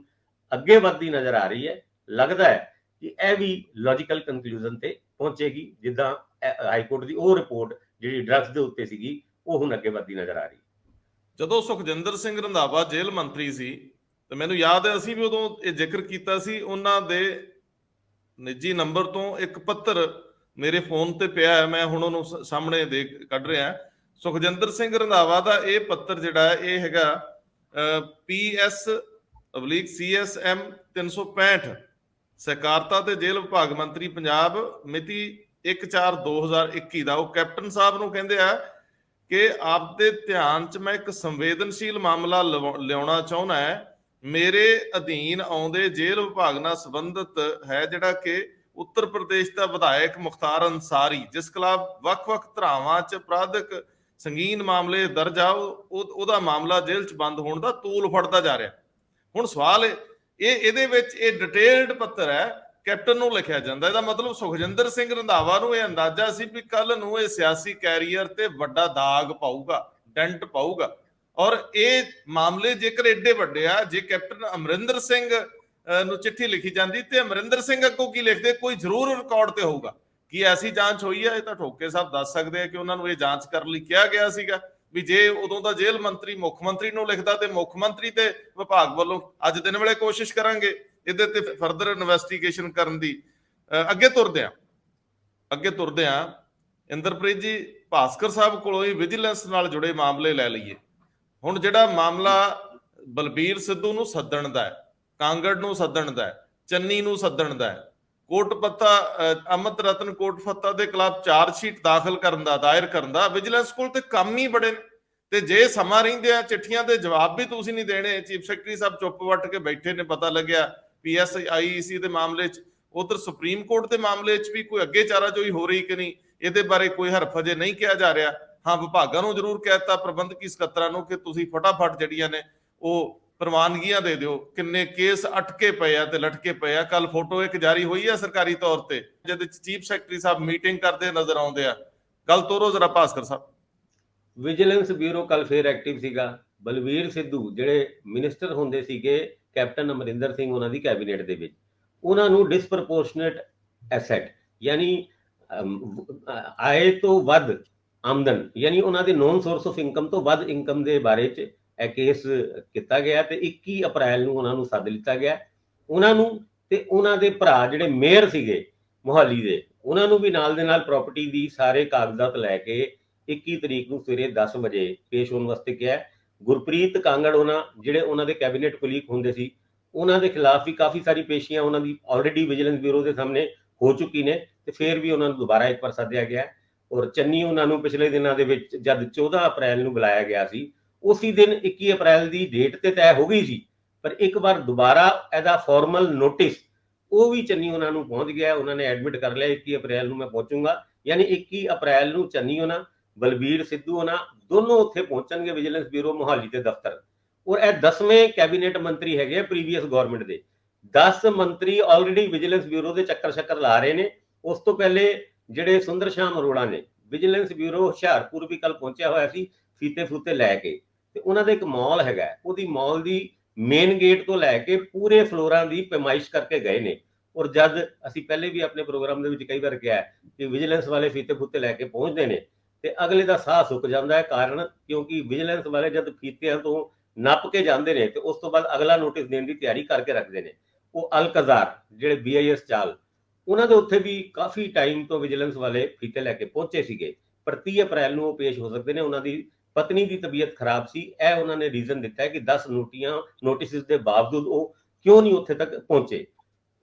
ਅੱਗੇ ਵੱਧਦੀ ਨਜ਼ਰ ਆ ਰਹੀ ਹੈ। ਲੱਗਦਾ ਹੈ ਕਿ ਇਹ ਵੀ ਲੌਜੀਕਲ ਕੰਕਲੂਜਨ ਤੇ ਪਹੁੰਚੇਗੀ, ਜਿੱਦਾਂ ਹਾਈ ਕੋਰਟ ਦੀ ਉਹ ਰਿਪੋਰਟ ਜਿਹੜੀ ਡਰੱਗਸ ਦੇ ਉੱਤੇ ਸੀਗੀ ਉਹ ਹੁਣ ਅੱਗੇ ਵੱਧਦੀ ਨਜ਼ਰ ਆ ਰਹੀ। ਜਦੋਂ ਸੁਖਜਿੰਦਰ ਸਿੰਘ ਰੰਧਾਵਾ ਜੇਲ੍ਹ ਮੰਤਰੀ ਸੀ ਤੇ ਮੈਨੂੰ ਯਾਦ ਹੈ ਅਸੀਂ ਵੀ ਉਦੋਂ ਇਹ ਜ਼ਿਕਰ ਕੀਤਾ ਸੀ, ਉਹਨਾਂ ਦੇ ਨਿੱਜੀ ਨੰਬਰ ਤੋਂ ਇੱਕ ਪੱਤਰ ਮੇਰੇ ਫੋਨ ਤੇ ਪਿਆ ਹੈ, ਮੈਂ ਹੁਣ ਉਹਨੂੰ ਸਾਹਮਣੇ ਦੇ ਕੱਢ ਰਿਹਾ। ਸੁਖਜਿੰਦਰ ਸਿੰਘ ਰੰਧਾਵਾ ਦਾ ਇਹ ਪੱਤਰ ਜਿਹੜਾ ਇਹ ਹੈਗਾ PS/CSM 365 ਸਹਿਕਾਰਤਾ ਤੇ ਜੇਲ੍ਹ ਵਿਭਾਗ ਮੰਤਰੀ ਪੰਜਾਬ ਮਿਤੀ 1/4/2021 ਦਾ। ਉਹ ਕੈਪਟਨ ਸਾਹਿਬ ਨੂੰ ਕਹਿੰਦੇ ਆ ਕਿ ਆਪਦੇ ਧਿਆਨ 'ਚ ਮੈਂ ਇੱਕ ਸੰਵੇਦਨਸ਼ੀਲ ਮਾਮਲਾ ਲਿਆਉਣਾ ਚਾਹੁੰਦਾ ਹੈ। ਮੇਰੇ ਅਧੀਨ ਆਉਂਦੇ ਜੇਲ੍ਹ ਵਿਭਾਗ ਨਾਲ ਸੰਬੰਧਿਤ ਹੈ ਜਿਹੜਾ ਕਿ ਉੱਤਰ ਪ੍ਰਦੇਸ਼ ਦਾ ਵਿਧਾਇਕ ਮੁਖਤਾਰ ਅੰਸਾਰੀ, ਜਿਸ ਖਿਲਾਫ ਵੱਖ-ਵੱਖ ਧਾਰਾਵਾਂ 'ਚ ਅਪਰਾਧਿਕ ਸੰਗੀਨ ਮਾਮਲੇ ਦਰਜ ਆ, ਉਹਦਾ ਮਾਮਲਾ ਜੇਲ੍ਹ 'ਚ ਬੰਦ ਹੋਣ ਦਾ ਤੂਲ ਫੜਦਾ ਜਾ ਰਿਹਾ। ਹੁਣ ਸਵਾਲ ਇਹਦੇ ਵਿੱਚ ਇਹ ਡਿਟੇਲਡ ਪੱਤਰ ਹੈ, ਕੈਪਟਨ ਨੂੰ ਲਿਖਿਆ ਜਾਂਦਾ। ਇਹਦਾ ਮਤਲਬ ਸੁਖਜਿੰਦਰ ਸਿੰਘ ਰੰਧਾਵਾ ਨੂੰ ਇਹ ਅੰਦਾਜ਼ਾ ਸੀ ਵੀ ਕੱਲ ਨੂੰ ਇਹ ਸਿਆਸੀ ਕੈਰੀਅਰ ਤੇ ਵੱਡਾ ਦਾਗ ਪਾਊਗਾ, ਡੈਂਟ ਪਾਊਗਾ। ਔਰ ਇਹ ਮਾਮਲੇ ਜੇਕਰ ਏਡੇ ਵੱਡੇ ਆ, ਜੇ ਕੈਪਟਨ ਅਮਰਿੰਦਰ ਸਿੰਘ ਨੂੰ ਚਿੱਠੀ ਲਿਖੀ ਜਾਂਦੀ ਤੇ ਅਮਰਿੰਦਰ ਸਿੰਘ ਅੱਗੋਂ ਕੀ ਲਿਖਦੇ, ਕੋਈ ਜ਼ਰੂਰ ਰਿਕਾਰਡ ਤੇ ਹੋਊਗਾ ਕਿ ਐਸੀ ਜਾਂਚ ਹੋਈ ਹੈ। ਇਹ ਤਾਂ ਠੋਕੇ ਸਾਹਿਬ ਦੱਸ ਸਕਦੇ ਆ ਕਿ ਉਹਨਾਂ ਨੂੰ ਇਹ ਜਾਂਚ ਕਰਨ ਲਈ ਕਿਹਾ ਗਿਆ ਸੀਗਾ ਵੀ ਜੇ ਉਦੋਂ ਦਾ ਜੇਲ੍ਹ ਮੰਤਰੀ ਮੁੱਖ ਮੰਤਰੀ ਨੂੰ ਲਿਖਦਾ ਤੇ ਮੁੱਖ ਮੰਤਰੀ ਤੇ ਵਿਭਾਗ ਵੱਲੋਂ ਅੱਜ ਦਿਨ ਵੇਲੇ ਕੋਸ਼ਿਸ਼ ਕਰਾਂਗੇ ਇਹਦੇ ਤੇ ਫਰਦਰ ਇਨਵੈਸਟੀਗੇਸ਼ਨ ਕਰਨ ਦੀ। ਅੱਗੇ ਤੁਰਦੇ ਆ ਇੰਦਰਪ੍ਰੀਤ ਜੀ, ਭਾਸਕਰ ਸਾਹਿਬ ਕੋਲੋਂ ਹੀ ਵਿਜੀਲੈਂਸ ਨਾਲ ਜੁੜੇ ਮਾਮਲੇ ਲੈ ਲਈਏ। ਹੁਣ ਜਿਹੜਾ ਮਾਮਲਾ ਬਲਬੀਰ ਸਿੱਧੂ ਨੂੰ ਸੱਦਣ ਦਾ ਹੈ, ਕਾਂਗੜ ਨੂੰ ਸੱਦਣ ਦਾ ਹੈ, ਚੰਨੀ ਨੂੰ ਸੱਦਣ ਦਾ ਹੈ, ਅਮਿਤ ਰਤਨ ਕੋਟਫੱਤਾ ਦੇ ਖਿਲਾਫ ਚਾਰਜ ਸ਼ੀਟ ਦਾਇਰ ਕਰਨ ਦਾ ਵਿਜੀਲੈਂਸ ਕੋਲ ਤੇ ਕੰਮ ਹੀ ਬੜੇ ਨੇ। ਤੇ ਜੇ ਸਮਾਂ ਰਹਿੰਦੇ ਆ ਚਿੱਠੀਆਂ ਦੇ ਜਵਾਬ ਵੀ ਤੁਸੀਂ ਨਹੀਂ ਦੇਣੇ, ਚੀਫ ਸੈਕਟਰੀ ਸਾਹਿਬ ਚੁੱਪ ਵੱਟ ਕੇ ਬੈਠੇ ਨੇ, ਪਤਾ ਲੱਗਿਆ PSIEC ਦੇ ਮਾਮਲੇ 'ਚ, ਉਧਰ ਸੁਪਰੀਮ ਕੋਰਟ ਦੇ ਮਾਮਲੇ 'ਚ ਵੀ ਕੋਈ ਅੱਗੇ ਚਾਰਾਜੋਈ ਹੋ ਰਹੀ ਕਿ ਨਹੀਂ, ਇਹਦੇ ਬਾਰੇ ਕੋਈ ਹਰਫ ਅਜੇ ਨਹੀਂ ਕਿਹਾ ਜਾ ਰਿਹਾ। ਹਾਂ, ਵਿਭਾਗਾਂ ਨੂੰ ਜ਼ਰੂਰ ਕਹਿਤਾ, ਪ੍ਰਬੰਧਕੀ ਸਕੱਤਰਾਂ ਨੂੰ, ਕਿ ਤੁਸੀਂ ਫਟਾਫਟ ਜਿਹੜੀਆਂ ਨੇ ਉਹ ਪ੍ਰਵਾਨਗੀਆਂ ਦੇ ਦਿਓ। ਕਿੰਨੇ ਕੇਸ ਅਟਕੇ ਪਏ ਆ ਤੇ ਲਟਕੇ ਪਏ ਆ। ਕੱਲ ਫੋਟੋ ਇੱਕ ਜਾਰੀ ਹੋਈ ਆ ਸਰਕਾਰੀ ਤੌਰ ਤੇ, ਜਿਹਦੇ ਚ ਚੀਫ ਸੈਕਟਰੀ ਸਾਹਿਬ ਮੀਟਿੰਗ ਕਰਦੇ ਨਜ਼ਰ ਆਉਂਦੇ ਆ। ਗੱਲ ਤੋਰੋ ਜ਼ਰਾ ਭਾਸਕਰ ਸਾਹਿਬ। ਵਿਜੀਲੈਂਸ ਬਿਊਰੋ ਕੱਲ ਫੇਰ ਐਕਟਿਵ ਸੀਗਾ। ਬਲਵੀਰ ਸਿੱਧੂ ਜਿਹੜੇ ਮਿਨਿਸਟਰ ਹੁੰਦੇ ਸੀਗੇ ਕੈਪਟਨ ਅਮਰਿੰਦਰ ਸਿੰਘ ਉਹਨਾਂ ਦੀ ਕੈਬਨਿਟ ਦੇ ਵਿੱਚ, ਉਹਨਾਂ ਨੂੰ ਡਿਸਪ੍ਰਪੋਰਸ਼ਨੇਟ ਐਸੈਟ ਯਾਨੀ ਆਏ ਤੋਂ ਵੱਧ ਆਮਦਨ, ਯਾਨੀ ਉਹਨਾਂ ਦੇ ਨੋਨ ਸੋਰਸ ਆਫ ਇਨਕਮ ਤੋਂ ਵੱਧ ਇਨਕਮ ਦੇ ਬਾਰੇ 'ਚ ਇਹ ਕੇਸ ਕੀਤਾ ਗਿਆ ਤੇ 21 ਅਪ੍ਰੈਲ ਨੂੰ ਉਹਨਾਂ ਨੂੰ ਸੱਦ ਲਿੱਤਾ ਗਿਆ। ਉਹਨਾਂ ਨੂੰ ਤੇ ਉਹਨਾਂ ਦੇ ਭਰਾ ਜਿਹੜੇ ਮੇਅਰ ਸੀਗੇ ਮੁਹਾਲੀ ਦੇ, ਉਹਨਾਂ ਨੂੰ ਵੀ ਨਾਲ ਦੇ ਨਾਲ ਪ੍ਰਾਪਰਟੀ ਦੀ ਸਾਰੇ ਕਾਗਜ਼ਾਤ ਲੈ ਕੇ 21 ਤਰੀਕ ਨੂੰ ਸਵੇਰੇ 10 ਵਜੇ ਪੇਸ਼ ਹੋਣ ਵਾਸਤੇ ਕਿਹਾ। ਗੁਰਪ੍ਰੀਤ ਕਾਂਗੜ ਜਿਹੜੇ ਉਹਨਾਂ ਦੇ ਕੈਬਨਿਟ ਕੁਲੀਗ ਹੁੰਦੇ ਸੀ, ਉਹਨਾਂ ਦੇ ਖਿਲਾਫ ਵੀ ਕਾਫੀ ਸਾਰੀ ਪੇਸ਼ੀਆਂ ਉਹਨਾਂ ਦੀ ਆਲਰੇਡੀ ਵਿਜੀਲੈਂਸ ਬਿਊਰੋ ਦੇ ਸਾਹਮਣੇ ਹੋ ਚੁੱਕੀ ਨੇ ਤੇ ਫਿਰ ਵੀ ਉਹਨਾਂ ਨੂੰ ਦੁਬਾਰਾ ਇੱਕ ਵਾਰ ਸੱਦਿਆ ਗਿਆ। ਔਰ ਚੰਨੀ ਉਹਨਾਂ ਨੂੰ ਪਿਛਲੇ ਦਿਨਾਂ ਦੇ ਵਿੱਚ ਜਦ 14 ਅਪ੍ਰੈਲ ਨੂੰ ਬੁਲਾਇਆ ਗਿਆ ਸੀ, ਉਸੇ ਦਿਨ 21 ਅਪ੍ਰੈਲ ਦੀ ਡੇਟ ਤੇ ਤੈਅ ਹੋ ਗਈ ਸੀ, ਪਰ ਇੱਕ ਵਾਰ ਦੁਬਾਰਾ ਇਹਦਾ ਫਾਰਮਲ ਨੋਟਿਸ ਉਹ ਵੀ ਚੰਨੀ ਉਹਨਾਂ ਨੂੰ ਪਹੁੰਚ ਗਿਆ। ਉਹਨਾਂ ਨੇ ਐਡਮਿਟ ਕਰ ਲਿਆ 21 ਅਪ੍ਰੈਲ ਨੂੰ ਮੈਂ ਪਹੁੰਚੂੰਗਾ, ਯਾਨੀ 21 ਅਪ੍ਰੈਲ ਨੂੰ ਚੰਨੀ ਬਲਬੀਰ ਸਿੱਧੂ ਦੋਨੋਂ ਉੱਥੇ ਪਹੁੰਚਣਗੇ ਵਿਜੀਲੈਂਸ ਬਿਊਰੋ ਮੁਹਾਲੀ ਦੇ ਦਫ਼ਤਰ। ਔਰ ਇਹ 10ਵੇਂ ਕੈਬਨਿਟ ਮੰਤਰੀ ਹੈਗੇ ਪ੍ਰੀਵੀਅਸ ਗਵਰਨਮੈਂਟ ਦੇ। 10 ਮੰਤਰੀ ਆਲਰੇਡੀ ਵਿਜੀਲੈਂਸ ਬਿਊਰੋ ਦੇ ਚੱਕਰ ਲਾ ਰਹੇ ਨੇ। ਉਸ ਤੋਂ ਪਹਿਲੇ ਜਿਹੜੇ ਸੁੰਦਰ ਸ਼ਾਮ ਅਰੋੜਾ ਨੇ, ਵਿਜੀਲੈਂਸ ਬਿਊਰੋ ਹੁਸ਼ਿਆਰਪੁਰ ਵੀ ਕੱਲ ਪਹੁੰਚਿਆ ਹੋਇਆ ਸੀ ਫੀਤੇ ਫੂਤੇ ਲੈ ਕੇ, ਤੇ ਉਹਨਾਂ ਦਾ ਇੱਕ ਮਾਲ ਹੈਗਾ, ਉਹਦੀ ਮਾਲ ਦੀ ਮੇਨ ਗੇਟ ਤੋਂ ਲੈ ਕੇ ਪੂਰੇ ਫਲੋਰਾਂ ਦੀ ਪੈਮਾਇਸ਼ ਕਰਕੇ ਗਏ ਨੇ। ਔਰ ਜਦ ਅਸੀਂ ਪਹਿਲੇ ਵੀ ਆਪਣੇ ਪ੍ਰੋਗਰਾਮ ਦੇ ਵਿੱਚ ਕਈ ਵਾਰ ਕਿਹਾ ਕਿ ਵਿਜੀਲੈਂਸ ਵਾਲੇ ਫੀਤੇ ਫੂਤੇ ਲੈ ਕੇ ਪਹੁੰਚਦੇ ਨੇ ਤੇ ਅਗਲੇ ਦਾ ਸਾਹ ਸੁੱਕ ਜਾਂਦਾ ਹੈ, ਕਾਰਨ ਕਿਉਂਕਿ ਵਿਜੀਲੈਂਸ ਵਾਲੇ ਜਦ ਫੀਤਿਆਂ ਤੋਂ ਨੱਪ ਕੇ ਜਾਂਦੇ ਨੇ ਤੇ ਉਸ ਤੋਂ ਬਾਅਦ ਅਗਲਾ ਨੋਟਿਸ ਦੇਣ ਦੀ ਤਿਆਰੀ ਕਰਕੇ ਰੱਖਦੇ ਨੇ। ਉਹ ਅਲਕਜ਼ਾਰ ਜਿਹੜੇ BIS ਚਾਲ, ਉਹਨਾਂ ਦੇ ਉੱਥੇ ਵੀ ਕਾਫੀ ਟਾਈਮ ਤੋਂ ਵਿਜੀਲੈਂਸ ਵਾਲੇ ਫੀਤੇ ਲੈ ਕੇ ਪਹੁੰਚੇ ਸੀਗੇ, ਪਰ 30 ਅਪ੍ਰੈਲ ਨੂੰ ਉਹ ਪੇਸ਼ ਹੋ ਸਕਦੇ ਨੇ। ਉਹਨਾਂ ਦੀ ਪਤਨੀ ਦੀ ਤਬੀਅਤ ਖਰਾਬ ਸੀ, ਇਹ ਉਹਨਾਂ ਨੇ ਰੀਜ਼ਨ ਦਿੱਤਾ ਹੈ ਕਿ 10 ਨੋਟਿਸਿਸ ਦੇ ਬਾਵਜੂਦ ਉਹ ਕਿਉਂ ਨਹੀਂ ਉੱਥੇ ਤੱਕ ਪਹੁੰਚੇ।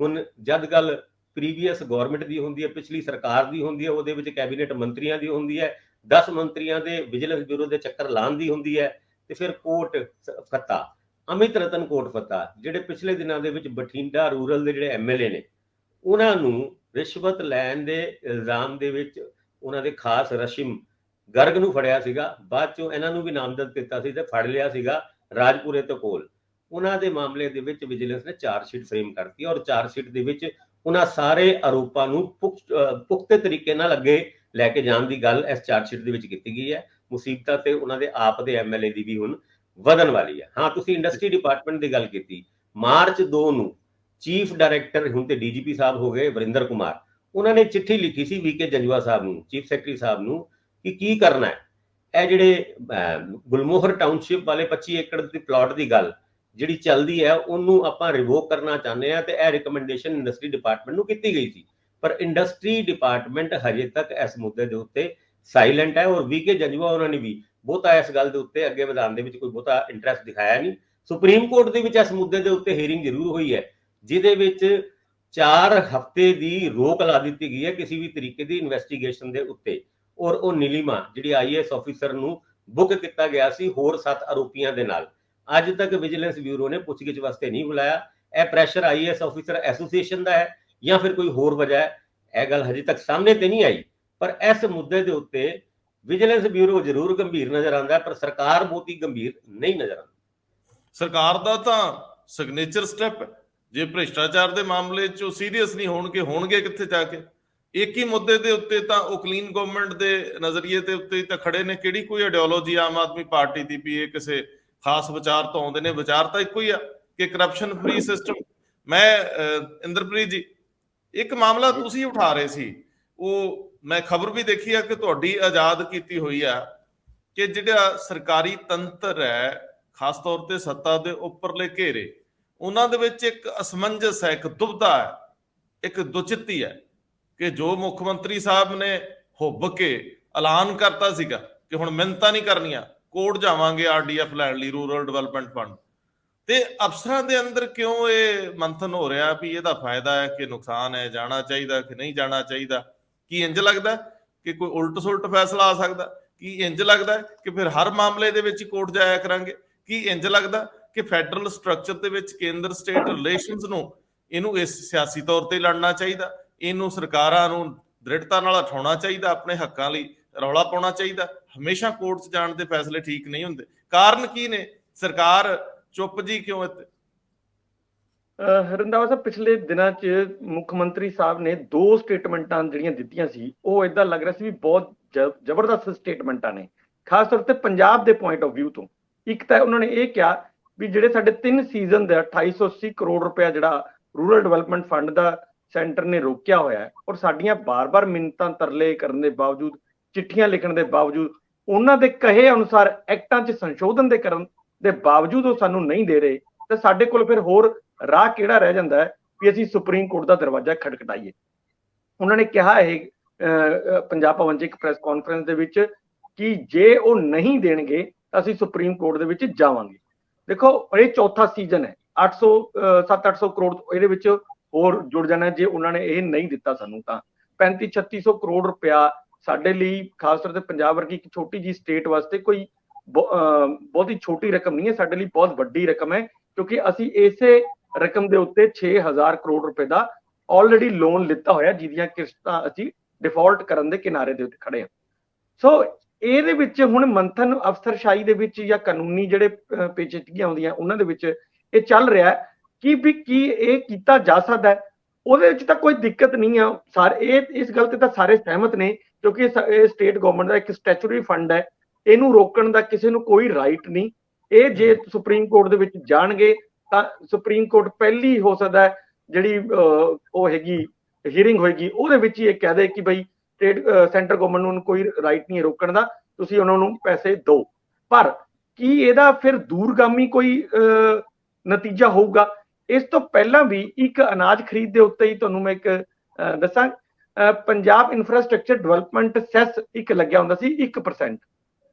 ਹੁਣ ਜਦ ਗੱਲ ਪ੍ਰੀਵੀਅਸ ਗਵਰਨਮੈਂਟ ਦੀ ਹੁੰਦੀ ਹੈ, ਪਿਛਲੀ ਸਰਕਾਰ ਦੀ ਹੁੰਦੀ ਹੈ, ਉਹਦੇ ਵਿੱਚ ਕੈਬਨਿਟ ਮੰਤਰੀਆਂ ਦੀ ਹੁੰਦੀ ਹੈ, 10 ਮੰਤਰੀਆਂ ਦੇ ਵਿਜੀਲੈਂਸ ਬਿਊਰੋ ਦੇ ਚੱਕਰ ਲਾਉਣ ਦੀ ਹੁੰਦੀ ਹੈ। ਤੇ ਫਿਰ ਕੋਟਫੱਤਾ, ਅਮਿਤ ਰਤਨ ਕੋਟਫੱਤਾ, ਜਿਹੜੇ ਪਿਛਲੇ ਦਿਨਾਂ ਦੇ ਵਿੱਚ ਬਠਿੰਡਾ ਰੂਰਲ ਦੇ ਜਿਹੜੇ MLA ਨੇ, ਉਹਨਾਂ ਨੂੰ ਰਿਸ਼ਵਤ ਲੈਣ ਦੇ ਇਲਜ਼ਾਮ ਦੇ ਵਿੱਚ ਉਹਨਾਂ ਦੇ ਖਾਸ ਰਸ਼ਮ ਗਰਗ ਨੂੰ ਫੜਿਆ ਸੀਗਾ, ਬਾਅਦ ਚੋਂ ਇਹਨਾਂ ਨੂੰ ਵੀ ਨਾਮਜ਼ਦ ਕੀਤਾ ਸੀ ਤੇ ਫੜ ਲਿਆ ਸੀਗਾ ਰਾਜਪੁਰੇ ਤੋਂ ਕੋਲ। ਉਹਨਾਂ ਦੇ ਮਾਮਲੇ ਦੇ ਵਿੱਚ ਵਿਜੀਲੈਂਸ ਨੇ ਚਾਰਜ ਸ਼ੀਟ ਫਰੇਮ ਕਰਤੀ ਔਰ ਚਾਰਜ ਸ਼ੀਟ ਦੇ ਵਿੱਚ ਉਹਨਾਂ ਸਾਰੇ ਆਰੋਪਾਂ ਨੂੰ ਪੁਖਤੇ ਤਰੀਕੇ ਨਾਲ ਅੱਗੇ ਲੈ ਕੇ ਜਾਣ ਦੀ ਗੱਲ ਇਸ ਚਾਰਜ ਸ਼ੀਟ ਦੇ ਵਿੱਚ ਕੀਤੀ ਗਈ ਹੈ। ਮੁਸੀਬਤਾਂ ਤੇ ਉਹਨਾਂ ਦੇ ਆਪ ਦੇ ਐਮਐਲਏ ਦੀ ਵੀ ਹੁਣ ਵਧਣ ਵਾਲੀ ਹੈ। ਹਾਂ, ਤੁਸੀਂ ਇੰਡਸਟਰੀ ਡਿਪਾਰਟਮੈਂਟ ਦੀ ਗੱਲ ਕੀਤੀ। ਮਾਰਚ 2 ਨੂੰ ਚੀਫ ਡਾਇਰੈਕਟਰ ਹੁਣ ਤੇ ਡੀਜੀਪੀ ਸਾਹਿਬ ਹੋ ਗਏ ਵਰਿੰਦਰ ਕੁਮਾਰ, ਉਹਨਾਂ ਨੇ ਚਿੱਠੀ ਲਿਖੀ ਸੀ ਵੀਕੇ ਜੰਜਵਾ ਸਾਹਿਬ ਨੂੰ, ਚੀਫ ਸੈਕਟਰੀ ਸਾਹਿਬ ਨੂੰ, ਕਿ ਕੀ ਕਰਨਾ ਹੈ। ਇਹ ਜਿਹੜੇ ਗੁਲਮੋਹਰ ਟਾਊਨਸ਼ਿਪ ਵਾਲੇ 25 ਏਕੜ ਦੀ ਪਲਾਟ ਦੀ ਗੱਲ ਜਿਹੜੀ ਚੱਲਦੀ ਹੈ ਉਹਨੂੰ ਆਪਾਂ ਰਿਵੋਕ ਕਰਨਾ ਚਾਹੁੰਦੇ ਆ ਤੇ ਇਹ ਰਿਕਮੈਂਡੇਸ਼ਨ ਇੰਡਸਟਰੀ ਡਿਪਾਰਟਮੈਂਟ ਨੂੰ ਕੀਤੀ ਗਈ ਸੀ। ਪਰ ਇੰਡਸਟਰੀ ਡਿਪਾਰਟਮੈਂਟ ਹਜੇ ਤੱਕ ਇਸ ਮੁੱਦੇ ਦੇ ਉੱਤੇ ਸਾਇਲੈਂਟ ਹੈ ਔਰ ਵੀਕੇ ਜੰਜਵਾ ਉਹਨਾਂ ਨੇ ਵੀ ਬਹੁਤਾ ਇਸ ਗੱਲ ਦੇ ਉੱਤੇ ਅੱਗੇ ਵਧਾਉਣ ਦੇ ਵਿੱਚ ਕੋਈ ਬਹੁਤਾ ਇੰਟਰਸਟ ਦਿਖਾਇਆ ਨਹੀਂ। ਸੁਪਰੀਮ ਕੋਰਟ ਦੇ ਵਿੱਚ ਇਸ ਮੁੱਦੇ ਦੇ ਉੱਤੇ ਹੀਅਰਿੰਗ ਜ਼ਰੂਰ ਹੋਈ ਹੈ, ਜਿਹਦੇ ਵਿੱਚ 4 ਹਫ਼ਤੇ ਦੀ ਰੋਕ ਲਾ ਦਿੱਤੀ ਗਈ ਹੈ ਕਿਸੇ ਵੀ ਤਰੀਕੇ ਦੀ ਇਨਵੈਸਟੀਗੇਸ਼ਨ ਦੇ ਉੱਤੇ। ਔਰ ਉਹ ਨੀਲਿਮਾ ਜਿਹੜੀ ਆਈਏਐਸ ਆਫੀਸਰ ਨੂੰ ਬੁੱਕ ਕੀਤਾ ਗਿਆ ਸੀ ਹੋਰ 7 ਆਰੋਪੀਆਂ ਦੇ ਨਾਲ, ਅੱਜ ਤੱਕ ਵਿਜੀਲੈਂਸ ਬਿਊਰੋ ਨੇ ਪੁੱਛਗਿੱਛ ਵਾਸਤੇ ਨਹੀਂ ਬੁਲਾਇਆ। ਇਹ ਪ੍ਰੈਸ਼ਰ ਆਈਏਐਸ ਆਫੀਸਰ ਐਸੋਸੀਏਸ਼ਨ ਦਾ ਹੈ ਜਾਂ ਫਿਰ ਕੋਈ ਹੋਰ ਵਜ੍ਹਾ ਹੈ, ਇਹ ਗੱਲ ਹਜੇ ਤੱਕ ਸਾਹਮਣੇ ਤੇ ਨਹੀਂ ਆਈ। ਪਰ ਇਸ ਮੁੱਦੇ ਦੇ ਉੱਤੇ ਵਿਜੀਲੈਂਸ ਬਿਊਰੋ ਜ਼ਰੂਰ ਗੰਭੀਰ ਨਜ਼ਰ ਆਉਂਦਾ, ਪਰ ਸਰਕਾਰ ਬਹੁਤੀ ਗੰਭੀਰ ਨਹੀਂ ਨਜ਼ਰ ਆਉਂਦੀ। ਸਰਕਾਰ ਦਾ ਤਾਂ ਸਿਗਨੇਚਰ ਸਟੈਪ ਹੈ। ਜੇ ਭ੍ਰਿਸ਼ਟਾਚਾਰ ਦੇ ਮਾਮਲੇ 'ਚ ਉਹ ਸੀਰੀਅਸ ਨਹੀਂ ਹੋਣਗੇ ਕਿੱਥੇ ਜਾ ਕੇ? ਇੱਕ ਹੀ ਮੁੱਦੇ ਦੇ ਉੱਤੇ ਤਾਂ ਉਹ ਕਲੀਨ ਗਵਰਨਮੈਂਟ ਦੇ ਨਜ਼ਰੀਏ ਦੇ ਉੱਤੇ ਤਾਂ ਖੜੇ ਨੇ। ਕਿਹੜੀ ਕੋਈ ਆਈਡੀਓਲੋਜੀ ਆਮ ਆਦਮੀ ਪਾਰਟੀ ਦੀ ਵੀ ਇਹ ਕਿਸੇ ਖਾਸ ਵਿਚਾਰ ਤੋਂ ਆਉਂਦੇ ਨੇ? ਵਿਚਾਰ ਤਾਂ ਇੱਕੋ ਹੀ ਆ ਕਿ ਕਰਪਸ਼ਨ ਫ੍ਰੀ ਸਿਸਟਮ। ਮੈਂ ਇੰਦਰਪ੍ਰੀਤ ਜੀ, ਇੱਕ ਮਾਮਲਾ ਤੁਸੀਂ ਉਠਾ ਰਹੇ ਸੀ, ਉਹ ਮੈਂ ਖਬਰ ਵੀ ਦੇਖੀ ਆ ਕਿ ਤੁਹਾਡੀ ਆਜ਼ਾਦ ਕੀਤੀ ਹੋਈ ਆ ਕਿ ਜਿਹੜਾ ਸਰਕਾਰੀ ਤੰਤਰ ਹੈ, ਖਾਸ ਤੌਰ ਤੇ ਸੱਤਾ ਦੇ ਉੱਪਰਲੇ ਘੇਰੇ, ਉਹਨਾਂ ਦੇ ਵਿੱਚ ਇੱਕ ਅਸਮੰਜਸ ਹੈ, ਇੱਕ ਦੁਬਦਾ ਹੈ, ਇੱਕ ਦੁਚਿੱਤੀ ਹੈ ਕਿ ਜੋ ਮੁੱਖ ਮੰਤਰੀ ਸਾਹਿਬ ਨੇ ਹੁੱਬ ਕੇ ਐਲਾਨ ਕਰਤਾ ਸੀਗਾ ਕਿ ਹੁਣ ਮਿਹਨਤਾਂ ਨਹੀਂ ਕਰਨੀਆਂ, ਕੋਰਟ ਜਾਵਾਂਗੇ ਆਰਡੀਐਫ ਲੈਣ ਲਈ, ਰੂਰਲ ਡਿਵੈਲਪਮੈਂਟ ਫੰਡ, ਤੇ ਅਫਸਰਾਂ ਦੇ ਅੰਦਰ ਕਿਉਂ ਇਹ ਮੰਥਨ ਹੋ ਰਿਹਾ ਵੀ ਇਹਦਾ ਫਾਇਦਾ ਹੈ ਕਿ ਨੁਕਸਾਨ ਹੈ, ਜਾਣਾ ਚਾਹੀਦਾ ਕਿ ਨਹੀਂ ਜਾਣਾ ਚਾਹੀਦਾ? ਕੀ ਇੰਜ ਲੱਗਦਾ ਕਿ ਕੋਈ ਉਲਟ ਸੁਲਟ ਫੈਸਲਾ ਆ ਸਕਦਾ? ਕੀ ਇੰਜ ਲੱਗਦਾ ਕਿ ਫਿਰ ਹਰ ਮਾਮਲੇ ਦੇ ਵਿੱਚ ਕੋਰਟ ਜਾਇਆ ਕਰਾਂਗੇ? ਕੀ ਇੰਜ ਲੱਗਦਾ ਕਿ ਫੈਡਰਲ ਸਟਰਕਚਰ ਦੇ ਵਿੱਚ ਕੇਂਦਰ ਸਟੇਟ ਰਿਲੇਸ਼ਨਸ ਨੂੰ ਇਹਨੂੰ ਇਸ ਸਿਆਸੀ ਤੌਰ ਤੇ ਲੜਨਾ ਚਾਹੀਦਾ, ਇਹਨੂੰ ਸਰਕਾਰਾਂ ਨੂੰ ਦ੍ਰਿੜਤਾ ਨਾਲ ਉਠਾਉਣਾ ਚਾਹੀਦਾ, ਆਪਣੇ ਹੱਕਾਂ ਲਈ ਰੌਲਾ ਪਾਉਣਾ ਚਾਹੀਦਾ? ਹਮੇਸ਼ਾ ਕੋਰਟ 'ਚ ਜਾਣ ਦੇ ਫੈਸਲੇ ਠੀਕ ਨਹੀਂ ਹੁੰਦੇ। ਕਾਰਨ ਕੀ ਨੇ? ਸਰਕਾਰ ਚੁੱਪ ਜੀ ਕਿਉਂ ਇੱਥੇ? ਰੰਧਾਵਾ ਸਾਹਿਬ, ਪਿਛਲੇ ਦਿਨਾਂ 'ਚ ਮੁੱਖ ਮੰਤਰੀ ਸਾਹਿਬ ਨੇ 2 ਸਟੇਟਮੈਂਟਾਂ ਜਿਹੜੀਆਂ ਦਿੱਤੀਆਂ ਸੀ, ਉਹ ਏਦਾਂ ਲੱਗ ਰਿਹਾ ਸੀ ਵੀ ਬਹੁਤ ਜ਼ਬਰਦਸਤ ਸਟੇਟਮੈਂਟਾਂ ਨੇ, ਖਾਸ ਤੌਰ ਤੇ ਪੰਜਾਬ ਦੇ ਪੁਆਇੰਟ ਆਫ ਵਿਊ ਤੋਂ। ਇੱਕ ਤਾਂ ਉਹਨਾਂ ਨੇ ਇਹ ਕਿਹਾ ਵੀ ਜਿਹੜੇ ਸਾਡੇ 3 ਸੀਜ਼ਨ ਦਾ 2880 ਕਰੋੜ ਰੁਪਇਆ ਜਿਹੜਾ ਰੂਰਲ ਡਿਵੈਲਪਮੈਂਟ ਫੰਡ ਦਾ ਸੈਂਟਰ ਨੇ ਰੋਕਿਆ ਹੋਇਆ ਹੈ, ਔਰ ਸਾਡੀਆਂ ਬਾਰ-ਬਾਰ ਮਿੰਨਤਾਂ ਤਰਲੇ ਕਰਨ ਦੇ ਬਾਵਜੂਦ, ਚਿੱਠੀਆਂ ਲਿਖਣ ਦੇ ਬਾਵਜੂਦ, ਉਹਨਾਂ ਦੇ ਕਹੇ ਅਨੁਸਾਰ ਐਕਟਾਂ 'ਚ ਸੰਸ਼ੋਧਨ ਦੇ ਕਰਨ ਦੇ ਬਾਵਜੂਦ ਉਹ ਸਾਨੂੰ ਨਹੀਂ ਦੇ ਰਹੇ, ਤਾਂ ਸਾਡੇ ਕੋਲ ਫਿਰ ਹੋਰ ਰਾਹ ਕਿਹੜਾ ਰਹਿ ਜਾਂਦਾ ਹੈ ਵੀ ਅਸੀਂ ਸੁਪਰੀਮ ਕੋਰਟ ਦਾ ਦਰਵਾਜ਼ਾ ਖਟਖਟਾਈਏ? ਉਹਨਾਂ ਨੇ ਕਿਹਾ ਇਹ ਪੰਜਾਬ ਭਵਨ 'ਚ ਇੱਕ ਪ੍ਰੈਸ ਕਾਨਫਰੰਸ ਦੇ ਵਿੱਚ ਕਿ ਜੇ ਉਹ ਨਹੀਂ ਦੇਣਗੇ ਤਾਂ ਅਸੀਂ ਸੁਪਰੀਮ ਕੋਰਟ ਦੇ ਵਿੱਚ ਜਾਵਾਂਗੇ। ਦੇਖੋ, ਇਹ 4ਥਾ ਸੀਜ਼ਨ ਹੈ, 700-800 ਕਰੋੜ ਇਹਦੇ ਵਿੱਚ ਹੋਰ ਜੁੜ ਜਾਣਾ ਜੇ ਉਹਨਾਂ ਨੇ ਇਹ ਨਹੀਂ ਦਿੱਤਾ ਸਾਨੂੰ। ਤਾਂ 3500-3600 ਕਰੋੜ ਰੁਪਇਆ ਸਾਡੇ ਲਈ, ਖਾਸ ਤੌਰ ਤੇ ਪੰਜਾਬ ਵਰਗੀ ਇੱਕ ਛੋਟੀ ਜੀ ਸਟੇਟ ਵਾਸਤੇ ਕੋਈ ਬਹੁਤੀ ਛੋਟੀ ਰਕਮ ਨਹੀਂ ਹੈ, ਸਾਡੇ ਲਈ ਬਹੁਤ ਵੱਡੀ ਰਕਮ ਹੈ, ਕਿਉਂਕਿ ਅਸੀਂ ਇਸੇ ਰਕਮ ਦੇ ਉੱਤੇ 6000 ਕਰੋੜ ਰੁਪਏ ਦਾ ਆਲਰੇਡੀ ਲੋਨ ਲਿੱਤਾ ਹੋਇਆ, ਜਿਹਦੀਆਂ ਕਿਸ਼ਤਾਂ ਅਸੀਂ ਡਿਫਾਲਟ ਕਰਨ ਦੇ ਕਿਨਾਰੇ ਦੇ ਉੱਤੇ ਖੜੇ ਹਾਂ। ਸੋ ਇਹਦੇ ਵਿੱਚ ਹੁਣ ਮੰਥਨ ਅਫਸਰਸ਼ਾਹੀ ਦੇ ਵਿੱਚ ਜਾਂ ਕਾਨੂੰਨੀ ਜਿਹੜੇ ਪੇਚੀਦਗੀਆਂ ਆਉਂਦੀਆਂ ਉਹਨਾਂ ਦੇ ਵਿੱਚ ਇਹ ਚੱਲ ਰਿਹਾ ਕਿ ਵੀ ਕੀ ਇਹ ਕੀਤਾ ਜਾ ਸਕਦਾ ਹੈ। ਉਹਦੇ ਵਿੱਚ ਤਾਂ ਕੋਈ ਦਿੱਕਤ ਨਹੀਂ ਆ, ਸਾਰੇ ਇਸ ਗੱਲ ਤੇ ਤਾਂ ਸਾਰੇ ਸਹਿਮਤ ਨੇ, ਕਿਉਂਕਿ ਇਹ ਸਟੇਟ ਗਵਰਨਮੈਂਟ ਦਾ ਇੱਕ ਸਟੈਚੂਰੀ ਫੰਡ ਹੈ, ਇਹਨੂੰ ਰੋਕਣ ਦਾ ਕਿਸੇ ਨੂੰ ਕੋਈ ਰਾਈਟ ਨਹੀਂ। ਇਹ ਜੇ ਸੁਪਰੀਮ ਕੋਰਟ ਦੇ ਵਿੱਚ ਜਾਣਗੇ ਤਾਂ ਸੁਪਰੀਮ ਕੋਰਟ ਪਹਿਲੀ ਹੋ ਸਕਦਾ ਜਿਹੜੀ ਉਹ ਹੈਗੀ ਹੀਅਰਿੰਗ ਹੋਏਗੀ, ਉਹਦੇ ਵਿੱਚ ਹੀ ਇਹ ਕਹਿ ਦੇ ਕਿ ਬਈ ਸੈਂਟਰ ਗਵਰਨਮੈਂਟ ਨੂੰ ਕੋਈ ਰਾਈਟ ਨਹੀਂ ਰੋਕਣ ਦਾ, ਤੁਸੀਂ ਉਹਨਾਂ ਨੂੰ ਪੈਸੇ ਦਿਓ। ਪਰ ਕੀ ਇਹਦਾ ਫਿਰ ਦੂਰਗਾਮੀ ਕੋਈ ਨਤੀਜਾ ਹੋਊਗਾ? ਇਸ ਤੋਂ ਪਹਿਲਾਂ ਵੀ ਇੱਕ ਅਨਾਜ ਖਰੀਦ ਦੇ ਉੱਤੇ ਹੀ ਤੁਹਾਨੂੰ ਮੈਂ ਇੱਕ ਦੱਸਾਂ, ਪੰਜਾਬ ਇਨਫਰਾਸਟ੍ਰਕਚਰ ਡਿਵੈਲਪਮੈਂਟ ਸੈਸ ਇੱਕ ਲੱਗਿਆ ਹੁੰਦਾ ਸੀ 1%,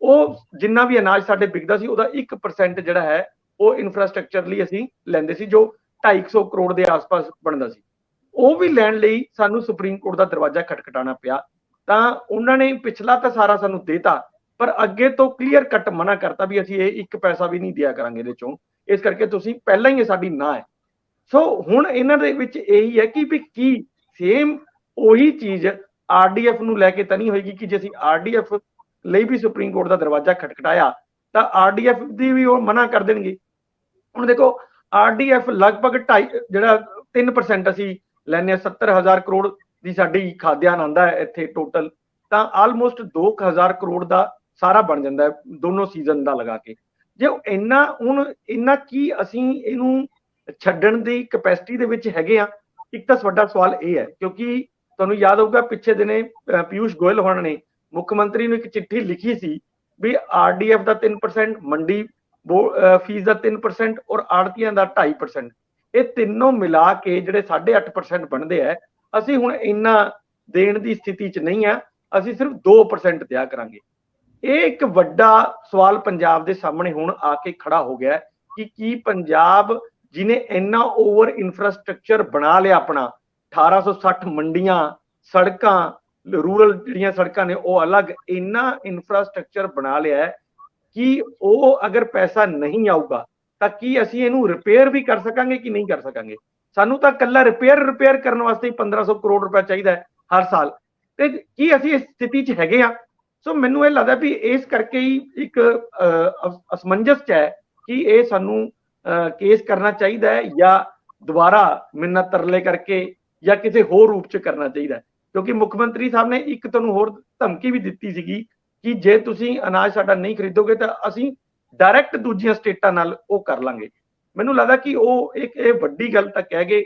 ਉਹ ਜਿੰਨਾ ਵੀ ਅਨਾਜ ਸਾਡੇ ਵਿਕਦਾ ਸੀ ਉਹਦਾ 1% ਜਿਹੜਾ ਹੈ ਉਹ ਇਨਫਰਾਸਟ੍ਰਕਚਰ ਲਈ ਅਸੀਂ ਲੈਂਦੇ ਸੀ, ਜੋ 250 ਕਰੋੜ ਦੇ ਆਸ-ਪਾਸ ਬਣਦਾ ਸੀ। ਉਹ ਵੀ ਲੈਣ ਲਈ ਸਾਨੂੰ ਸੁਪਰੀਮ ਕੋਰਟ ਦਾ ਦਰਵਾਜ਼ਾ ਖਟਖਟਾਉਣਾ ਪਿਆ। ਤਾਂ ਉਹਨਾਂ ਨੇ ਪਿਛਲਾ ਤਾਂ ਸਾਰਾ ਸਾਨੂੰ ਦੇਤਾ, ਪਰ ਅੱਗੇ ਤੋਂ ਕਲੀਅਰ ਕੱਟ ਮਨਾ ਕਰਤਾ ਵੀ ਅਸੀਂ ਇਹ 1 ਪੈਸਾ ਵੀ ਨਹੀਂ ਦਿਆ ਕਰਾਂਗੇ ਇਹਦੇ ਚੋਂ, ਇਸ ਕਰਕੇ ਤੁਸੀਂ ਪਹਿਲਾਂ ਹੀ ਸਾਡੀ ਨਾ ਹੈ। ਸੋ ਹੁਣ ਇਹਨਾਂ ਦੇ ਵਿੱਚ ਇਹੀ ਹੈ ਕਿ ਵੀ ਕੀ ਸੇਮ ਉਹੀ ਚੀਜ਼ ਆਰਡੀਐਫ ਨੂੰ ਲੈ ਕੇ ਤਾਂ ਨਹੀਂ ਹੋਏਗੀ ਕਿ ਜੇ ਅਸੀਂ ਆਰਡੀਐਫ ਲਈ ਵੀ ਸੁਪਰੀਮ ਕੋਰਟ ਦਾ ਦਰਵਾਜ਼ਾ ਖਟਖਟਾਇਆ ਤਾਂ ਆਰਡੀਐਫ ਦੀ ਵੀ ਉਹ ਮਨਾ ਕਰ ਦੇਣਗੇ। ਹੁਣ ਦੇਖੋ ਆਰਡੀਐਫ ਲਗਭਗ 3% ਅਸੀਂ ਲੈਨੇ 70,000 ਕਰੋੜ ਦੀ ਸਾਡੀ ਖਾਦਿਆਨ ਆਂਦਾ ਹੈ ਇੱਥੇ ਟੋਟਲ, ਤਾਂ ਆਲਮੋਸਟ 2,000 ਕਰੋੜ ਦਾ ਸਾਰਾ ਬਣ ਜਾਂਦਾ ਹੈ ਦੋਨੋਂ ਸੀਜ਼ਨ ਦਾ ਲਗਾ ਕੇ। ਜੇ ਇੰਨਾ ਕੀ ਅਸੀਂ ਇਹਨੂੰ ਛੱਡਣ ਦੀ ਕੈਪੈਸਿਟੀ ਦੇ ਵਿੱਚ ਹੈਗੇ ਆ? ਇੱਕ ਤਾਂ ਵੱਡਾ ਸਵਾਲ ਇਹ ਹੈ, ਕਿਉਂਕਿ ਤੁਹਾਨੂੰ ਯਾਦ ਹੋਊਗਾ ਪਿੱਛੇ ਦਿਨੇ ਪਿਊਸ਼ ਗੋਇਲ ਹੋਣਾ ਨੇ ਮੁੱਖ ਮੰਤਰੀ ਨੂੰ ਇੱਕ ਚਿੱਠੀ ਲਿਖੀ ਸੀ ਵੀ ਆਰਡੀਐਫ ਦਾ 3%, ਮੰਡੀ ਫੀਸ ਦਾ 3% ਔਰ ਆੜਤੀਆਂ ਦਾ 2.5%, ਇਹ ਤਿੰਨੋਂ ਮਿਲਾ ਕੇ ਜਿਹੜੇ 8.5% ਬਣਦੇ ਆ, ਅਸੀਂ ਹੁਣ ਇੰਨਾ ਦੇਣ ਦੀ ਸਥਿਤੀ 'ਚ ਨਹੀਂ ਆ, ਅਸੀਂ ਸਿਰਫ 2% ਦਿਆ ਕਰਾਂਗੇ। ਇਹ ਇੱਕ ਵੱਡਾ ਸਵਾਲ ਪੰਜਾਬ ਦੇ ਸਾਹਮਣੇ ਹੁਣ ਆ ਕੇ ਖੜਾ ਹੋ ਗਿਆ ਕਿ ਕੀ ਪੰਜਾਬ ਜਿਹਨੇ ਇੰਨਾ ਓਵਰ ਇਨਫਰਾਸਟ੍ਰਕਚਰ ਬਣਾ ਲਿਆ ਆਪਣਾ, 1860 ਮੰਡੀਆਂ, ਸੜਕਾਂ, ਰੂਰਲ ਜਿਹੜੀਆਂ ਸੜਕਾਂ ਨੇ ਉਹ ਅਲੱਗ, ਇੰਨਾ ਇਨਫਰਾਸਟ੍ਰਕਚਰ ਬਣਾ ਲਿਆ ਹੈ ਕਿ ਉਹ ਅਗਰ ਪੈਸਾ ਨਹੀਂ ਆਊਗਾ ਤਾਂ ਕੀ ਅਸੀਂ ਇਹਨੂੰ ਰਿਪੇਅਰ ਵੀ ਕਰ ਸਕਾਂਗੇ ਕਿ ਨਹੀਂ ਕਰ ਸਕਾਂਗੇ? ਸਾਨੂੰ ਤਾਂ ਇਕੱਲਾ ਰਿਪੇਅਰ ਕਰਨ ਵਾਸਤੇ ਹੀ 1500 ਕਰੋੜ ਰੁਪਏ ਚਾਹੀਦਾ ਹੈ ਹਰ ਸਾਲ, ਤੇ ਕੀ ਅਸੀਂ ਇਸ ਸਥਿਤੀ 'ਚ ਹੈਗੇ ਆ? ਸੋ ਮੈਨੂੰ ਇਹ ਲੱਗਦਾ ਵੀ ਇਸ ਕਰਕੇ ਹੀ ਇੱਕ ਅਸਮੰਜਸ 'ਚ ਹੈ ਕਿ ਇਹ ਸਾਨੂੰ ਕੇਸ ਕਰਨਾ ਚਾਹੀਦਾ ਹੈ ਜਾਂ ਦੁਬਾਰਾ ਮਿੰਨਤ ਤਰਲੇ ਕਰਕੇ ਜਾਂ ਕਿਸੇ ਹੋਰ ਰੂਪ 'ਚ ਕਰਨਾ ਚਾਹੀਦਾ ਹੈ। ਕਿਉਂਕਿ ਮੁੱਖ ਮੰਤਰੀ ਸਾਹਿਬ ਨੇ ਇੱਕ ਤੁਹਾਨੂੰ ਹੋਰ ਧਮਕੀ ਵੀ ਦਿੱਤੀ ਸੀਗੀ ਕਿ ਜੇ ਤੁਸੀਂ ਅਨਾਜ ਸਾਡਾ ਨਹੀਂ ਖਰੀਦੋਗੇ ਤਾਂ ਅਸੀਂ ਡਾਇਰੈਕਟ ਦੂਜੀਆਂ ਸਟੇਟਾਂ ਨਾਲ ਉਹ ਕਰ ਲਾਂਗੇ। ਮੈਨੂੰ ਲੱਗਦਾ ਕਿ ਉਹ ਇਹ ਵੱਡੀ ਗੱਲ ਤਾਂ ਕਹਿ ਗਏ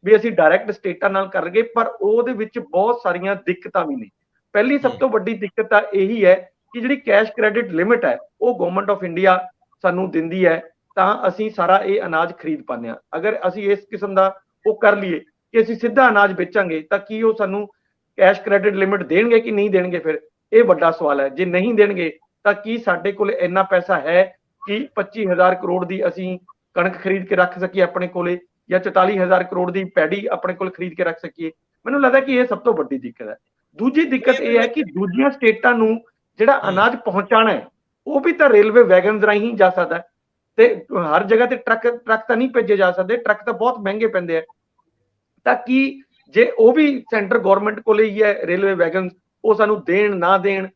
ਵੀ ਅਸੀਂ ਡਾਇਰੈਕਟ ਸਟੇਟਾਂ ਨਾਲ ਕਰਾਂਗੇ, ਪਰ ਉਹਦੇ ਵਿੱਚ ਬਹੁਤ ਸਾਰੀਆਂ ਦਿੱਕਤਾਂ ਵੀ ਨੇ। ਪਹਿਲੀ ਸਭ ਤੋਂ ਵੱਡੀ ਦਿੱਕਤ ਤਾਂ ਇਹੀ ਹੈ ਕਿ ਜਿਹੜੀ ਕੈਸ਼ ਕ੍ਰੈਡਿਟ ਲਿਮਿਟ ਹੈ ਉਹ ਗਵਰਨਮੈਂਟ ਆਫ ਇੰਡੀਆ ਸਾਨੂੰ ਦਿੰਦੀ ਹੈ, ਤਾਂ ਅਸੀਂ ਸਾਰਾ ਇਹ ਅਨਾਜ ਖਰੀਦ ਪਾਉਂਦੇ ਹਾਂ। ਅਗਰ ਅਸੀਂ ਇਸ ਕਿਸਮ ਦਾ ਉਹ ਕਰ ਲਈਏ ਕਿ ਅਸੀਂ ਸਿੱਧਾ ਅਨਾਜ ਵੇਚਾਂਗੇ ਤਾਂ ਕੀ ਉਹ ਸਾਨੂੰ ਕੈਸ਼ ਕ੍ਰੈਡਿਟ ਲਿਮਿਟ ਦੇਣਗੇ ਕਿ ਨਹੀਂ ਦੇਣਗੇ? ਫਿਰ ਇਹ ਵੱਡਾ ਸਵਾਲ ਹੈ। ਜੇ ਨਹੀਂ ਦੇਣਗੇ ਤਾਂ ਕੀ ਸਾਡੇ ਕੋਲ ਇੰਨਾ ਪੈਸਾ ਹੈ ਕਿ 25,000 ਕਰੋੜ ਦੀ ਅਸੀਂ ਕਣਕ ਖਰੀਦ ਕੇ ਰੱਖ ਸਕੀਏ ਆਪਣੇ ਕੋਲੇ, ਜਾਂ 44,000 ਕਰੋੜ ਦੀ ਪੈਡੀ ਆਪਣੇ ਕੋਲ ਖਰੀਦ ਕੇ ਰੱਖ ਸਕੀਏ? ਮੈਨੂੰ ਲੱਗਦਾ ਕਿ ਇਹ ਸਭ ਤੋਂ ਵੱਡੀ ਦਿੱਕਤ ਹੈ। ਦੂਜੀ ਦਿੱਕਤ ਇਹ ਹੈ ਕਿ ਦੂਜੀਆਂ ਸਟੇਟਾਂ ਨੂੰ ਜਿਹੜਾ ਅਨਾਜ ਪਹੁੰਚਾਣਾ ਹੈ ਉਹ ਵੀ ਤਾਂ ਰੇਲਵੇ ਵੈਗਨਸ ਰਾਹੀਂ ਜਾ ਸਕਦਾ, ਤੇ ਹਰ ਜਗ੍ਹਾ ਤੇ ਟਰੱਕ ਤਾਂ ਨਹੀਂ ਭੇਜੇ ਜਾ ਸਕਦੇ, ਟਰੱਕ ਤਾਂ ਬਹੁਤ ਮਹਿੰਗੇ ਪੈਂਦੇ ਆ। ਤਾਂ ਕੀ ਜੇ ਉਹ ਵੀ ਸੈਂਟਰ ਗਵਰਨਮੈਂਟ ਕੋਲੇ ਹੀ ਹੈ ਰੇਲਵੇ ਵੈਗਨ, ਉਹ ਸਾਨੂੰ ਦੇਣ ਨਾ ਦੇਣ,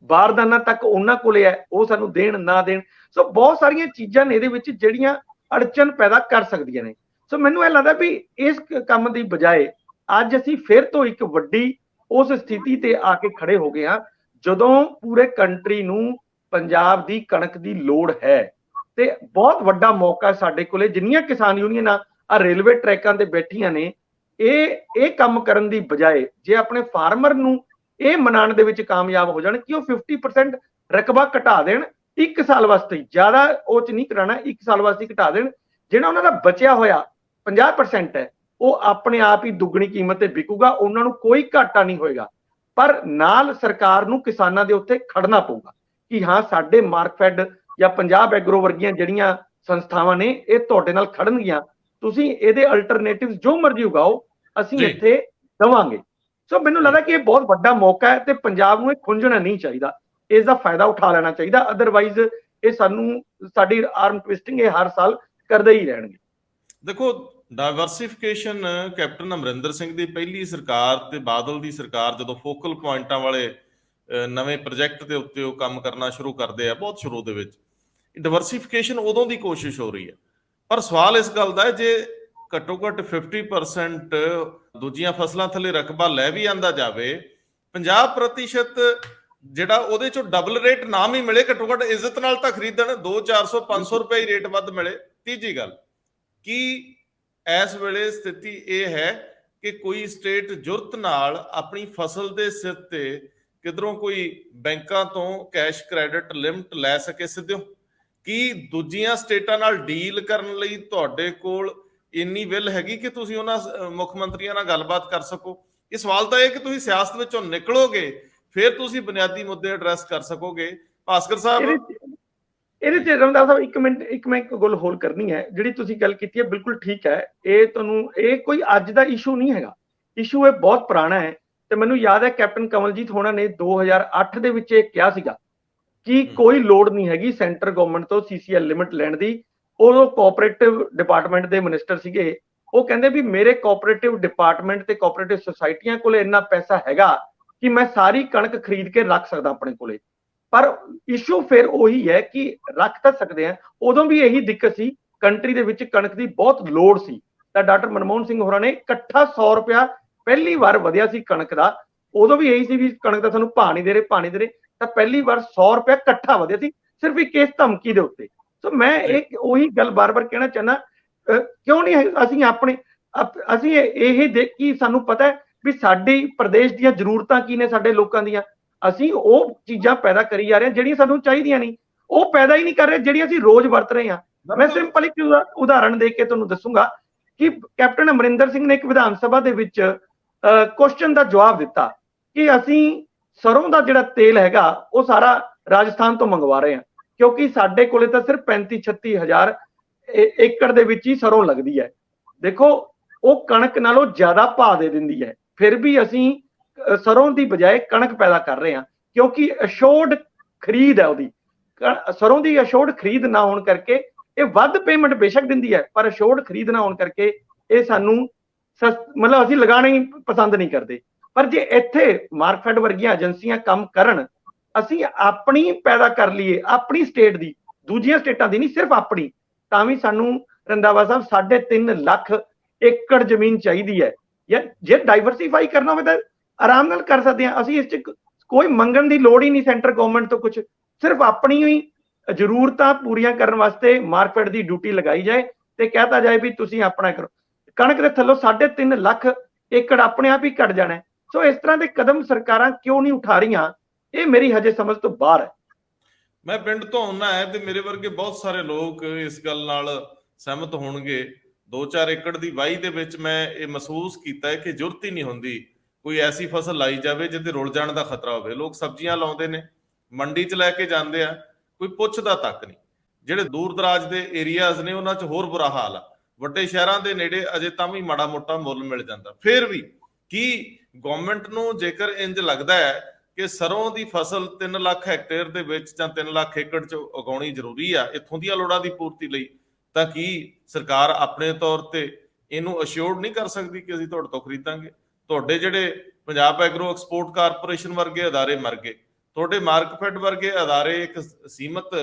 ਬਾਰਦਾਨਾ ਤੱਕ ਉਹਨਾਂ ਕੋਲੇ ਹੈ ਉਹ ਸਾਨੂੰ ਦੇਣ ਨਾ ਦੇਣ। ਸੋ ਬਹੁਤ ਸਾਰੀਆਂ ਚੀਜ਼ਾਂ ਨੇ ਇਹਦੇ ਵਿੱਚ ਜਿਹੜੀਆਂ ਅੜਚਨ ਪੈਦਾ ਕਰ ਸਕਦੀਆਂ ਨੇ। ਸੋ ਮੈਨੂੰ ਇਹ ਲੱਗਦਾ ਵੀ ਇਸ ਕੰਮ ਦੀ ਬਜਾਏ ਅੱਜ ਅਸੀਂ ਫਿਰ ਤੋਂ ਇੱਕ ਵੱਡੀ ਉਸ ਸਥਿਤੀ ਤੇ ਆ ਕੇ ਖੜੇ ਹੋ ਗਏ ਹਾਂ ਜਦੋਂ ਪੂਰੇ ਕੰਟਰੀ ਨੂੰ ਪੰਜਾਬ ਦੀ ਕਣਕ ਦੀ ਲੋੜ ਹੈ, ਤੇ ਬਹੁਤ ਵੱਡਾ ਮੌਕਾ ਸਾਡੇ ਕੋਲੇ। ਜਿੰਨੀਆਂ ਕਿਸਾਨ ਯੂਨੀਅਨਾਂ ਆ ਰੇਲਵੇ ਟਰੈਕਾਂ ਤੇ ਬੈਠੀਆਂ ਨੇ, ਇਹ ਕੰਮ ਕਰਨ ਦੀ ਬਜਾਏ ਜੇ ਆਪਣੇ ਫਾਰਮਰ ਨੂੰ ਇਹ ਮਨਾਉਣ ਦੇ ਵਿੱਚ ਕਾਮਯਾਬ ਹੋ ਜਾਣ ਕਿ ਉਹ 50% ਰਕਬਾ ਘਟਾ ਦੇਣ, 1 ਸਾਲ ਵਾਸਤੇ, ਜ਼ਿਆਦਾ ਉਹ ਚ ਨਹੀਂ ਕਰਾਣਾ, 1 ਸਾਲ ਵਾਸਤੇ ਘਟਾ ਦੇਣ, ਜਿਹੜਾ ਉਹਨਾਂ ਦਾ ਬਚਿਆ ਹੋਇਆ 50% ਹੈ ਉਹ ਆਪਣੇ ਆਪ ਹੀ ਦੁੱਗਣੀ ਕੀਮਤ ਤੇ ਵਿਕੂਗਾ, ਉਹਨਾਂ ਨੂੰ ਕੋਈ ਘਾਟਾ ਨਹੀਂ ਹੋਏਗਾ। ਪਰ ਨਾਲ ਸਰਕਾਰ ਨੂੰ ਕਿਸਾਨਾਂ ਦੇ ਉੱਤੇ ਖੜਨਾ ਪਊਗਾ ਕਿ ਹਾਂ ਸਾਡੇ ਮਾਰਕਫੈਡ ਜਾਂ ਪੰਜਾਬ ਐਗਰੋ ਵਰਗੀਆਂ ਜਿਹੜੀਆਂ ਸੰਸਥਾਵਾਂ ਨੇ ਇਹ ਤੁਹਾਡੇ ਨਾਲ ਖੜਨਗੀਆਂ, ਤੁਸੀਂ ਇਹਦੇ ਅਲਟਰਨੇਟਿਵ ਜੋ ਮਰਜ਼ੀ ਉਗਾਓ, ਅਸੀਂ ਇੱਥੇ ਦਵਾਂਗੇ। ਸੋ ਮੈਨੂੰ ਲੱਗਦਾ ਕਿ ਇਹ ਬਹੁਤ ਵੱਡਾ ਮੌਕਾ ਹੈ ਤੇ ਪੰਜਾਬ ਨੂੰ ਇਹ ਖੁੰਝਣਾ ਨਹੀਂ ਚਾਹੀਦਾ, ਇਸ ਦਾ ਫਾਇਦਾ ਉਠਾ ਲੈਣਾ ਚਾਹੀਦਾ। ਅਦਰਵਾਈਜ਼ ਇਹ ਸਾਡੀ ਆਰਮ ਟਵਿਸਟਿੰਗ ਇਹ ਹਰ ਸਾਲ ਕਰਦੇ ਹੀ ਰਹਿਣਗੇ। ਦੇਖੋ, ਡਾਇਵਰਸਿਫਿਕੇਸ਼ਨ ਕੈਪਟਨ ਅਮਰਿੰਦਰ ਸਿੰਘ ਦੀ ਪਹਿਲੀ ਸਰਕਾਰ ਤੇ ਬਾਦਲ ਦੀ ਸਰਕਾਰ ਜਦੋਂ ਫੋਕਲ ਪੁਆਇੰਟਾਂ ਵਾਲੇ ਨਵੇਂ ਪ੍ਰੋਜੈਕਟ ਦੇ ਉੱਤੇ ਉਹ ਕੰਮ ਕਰਨਾ ਸ਼ੁਰੂ ਕਰਦੇ ਆ ਬਹੁਤ ਸ਼ੁਰੂ ਦੇ ਵਿੱਚ, ਡਾਇਵਰਸਿਫਿਕੇਸ਼ਨ ਉਦੋਂ ਦੀ ਕੋਸ਼ਿਸ਼ ਹੋ ਰਹੀ ਹੈ। ਪਰ ਸਵਾਲ ਇਸ ਗੱਲ ਦਾ ਹੈ ਜੇ ਘੱਟੋ ਘੱਟ 50% ਦੂਜੀਆਂ ਫਸਲਾਂ ਥੱਲੇ ਰਕਬਾ ਲੈ ਵੀ ਆਂਦਾ ਜਾਵੇ, 50% ਜਿਹੜਾ ਉਹਦੇ ਚੋਂ ਡਬਲ ਰੇਟ ਨਾ ਵੀ ਮਿਲੇ, ਘੱਟੋ ਘੱਟ ਇੱਜ਼ਤ ਨਾਲ ਤਾਂ ਖਰੀਦਣ, 200, 400, 500 ਰੁਪਏ ਹੀ ਰੇਟ ਵੱਧ ਮਿਲੇ। ਤੀਜੀ ਗੱਲ, ਕੀ ਇਸ ਵੇਲੇ ਸਥਿਤੀ ਇਹ ਹੈ ਕਿ ਕੋਈ ਸਟੇਟ ਜੁਰਤ ਨਾਲ ਆਪਣੀ ਫਸਲ ਦੇ ਸਿਰ ਤੇ ਕਿਧਰੋਂ ਕੋਈ ਬੈਂਕਾਂ ਤੋਂ ਕੈਸ਼ ਕ੍ਰੈਡਿਟ ਲਿਮਟ ਲੈ ਸਕੇ ਸਿੱਧਿਓ? ਕੀ ਦੂਜੀਆਂ ਸਟੇਟਾਂ ਨਾਲ ਡੀਲ ਕਰਨ ਲਈ ਤੁਹਾਡੇ ਕੋਲ ਇੰਨੀ ਵਿਲ ਹੈਗੀ ਕਿ ਤੁਸੀਂ ਉਹਨਾਂ ਮੁੱਖ ਮੰਤਰੀਆਂ ਨਾਲ ਗੱਲਬਾਤ ਕਰ ਸਕੋ? ਇਹ ਸਵਾਲ ਤਾਂ ਇਹ ਕਿ ਤੁਸੀਂ ਸਿਆਸਤ ਵਿੱਚੋਂ ਨਿਕਲੋਗੇ ਫਿਰ ਤੁਸੀਂ ਬੁਨਿਆਦੀ ਮੁੱਦੇ ਐਡਰੈਸ ਕਰ ਸਕੋਗੇ। ਭਾਸਕਰ ਸਾਹਿਬ, ਇਹਦੇ ਚ ਰਮਦਾਸ ਸਾਹਿਬ ਇੱਕ ਮੈਂ ਇੱਕ ਗੱਲ ਹੋਰ ਕਰਨੀ ਹੈ। ਜਿਹੜੀ ਤੁਸੀਂ ਗੱਲ ਕੀਤੀ ਹੈ ਬਿਲਕੁਲ ਠੀਕ ਹੈ, ਇਹ ਕੋਈ ਅੱਜ ਦਾ ਇਸ਼ੂ ਨਹੀਂ ਹੈਗਾ, ਇਸ਼ੂ ਇਹ ਬਹੁਤ ਪੁਰਾਣਾ ਹੈ। ਤੇ ਮੈਨੂੰ ਯਾਦ ਹੈ ਕੈਪਟਨ ਕਮਲਜੀਤ ਹੋਣਾ ਨੇ 2008 ਦੇ ਵਿੱਚ ਇਹ ਕਿਹਾ ਸੀਗਾ ਕਿ ਕੋਈ ਲੋੜ ਨਹੀਂ ਹੈਗੀ ਸੈਂਟਰ ਗਵਰਨਮੈਂਟ ਤੋਂ CCL ਲਿਮਿਟ ਲੈਣ ਦੀ। ਉਦੋਂ ਕੋਆਪਰੇਟਿਵ ਡਿਪਾਰਟਮੈਂਟ ਦੇ ਮਿਨਿਸਟਰ ਸੀਗੇ ਉਹ ਕਹਿੰਦੇ ਵੀ ਮੇਰੇ ਕੋਆਪਰੇਟਿਵ ਡਿਪਾਰਟਮੈਂਟ ਤੇ ਕੋਆਪਰੇਟਿਵ ਸੁਸਾਇਟੀਆਂ ਕੋਲੇ ਇੰਨਾ ਪੈਸਾ ਹੈਗਾ ਕਿ ਮੈਂ ਸਾਰੀ ਕਣਕ ਖਰੀਦ ਕੇ ਰੱਖ ਸਕਦਾ ਆਪਣੇ ਕੋਲੇ। ਪਰ ਇਸ਼ੂ ਫਿਰ ਉਹੀ ਹੈ ਕਿ ਰੱਖ ਤਾਂ ਸਕਦੇ ਆ, ਉਦੋਂ ਵੀ ਇਹੀ ਦਿੱਕਤ ਸੀ, ਕੰਟਰੀ ਦੇ ਵਿੱਚ ਕਣਕ ਦੀ ਬਹੁਤ ਲੋੜ ਸੀ, ਤਾਂ ਡਾਕਟਰ ਮਨਮੋਹਨ ਸਿੰਘ ਹੋਰਾਂ ਨੇ ਇਕੱਠਾ 100 ਰੁਪਇਆ ਪਹਿਲੀ ਵਾਰ ਵਧਿਆ ਸੀ ਕਣਕ ਦਾ, ਉਦੋਂ ਵੀ ਇਹੀ ਸੀ ਵੀ ਕਣਕ ਦਾ ਸਾਨੂੰ ਭਾਅ ਨਹੀਂ ਦੇ ਰਹੇ, ਤਾਂ ਪਹਿਲੀ ਵਾਰ 100 ਰੁਪਇਆ ਇਕੱਠਾ ਵਧਿਆ ਸੀ ਸਿਰਫ ਇੱਕ ਇਸ ਧਮਕੀ ਦੇ ਉੱਤੇ। ਸੋ ਮੈਂ ਇਹ ਉਹੀ ਗੱਲ ਬਾਰ-ਬਾਰ ਕਹਿਣਾ ਚਾਹੁੰਦਾ, ਕਿਉਂ ਨਹੀਂ ਅਸੀਂ ਇਹ ਦੇਖ ਕਿ ਸਾਨੂੰ ਪਤਾ ਹੈ ਵੀ ਸਾਡੇ ਪ੍ਰਦੇਸ਼ ਦੀਆਂ ਜ਼ਰੂਰਤਾਂ ਕੀ ਨੇ, ਸਾਡੇ ਲੋਕਾਂ ਦੀਆਂ, ਅਸੀਂ ਉਹ ਚੀਜ਼ਾਂ ਪੈਦਾ ਕਰੀ ਜਾ ਰਹੇ ਹਾਂ ਜਿਹੜੀਆਂ ਸਾਨੂੰ ਚਾਹੀਦੀਆਂ ਨਹੀਂ, ਉਹ ਪੈਦਾ ਹੀ ਨਹੀਂ ਕਰ ਰਹੇ ਜਿਹੜੀਆਂ ਅਸੀਂ ਰੋਜ਼ ਵਰਤ ਰਹੇ ਹਾਂ। ਮੈਂ ਸਿੰਪਲ ਇੱਕ ਉਦਾਹਰਣ ਦੇ ਕੇ ਤੁਹਾਨੂੰ ਦੱਸੂਗਾ ਕਿ ਕੈਪਟਨ ਅਮਰਿੰਦਰ ਸਿੰਘ ਨੇ ਇੱਕ ਵਿਧਾਨ ਸਭਾ ਦੇ ਵਿੱਚ ਕੁਐਸਚਨ ਦਾ ਜਵਾਬ ਦਿੱਤਾ ਕਿ ਅਸੀਂ ਸਰੋਂ ਦਾ ਜਿਹੜਾ ਤੇਲ ਹੈਗਾ ਉਹ ਸਾਰਾ ਰਾਜਸਥਾਨ ਤੋਂ ਮੰਗਵਾ ਰਹੇ ਹਾਂ, ਕਿਉਂਕਿ ਸਾਡੇ ਕੋਲੇ ਤਾਂ ਸਿਰਫ 35-36 ਹਜ਼ਾਰ ਏਕੜ ਦੇ ਵਿੱਚ ਹੀ ਸਰੋਂ ਲੱਗਦੀ ਹੈ। ਦੇਖੋ ਉਹ ਕਣਕ ਨਾਲੋਂ ਜ਼ਿਆਦਾ ਭਾਅ ਦੇ ਦਿੰਦੀ ਹੈ, ਫਿਰ ਵੀ ਅਸੀਂ ਸਰੋਂ ਦੀ ਬਜਾਏ ਕਣਕ ਪੈਦਾ ਕਰ ਰਹੇ ਹਾਂ, ਕਿਉਂਕਿ ਅਸ਼ੋਰਡ ਖਰੀਦ ਹੈ ਉਹਦੀ, ਸਰੋਂ ਦੀ ਅਸ਼ੋਰਡ ਖਰੀਦ ਨਾ ਹੋਣ ਕਰਕੇ ਇਹ ਵੱਧ ਪੇਮੈਂਟ ਬੇਸ਼ੱਕ ਦਿੰਦੀ ਹੈ, ਪਰ ਅਸ਼ੋਰਡ ਖਰੀਦ ਨਾ ਹੋਣ ਕਰਕੇ ਇਹ ਸਾਨੂੰ ਮਤਲਬ ਅਸੀਂ ਲਗਾਉਣਾ ਹੀ ਪਸੰਦ ਨਹੀਂ ਕਰਦੇ। ਪਰ ਜੇ ਇੱਥੇ ਮਾਰਕਫੈਡ ਵਰਗੀਆਂ ਏਜੰਸੀਆਂ ਕੰਮ ਕਰਨ, ਅਸੀਂ ਆਪਣੀ ਪੈਦਾ ਕਰ ਲਈਏ, ਆਪਣੀ ਸਟੇਟ ਦੀ, ਦੂਜੀਆਂ ਸਟੇਟਾਂ ਦੀ ਨਹੀਂ, ਸਿਰਫ ਆਪਣੀ, ਤਾਂ ਵੀ ਸਾਨੂੰ ਰੰਧਾਵਾ ਸਾਹਿਬ 3.5 ਲੱਖ ਏਕੜ ਜ਼ਮੀਨ ਚਾਹੀਦੀ ਹੈ। ਜਾਂ ਜੇ ਡਾਈਵਰਸੀਫਾਈ ਕਰਨਾ ਹੋਵੇ ਤਾਂ ਆਰਾਮ ਨਾਲ ਕਰ ਸਕਦੇ ਹਾਂ ਅਸੀਂ, ਇਸ 'ਚ ਕੋਈ ਮੰਗਣ ਦੀ ਲੋੜ ਹੀ ਨਹੀਂ ਸੈਂਟਰ ਗਵਰਨਮੈਂਟ ਤੋਂ ਕੁਝ, ਸਿਰਫ ਆਪਣੀ ਹੀ ਜ਼ਰੂਰਤਾਂ ਪੂਰੀਆਂ ਕਰਨ ਵਾਸਤੇ ਮਾਰਕਫੈਡ ਦੀ ਡਿਊਟੀ ਲਗਾਈ ਜਾਏ ਤੇ ਕਹਿਤਾ ਜਾਏ ਵੀ ਤੁਸੀਂ ਆਪਣਾ ਕਰੋ। ਕਣਕ ਦੇ ਥੱਲੋਂ 3.5 ਲੱਖ ਏਕੜ ਆਪਣੇ ਆਪ ਹੀ ਘਟ ਜਾਣਾ। ਸੋ ਇਸ ਤਰ੍ਹਾਂ ਦੇ ਕਦਮ ਸਰਕਾਰਾਂ ਕਿਉਂ ਨਹੀਂ ਉਠਾ ਰਹੀਆਂ, ਇਹ ਮੇਰੀ ਹਜੇ ਸਮਝ ਤੋਂ ਬਾਹਰ ਹੈ। ਮੈਂ ਪਿੰਡ ਤੋਂ ਆਉਣਾ ਹੈ ਤੇ ਮੇਰੇ ਵਰਗੇ ਬਹੁਤ ਸਾਰੇ ਲੋਕ ਇਸ ਗੱਲ ਨਾਲ ਸਹਿਮਤ ਹੋਣਗੇ। 2-4 ਏਕੜ ਦੀ ਵਾਹੀ ਦੇ ਵਿੱਚ ਮੈਂ ਇਹ ਮਹਿਸੂਸ ਕੀਤਾ ਹੈ ਕਿ ਜ਼ਰੂਰਤ ਹੀ ਨਹੀਂ ਹੁੰਦੀ ਕੋਈ ਐਸੀ ਫਸਲ ਲਾਈ ਜਾਵੇ ਜਿਹਦੇ ਰੁਲ ਜਾਣ ਦਾ ਖਤਰਾ ਹੋਵੇ। ਲੋਕ ਸਬਜ਼ੀਆਂ ਲਾਉਂਦੇ ਨੇ, ਮੰਡੀ 'ਚ ਲੈ ਕੇ ਜਾਂਦੇ ਆ, ਕੋਈ ਪੁੱਛਦਾ ਤੱਕ ਨਹੀਂ। ਜਿਹੜੇ ਦੂਰ ਦਰਾਜ ਦੇ ਏਰੀਆਜ਼ ਨੇ ਉਹਨਾਂ 'ਚ ਹੋਰ ਬੁਰਾ ਹਾਲ ਆ। ਵੱਡੇ ਸ਼ਹਿਰਾਂ ਦੇ ਨੇੜੇ ਅਜੇ ਤਾਂ ਵੀ ਮਾੜਾ ਮੋਟਾ ਮੁੱਲ ਮਿਲ ਜਾਂਦਾ। ਫਿਰ ਵੀ ਕੀ ਗਵਰਨਮੈਂਟ ਨੂੰ ਜੇਕਰ ਇੰਜ ਲੱਗਦਾ ਹੈ ਕਿ ਸਰੋਂ ਦੀ ਫਸਲ 3 ਲੱਖ ਹੈਕਟੇਅਰ ਦੇ ਵਿੱਚ ਜਾਂ 3 ਲੱਖ ਏਕੜ 'ਚ ਉਗਾਉਣੀ ਜ਼ਰੂਰੀ ਆ ਇੱਥੋਂ ਦੀਆਂ ਲੋੜਾਂ ਦੀ ਪੂਰਤੀ ਲਈ, ਤਾਂ ਕੀ ਸਰਕਾਰ ਆਪਣੇ ਤੌਰ ਤੇ ਇਹਨੂੰ ਅਸ਼ੋਰਡ ਨਹੀਂ ਕਰ ਸਕਦੀ ਕਿ ਅਸੀਂ ਤੁਹਾਡੇ ਤੋਂ ਖਰੀਦਾਂਗੇ? ਤੁਹਾਡੇ ਜਿਹੜੇ ਪੰਜਾਬ ਐਗਰੋ ਐਕਸਪੋਰਟ ਕਾਰਪੋਰੇਸ਼ਨ ਵਰਗੇ ਅਦਾਰੇ ਮਰ ਗਏ, ਤੁਹਾਡੇ ਮਾਰਕਫੈਡ ਵਰਗੇ ਅਦਾਰੇ ਇੱਕ ਸੀਮਤ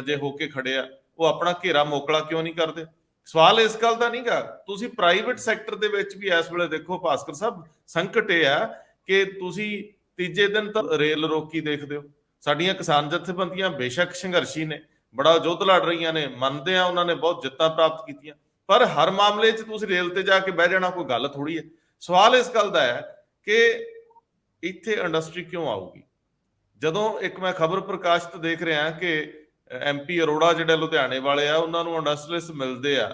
ਜੇ ਹੋ ਕੇ ਖੜੇ ਆ, ਉਹ ਆਪਣਾ ਘੇਰਾ ਮੋਕਲਾ ਕਿਉਂ ਨਹੀਂ ਕਰਦੇ? ਸਵਾਲ ਇਸ ਗੱਲ ਦਾ ਨਹੀਂਗਾ। ਤੁਸੀਂ ਪ੍ਰਾਈਵੇਟ ਸੈਕਟਰ ਦੇ ਵਿੱਚ ਵੀ ਇਸ ਵੇਲੇ ਦੇਖੋ ਭਾਸਕਰ ਸਾਹਿਬ, ਸੰਕਟ ਇਹ ਆ ਕਿ ਤੁਸੀਂ ਤੀਜੇ ਦਿਨ ਤਾਂ ਰੇਲ ਰੋਕੀ ਦੇਖਦੇ ਹੋ। ਸਾਡੀਆਂ ਕਿਸਾਨ ਜਥੇਬੰਦੀਆਂ ਬੇਸ਼ੱਕ ਸੰਘਰਸ਼ੀ ਨੇ, ਬੜਾ ਯੁੱਧ ਲੜ ਰਹੀਆਂ ਨੇ, ਮੰਨਦੇ ਆ ਉਹਨਾਂ ਨੇ ਬਹੁਤ ਜਿੱਤਾਂ ਪ੍ਰਾਪਤ ਕੀਤੀਆਂ, ਪਰ ਹਰ ਮਾਮਲੇ 'ਚ ਤੁਸੀਂ ਰੇਲ ਤੇ ਜਾ ਕੇ ਬਹਿ ਜਾਣਾ ਕੋਈ ਗੱਲ ਥੋੜੀ ਹੈ। ਸਵਾਲ ਇਸ ਗੱਲ ਦਾ ਹੈ ਕਿ ਇੱਥੇ ਇੰਡਸਟਰੀ ਕਿਉਂ ਆਊਗੀ? ਜਦੋਂ ਇੱਕ ਮੈਂ ਖਬਰ ਪ੍ਰਕਾਸ਼ਿਤ ਦੇਖ ਰਿਹਾ ਕਿ MP ਅਰੋੜਾ ਜਿਹੜੇ ਲੁਧਿਆਣੇ ਵਾਲੇ ਆ, ਉਹਨਾਂ ਨੂੰ ਇੰਡਸਟਰੀਅਲਿਸਟ ਮਿਲਦੇ ਆ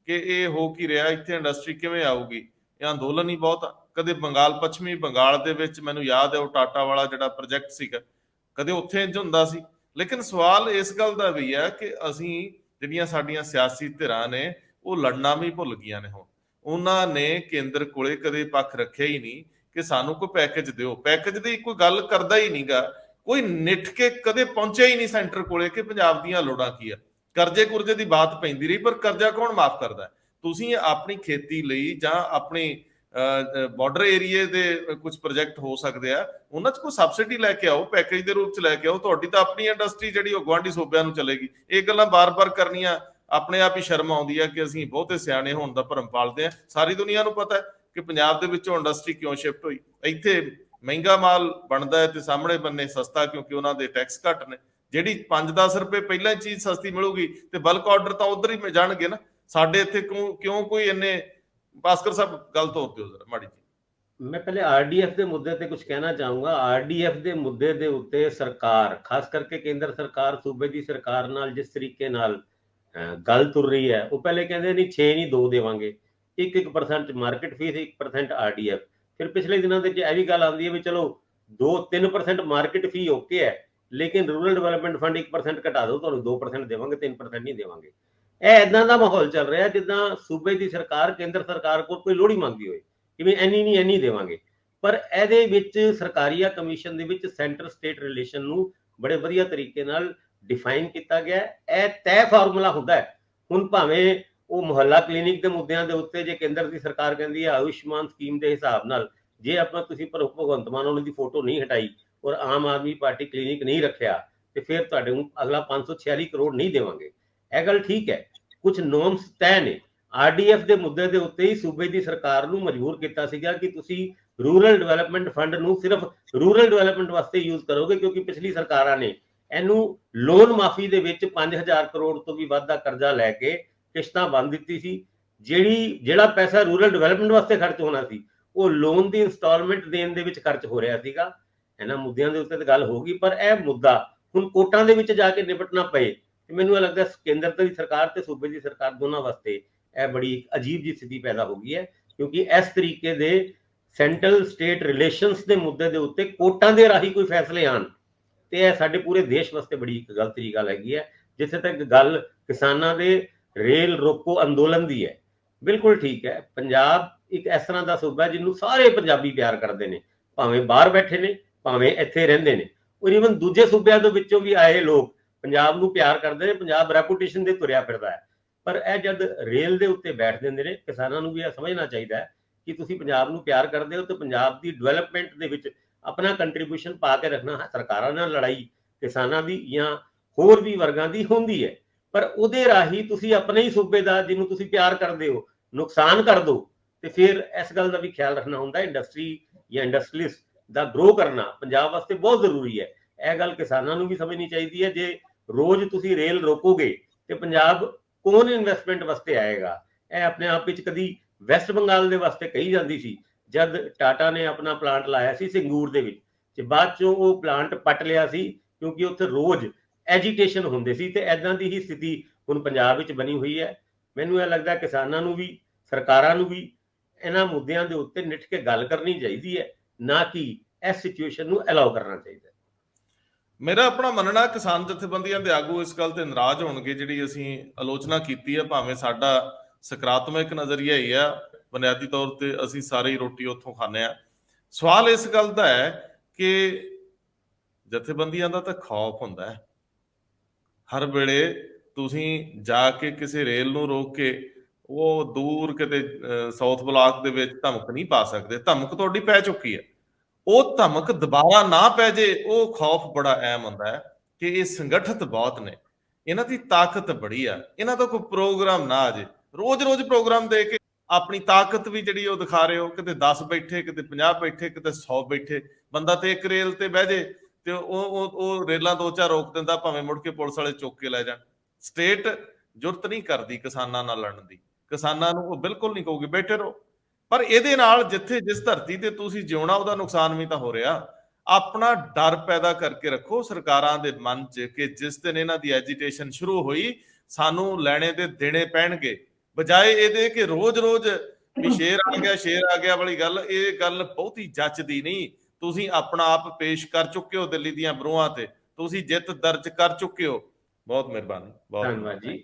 ਕਿ ਇਹ ਹੋ ਕੀ ਰਿਹਾ, ਇੱਥੇ ਇੰਡਸਟਰੀ ਕਿਵੇਂ ਆਊਗੀ? ਇਹ ਅੰਦੋਲਨ ਹੀ ਬਹੁਤ ਆ। ਕਦੇ ਬੰਗਾਲ, ਪੱਛਮੀ ਬੰਗਾਲ ਦੇ ਵਿੱਚ ਮੈਨੂੰ ਯਾਦ ਹੈ ਉਹ ਟਾਟਾ ਵਾਲਾ ਜਿਹੜਾ ਪ੍ਰੋਜੈਕਟ ਸੀਗਾ, ਕਦੇ ਉੱਥੇ ਇੰਜ ਹੁੰਦਾ ਸੀ। ਲੇਕਿਨ ਸਵਾਲ ਇਸ ਗੱਲ ਦਾ ਵੀ ਹੈ ਕਿ ਅਸੀਂ ਜਿਹੜੀਆਂ ਸਾਡੀਆਂ ਸਿਆਸੀ ਧਿਰਾਂ ਨੇ ਉਹ ਲੜਨਾ ਵੀ ਭੁੱਲ ਗਈਆਂ ਨੇ। ਹੁਣ ਉਹਨਾਂ ਨੇ ਕੇਂਦਰ ਕੋਲੇ ਕਦੇ ਪੱਖ ਰੱਖਿਆ ਹੀ ਨਹੀਂ ਕਿ ਸਾਨੂੰ ਕੋਈ ਪੈਕੇਜ ਦਿਓ। ਪੈਕੇਜ ਦੀ ਕੋਈ ਗੱਲ ਕਰਦਾ ਹੀ ਨਹੀਂਗਾ ਕੋਈ, ਨਿੱਠ ਕੇ ਕਦੇ ਪਹੁੰਚਿਆ ਹੀ ਨਹੀਂ ਸੈਂਟਰ ਕੋਲੇ ਕਿ ਪੰਜਾਬ ਦੀਆਂ ਲੋੜਾਂ ਕੀ ਆ। ਕਰਜ਼ੇ ਕੁਰਜ਼ੇ ਦੀ ਬਾਤ ਪੈਂਦੀ ਰਹੀ, ਪਰ ਕਰਜ਼ਾ ਕੌਣ ਮਾਫ ਕਰਦਾ? ਤੁਸੀਂ ਆਪਣੀ ਖੇਤੀ ਲਈ ਜਾਂ ਆਪਣੀ ਬਾਰਡਰ ਏਰੀਏ ਦੇ ਕੁਝ ਪ੍ਰੋਜੈਕਟ ਹੋ ਸਕਦੇ ਆ, ਉਹਨਾਂ 'ਚ ਕੋਈ ਸਬਸਿਡੀ ਲੈ ਕੇ ਆਓ, ਪੈਕੇਜ ਦੇ ਰੂਪ 'ਚ ਲੈ ਕੇ ਆਓ। ਤੁਹਾਡੀ ਤਾਂ ਆਪਣੀ ਇੰਡਸਟਰੀ ਜਿਹੜੀ ਉਹ ਗੁਆਂਢੀ ਸੂਬਿਆਂ ਨੂੰ ਚਲੇਗੀ। ਇਹ ਗੱਲਾਂ ਬਾਰ-ਬਾਰ ਕਰਨੀਆਂ ਆਪਣੇ ਆਪ ਹੀ ਸ਼ਰਮ ਆਉਂਦੀ ਆ ਕਿ ਅਸੀਂ ਬਹੁਤੇ ਸਿਆਣੇ ਹੋਣ ਦਾ ਭਰਮ ਪਾਲਦੇ ਆ। ਸਾਰੀ ਦੁਨੀਆ ਨੂੰ ਪਤਾ ਹੈ ਕਿ ਪੰਜਾਬ ਦੇ ਵਿੱਚੋਂ ਇੰਡਸਟਰੀ ਕਿਉਂ ਸ਼ਿਫਟ ਹੋਈ। ਇੱਥੇ ਮਹਿੰਗਾ ਮਾਲ ਬਣਦਾ ਹੈ ਤੇ ਸਾਹਮਣੇ ਬੰਨੇ ਸਸਤਾ, ਕਿਉਂਕਿ ਉਹਨਾਂ ਦੇ ਟੈਕਸ ਘੱਟ ਨੇ। ਜਿਹੜੀ 5-10 ਰੁਪਏ ਪਹਿਲਾਂ ਹੀ ਚੀਜ਼ ਸਸਤੀ ਮਿਲੂਗੀ ਤੇ ਬਲਕ ਆਰਡਰ ਤਾਂ ਉਧਰ ਹੀ ਜਾਣਗੇ ਨਾ। ਸਾਡੇ ਇੱਥੇ ਕਿਉਂ ਕੋਈ ਇੰਨੇ? ਭਾਸਕਰ ਸਾਹਿਬ ਗੱਲ ਤੋਰ ਦਿਓ ਜ਼ਰਾ ਮਾੜੀ ਜੀ। ਮੈਂ ਪਹਿਲੇ RDF ਦੇ ਮੁੱਦੇ ਤੇ ਕੁਝ ਕਹਿਣਾ ਚਾਹੂੰਗਾ। RDF ਦੇ ਮੁੱਦੇ ਦੇ ਉੱਤੇ ਸਰਕਾਰ, ਖਾਸ ਕਰਕੇ ਕੇਂਦਰ ਸਰਕਾਰ ਸੂਬੇ ਦੀ ਸਰਕਾਰ ਨਾਲ ਜਿਸ ਤਰੀਕੇ ਨਾਲ ਗੱਲ ਤੁਰ ਰਹੀ ਹੈ, ਉਹ ਪਹਿਲੇ ਕਹਿੰਦੇ ਨਹੀਂ 6 ਨਹੀਂ 2 ਦੇਵਾਂਗੇ, 1% ਮਾਰਕੀਟ ਫੀਸ, 1% RDF। ਫਿਰ ਪਿਛਲੇ ਦਿਨਾਂ ਦੇ ਇਹ ਵੀ ਗੱਲ ਆਉਂਦੀ ਹੈ ਵੀ ਚਲੋ 2-3% ਮਾਰਕੀਟ ਫੀ ਓਕੇ ਹੈ, ਲੇਕਿਨ ਰੂਰਲ ਡਿਵੈਲਪਮੈਂਟ ਫੰਡ 1% ਘਟਾ ਦਿਓ, ਤੁਹਾਨੂੰ 2% ਦੇਵਾਂਗੇ, 3% ਨਹੀਂ ਦੇਵਾਂਗੇ। ਇਹ ਇਦਾਂ ਦਾ ਮਾਹੌਲ ਚੱਲ ਰਿਹਾ ਜਿੱਦਾਂ ਸੂਬੇ ਦੀ ਸਰਕਾਰ ਕੇਂਦਰ ਸਰਕਾਰ ਕੋਲ ਕੋਈ ਲੋੜੀ ਮੰਗਦੀ ਹੋਏ ਕਿ ਵੀ ਇੰਨੀ ਦੇਵਾਂਗੇ। ਪਰ ਇਹਦੇ ਵਿੱਚ ਸਰਕਾਰੀਆ ਕਮਿਸ਼ਨ ਦੇ ਵਿੱਚ ਸੈਂਟਰ ਸਟੇਟ ਰਿਲੇਸ਼ਨ ਨੂੰ ਬੜੇ ਵਧੀਆ ਤਰੀਕੇ ਨਾਲ ਡਿਫਾਈਨ ਕੀਤਾ ਗਿਆ। ਇਹ ਤੈਅ ਫਾਰਮੂਲਾ ਹੁੰਦਾ ਹੈ। ਹੁਣ ਭਾਵੇਂ ਉਹ ਮੁਹੱਲਾ ਕਲੀਨਿਕ ਦੇ ਮੁੱਦਿਆਂ ਦੇ ਉੱਤੇ ਜੇ ਕੇਂਦਰ ਦੀ ਸਰਕਾਰ ਕਹਿੰਦੀ ਹੈ ਆਯੁਸ਼ਮਾਨ ਸਕੀਮ ਦੇ ਹਿਸਾਬ ਨਾਲ ਜੇ ਆਪਾਂ ਤੁਸੀਂ ਭਗਵੰਤ ਮਾਨ ਉਹਨਾਂ ਦੀ ਫੋਟੋ ਨਹੀਂ ਹਟਾਈ ਔਰ ਆਮ ਆਦਮੀ ਪਾਰਟੀ ਕਲੀਨਿਕ ਨਹੀਂ ਰੱਖਿਆ ਤੇ ਫਿਰ ਤੁਹਾਡੇ ਨੂੰ ਅਗਲਾ 546 ਕਰੋੜ ਨਹੀਂ ਦੇਵਾਂਗੇ। ਇਹ ਗੱਲ ਠੀਕ ਹੈ, ਕੁਝ ਨੋਰਮਸ ਤੈਅ ਨੇ। ਆਰਡੀਐਫ ਦੇ ਮੁੱਦੇ ਦੇ ਉੱਤੇ ਹੀ ਸੂਬੇ ਦੀ ਸਰਕਾਰ ਨੂੰ ਮਜਬੂਰ ਕੀਤਾ ਸੀਗਾ ਕਿ ਤੁਸੀਂ ਰੂਰਲ ਡਿਵੈਲਪਮੈਂਟ ਫੰਡ ਨੂੰ ਸਿਰਫ ਰੂਰਲ ਡਿਵੈਲਪਮੈਂਟ ਵਾਸਤੇ ਯੂਜ਼ ਕਰੋਗੇ, ਕਿਉਂਕਿ ਪਿਛਲੀ ਸਰਕਾਰਾਂ ਨੇ ਇਹਨੂੰ ਲੋਨ ਮਾਫੀ ਦੇ ਵਿੱਚ 5000 ਕਰੋੜ ਤੋਂ ਵੀ ਵੱਧ ਦਾ ਕਰਜ਼ਾ ਲੈ ਕੇ ਕਿਸ਼ਤਾਂ ਬੰਦ ਦਿੱਤੀ ਸੀ। ਜਿਹੜਾ ਪੈਸਾ ਰੂਰਲ ਡਿਵੈਲਪਮੈਂਟ ਵਾਸਤੇ ਖਰਚ ਹੋਣਾ ਸੀ ਉਹ ਲੋਨ ਦੀ ਇੰਸਟਾਲਮੈਂਟ ਦੇਣ ਦੇ ਵਿੱਚ ਖਰਚ ਹੋ ਰਿਹਾ ਸੀਗਾ। ਇਹਨਾਂ ਮੁੱਦਿਆਂ ਦੇ ਉੱਤੇ ਤਾਂ ਗੱਲ ਹੋਗੀ, ਪਰ ਇਹ ਮੁੱਦਾ ਹੁਣ ਕੋਰਟਾਂ ਦੇ ਵਿੱਚ ਜਾ ਕੇ ਨਿਪਟਣਾ ਪਏ ਤੇ ਮੈਨੂੰ ਇਹ ਲੱਗਦਾ ਕੇਂਦਰ ਦੀ ਸਰਕਾਰ ਤੇ ਸੂਬੇ ਦੀ ਸਰਕਾਰ ਦੋਨਾਂ ਵਾਸਤੇ ਇਹ ਬੜੀ ਅਜੀਬ ਜਿਹੀ ਸਥਿਤੀ ਪੈਦਾ ਹੋ ਗਈ ਹੈ, ਕਿਉਂਕਿ ਇਸ ਤਰੀਕੇ ਦੇ ਸੈਂਟਰਲ ਸਟੇਟ ਰਿਲੇਸ਼ਨਸ ਦੇ ਮੁੱਦੇ ਦੇ ਉੱਤੇ ਕੋਰਟਾਂ ਦੇ ਰਾਹੀਂ ਕੋਈ ਫੈਸਲੇ ਆਣ ਤੇ ਇਹ ਸਾਡੇ ਪੂਰੇ ਦੇਸ਼ ਵਾਸਤੇ ਬੜੀ ਇੱਕ ਗਲਤ ਜਿਹੀ ਗੱਲ ਹੈਗੀ ਹੈ। ਜਿੱਥੇ ਤੱਕ ਗੱਲ ਕਿਸਾਨਾਂ ਦੇ ਰੇਲ ਰੋਕੋ ਅੰਦੋਲਨ ਦੀ ਹੈ, ਬਿਲਕੁਲ ਠੀਕ ਹੈ। ਪੰਜਾਬ ਇੱਕ ਇਸ ਤਰ੍ਹਾਂ ਦਾ ਸੂਬਾ ਜਿਹਨੂੰ ਸਾਰੇ ਪੰਜਾਬੀ ਪਿਆਰ ਕਰਦੇ ਨੇ, ਭਾਵੇਂ ਬਾਹਰ ਬੈਠੇ ਨੇ ਭਾਵੇਂ ਇੱਥੇ ਰਹਿੰਦੇ ਨੇ, ਔਰ ਈਵਨ ਦੂਜੇ ਸੂਬਿਆਂ ਦੇ ਵਿੱਚੋਂ ਵੀ ਆਏ ਲੋਕ ਪੰਜਾਬ ਨੂੰ ਪਿਆਰ ਕਰਦੇ ਨੇ। ਪੰਜਾਬ ਰੈਪੂਟੇਸ਼ਨ ਦੇ ਤੁਰਿਆ ਫਿਰਦਾ ਹੈ, ਪਰ ਇਹ ਜਦ ਰੇਲ ਦੇ ਉੱਤੇ ਬੈਠ ਜਾਂਦੇ ਨੇ, ਕਿਸਾਨਾਂ ਨੂੰ ਵੀ ਇਹ ਸਮਝਣਾ ਚਾਹੀਦਾ ਹੈ ਕਿ ਤੁਸੀਂ ਪੰਜਾਬ ਨੂੰ ਪਿਆਰ ਕਰਦੇ ਹੋ ਤੇ ਪੰਜਾਬ ਦੀ ਡਿਵੈਲਪਮੈਂਟ ਦੇ ਵਿੱਚ ਆਪਣਾ ਕੰਟਰੀਬਿਊਸ਼ਨ ਪਾ ਕੇ ਰੱਖਣਾ ਹੈ। ਸਰਕਾਰਾਂ ਨਾਲ ਲੜਾਈ ਕਿਸਾਨਾਂ ਦੀ ਜਾਂ ਹੋਰ ਵੀ ਵਰਗਾਂ ਦੀ ਹੁੰਦੀ ਹੈ, ਪਰ ਉਹਦੇ ਰਾਹੀਂ ਤੁਸੀਂ ਆਪਣੇ ਹੀ ਸੂਬੇ ਦਾ ਜਿਹਨੂੰ ਤੁਸੀਂ ਪਿਆਰ ਕਰਦੇ ਹੋ ਨੁਕਸਾਨ ਕਰ ਦੋ ਤੇ ਫਿਰ ਇਸ ਗੱਲ ਦਾ ਵੀ ਖਿਆਲ ਰੱਖਣਾ ਹੁੰਦਾ। ਇੰਡਸਟਰੀ ਜਾਂ ਇੰਡਸਟਰੀਲਿਸਟ ਦਾ ਗਰੋ ਕਰਨਾ ਪੰਜਾਬ ਵਾਸਤੇ ਬਹੁਤ ਜ਼ਰੂਰੀ ਹੈ। ਇਹ ਗੱਲ ਕਿਸਾਨਾਂ ਨੂੰ ਵੀ ਸਮਝਣੀ ਚਾਹੀਦੀ ਹੈ। ਜੇ ਰੋਜ਼ ਤੁਸੀਂ ਰੇਲ ਰੋਕੋਗੇ ਤੇ ਪੰਜਾਬ ਕੌਣ ਇਨਵੈਸਟਮੈਂਟ ਵਾਸਤੇ ਆਏਗਾ? ਇਹ ਆਪਣੇ ਆਪ ਵਿੱਚ ਕਦੀ ਵੈਸਟ ਬੰਗਾਲ ਦੇ ਵਾਸਤੇ ਕਹੀ ਜਾਂਦੀ ਸੀ ਜਦ ਟਾਟਾ ਨੇ ਆਪਣਾ ਪਲਾਂਟ ਲਾਇਆ ਸੀ ਸਿੰਗੂਰ ਦੇ ਵਿੱਚ, ਤੇ ਬਾਅਦ ਚੋਂ ਉਹ ਪਲਾਂਟ ਪੱਟ ਲਿਆ ਸੀ ਕਿਉਂਕਿ ਉੱਥੇ ਰੋਜ਼ ਐਜੀਟੇਸ਼ਨ ਹੁੰਦੇ ਸੀ। ਤੇ ਐਦਾਂ ਦੀ ਹੀ ਸਥਿਤੀ ਹੁਣ ਪੰਜਾਬ ਵਿੱਚ ਬਣੀ ਹੋਈ ਹੈ। ਮੈਨੂੰ ਇਹ ਲੱਗਦਾ ਕਿਸਾਨਾਂ ਨੂੰ ਵੀ ਸਰਕਾਰਾਂ ਨੂੰ ਵੀ ਇਹਨਾਂ ਮੁੱਦਿਆਂ ਦੇ ਉੱਤੇ ਨਿੱਠ ਕੇ ਗੱਲ ਕਰਨੀ ਚਾਹੀਦੀ ਹੈ, ਨਾ ਕਿ ਇਸ ਸਿਚੁਏਸ਼ਨ ਨੂੰ ਅਲਾਉ ਕਰਨਾ ਚਾਹੀਦਾ। ਮੇਰਾ ਆਪਣਾ ਮੰਨਣਾ ਕਿਸਾਨ ਜਥੇਬੰਦੀਆਂ ਦੇ ਆਗੂ ਇਸ ਗੱਲ ਤੇ ਨਾਰਾਜ਼ ਹੋਣਗੇ ਜਿਹੜੀ ਅਸੀਂ ਆਲੋਚਨਾ ਕੀਤੀ ਹੈ, ਭਾਵੇਂ ਸਾਡਾ ਸਕਾਰਾਤਮਕ ਨਜ਼ਰੀਆ ਹੀ ਆ, ਬੁਨਿਆਦੀ ਤੌਰ ਤੇ ਅਸੀਂ ਸਾਰੇ ਹੀ ਰੋਟੀ ਉੱਥੋਂ ਖਾਂਦੇ ਆ। ਸਵਾਲ ਇਸ ਗੱਲ ਦਾ ਹੈ ਕਿ ਜਥੇਬੰਦੀਆਂ ਦਾ ਤਾਂ ਖੌਫ ਹੁੰਦਾ ਹੈ, ਹਰ ਵੇਲੇ ਤੁਸੀਂ ਜਾ ਕੇ ਕਿਸੇ ਰੇਲ ਨੂੰ ਰੋਕ ਕੇ ਉਹ ਦੂਰ ਕਿਤੇ ਸਾਊਥ ਬਲਾਕ ਦੇ ਵਿੱਚ ਧਮਕ ਨਹੀਂ ਪਾ ਸਕਦੇ। ਧਮਕ ਤੁਹਾਡੀ ਪੈ ਚੁੱਕੀ ਹੈ, ਉਹ ਧਮਕ ਦੁਬਾਰਾ ਨਾ ਪੈ ਜੇ ਉਹ ਖੌਫ ਬੜਾ ਅਹਿਮ ਹੁੰਦਾ ਹੈ ਕਿ ਇਹ ਸੰਗਠਿਤ ਬਹੁਤ ਨੇ, ਇਹਨਾਂ ਦੀ ਤਾਕਤ ਬੜੀ ਆ, ਇਹਨਾਂ ਦਾ ਕੋਈ ਪ੍ਰੋਗਰਾਮ ਨਾ ਆ ਜੇ। ਰੋਜ਼-ਰੋਜ਼ ਪ੍ਰੋਗਰਾਮ ਦੇ ਕੇ ਆਪਣੀ ਤਾਕਤ ਵੀ ਜਿਹੜੀ ਉਹ ਦਿਖਾ ਰਹੇ ਹੋ, ਕਿਤੇ 10 ਬੈਠੇ ਕਿਤੇ 50 ਬੈਠੇ ਕਿਤੇ 100 ਬੈਠੇ, ਬੰਦਾ ਤੇ ਇੱਕ ਰੇਲ ਤੇ ਬਹਿ ਜੇ ਤੇ ਉਹ ਰੇਲਾਂ 2-4 ਰੋਕ ਦਿੰਦਾ, ਭਾਵੇਂ ਮੁੜ ਕੇ ਪੁਲਿਸ ਵਾਲੇ ਚੁੱਕ ਕੇ ਲੈ ਜਾਣ। ਸਟੇਟ ਜੁਰਤ ਨਹੀਂ ਕਰਦੀ ਕਿਸਾਨਾਂ ਨਾਲ ਲੜਨ ਦੀ, ਕਿਸਾਨਾਂ ਨੂੰ ਉਹ ਬਿਲਕੁਲ ਨਹੀਂ ਕਹੂਗੀ ਬੈਠੇ ਰਹੋ। ਪਰ ਇਹਦੇ ਨਾਲ ਜਿੱਥੇ ਜਿਸ ਧਰਤੀ ਤੇ ਤੁਸੀਂ ਜਿਉਣਾ ਉਹਦਾ ਨੁਕਸਾਨ ਵੀ ਤਾਂ ਹੋ ਰਿਹਾ। ਆਪਣਾ ਡਰ ਪੈਦਾ ਕਰਕੇ ਰੱਖੋ ਸਰਕਾਰਾਂ ਦੇ ਮਨ 'ਚ ਕਿ ਜਿਸ ਦਿਨ ਇਹਨਾਂ ਦੀ ਐਜੀਟੇਸ਼ਨ ਸ਼ੁਰੂ ਹੋਈ ਸਾਨੂੰ ਲੈਣੇ ਤੇ ਦੇਣੇ ਪੈਣਗੇ, ਬਜਾਏ ਇਹਦੇ ਕਿ ਰੋਜ਼-ਰੋਜ਼ ਵੀ ਸ਼ੇਰ ਆ ਗਿਆ ਵਾਲੀ ਗੱਲ। ਇਹ ਗੱਲ ਬਹੁਤੀ ਜੱਚਦੀ ਨਹੀਂ। ਤੁਸੀਂ ਆਪਣਾ ਆਪ ਪੇਸ਼ ਕਰ ਚੁੱਕੇ ਹੋ ਦਿੱਲੀ ਦੀਆਂ ਬਰੂਹਾਂ ਤੇ, ਤੁਸੀਂ ਜਿੱਤ ਦਰਜ ਕਰ ਚੁੱਕੇ ਹੋ। ਬਹੁਤ ਮਿਹਰਬਾਨੀ, ਬਹੁਤ ਧੰਨਵਾਦ ਜੀ।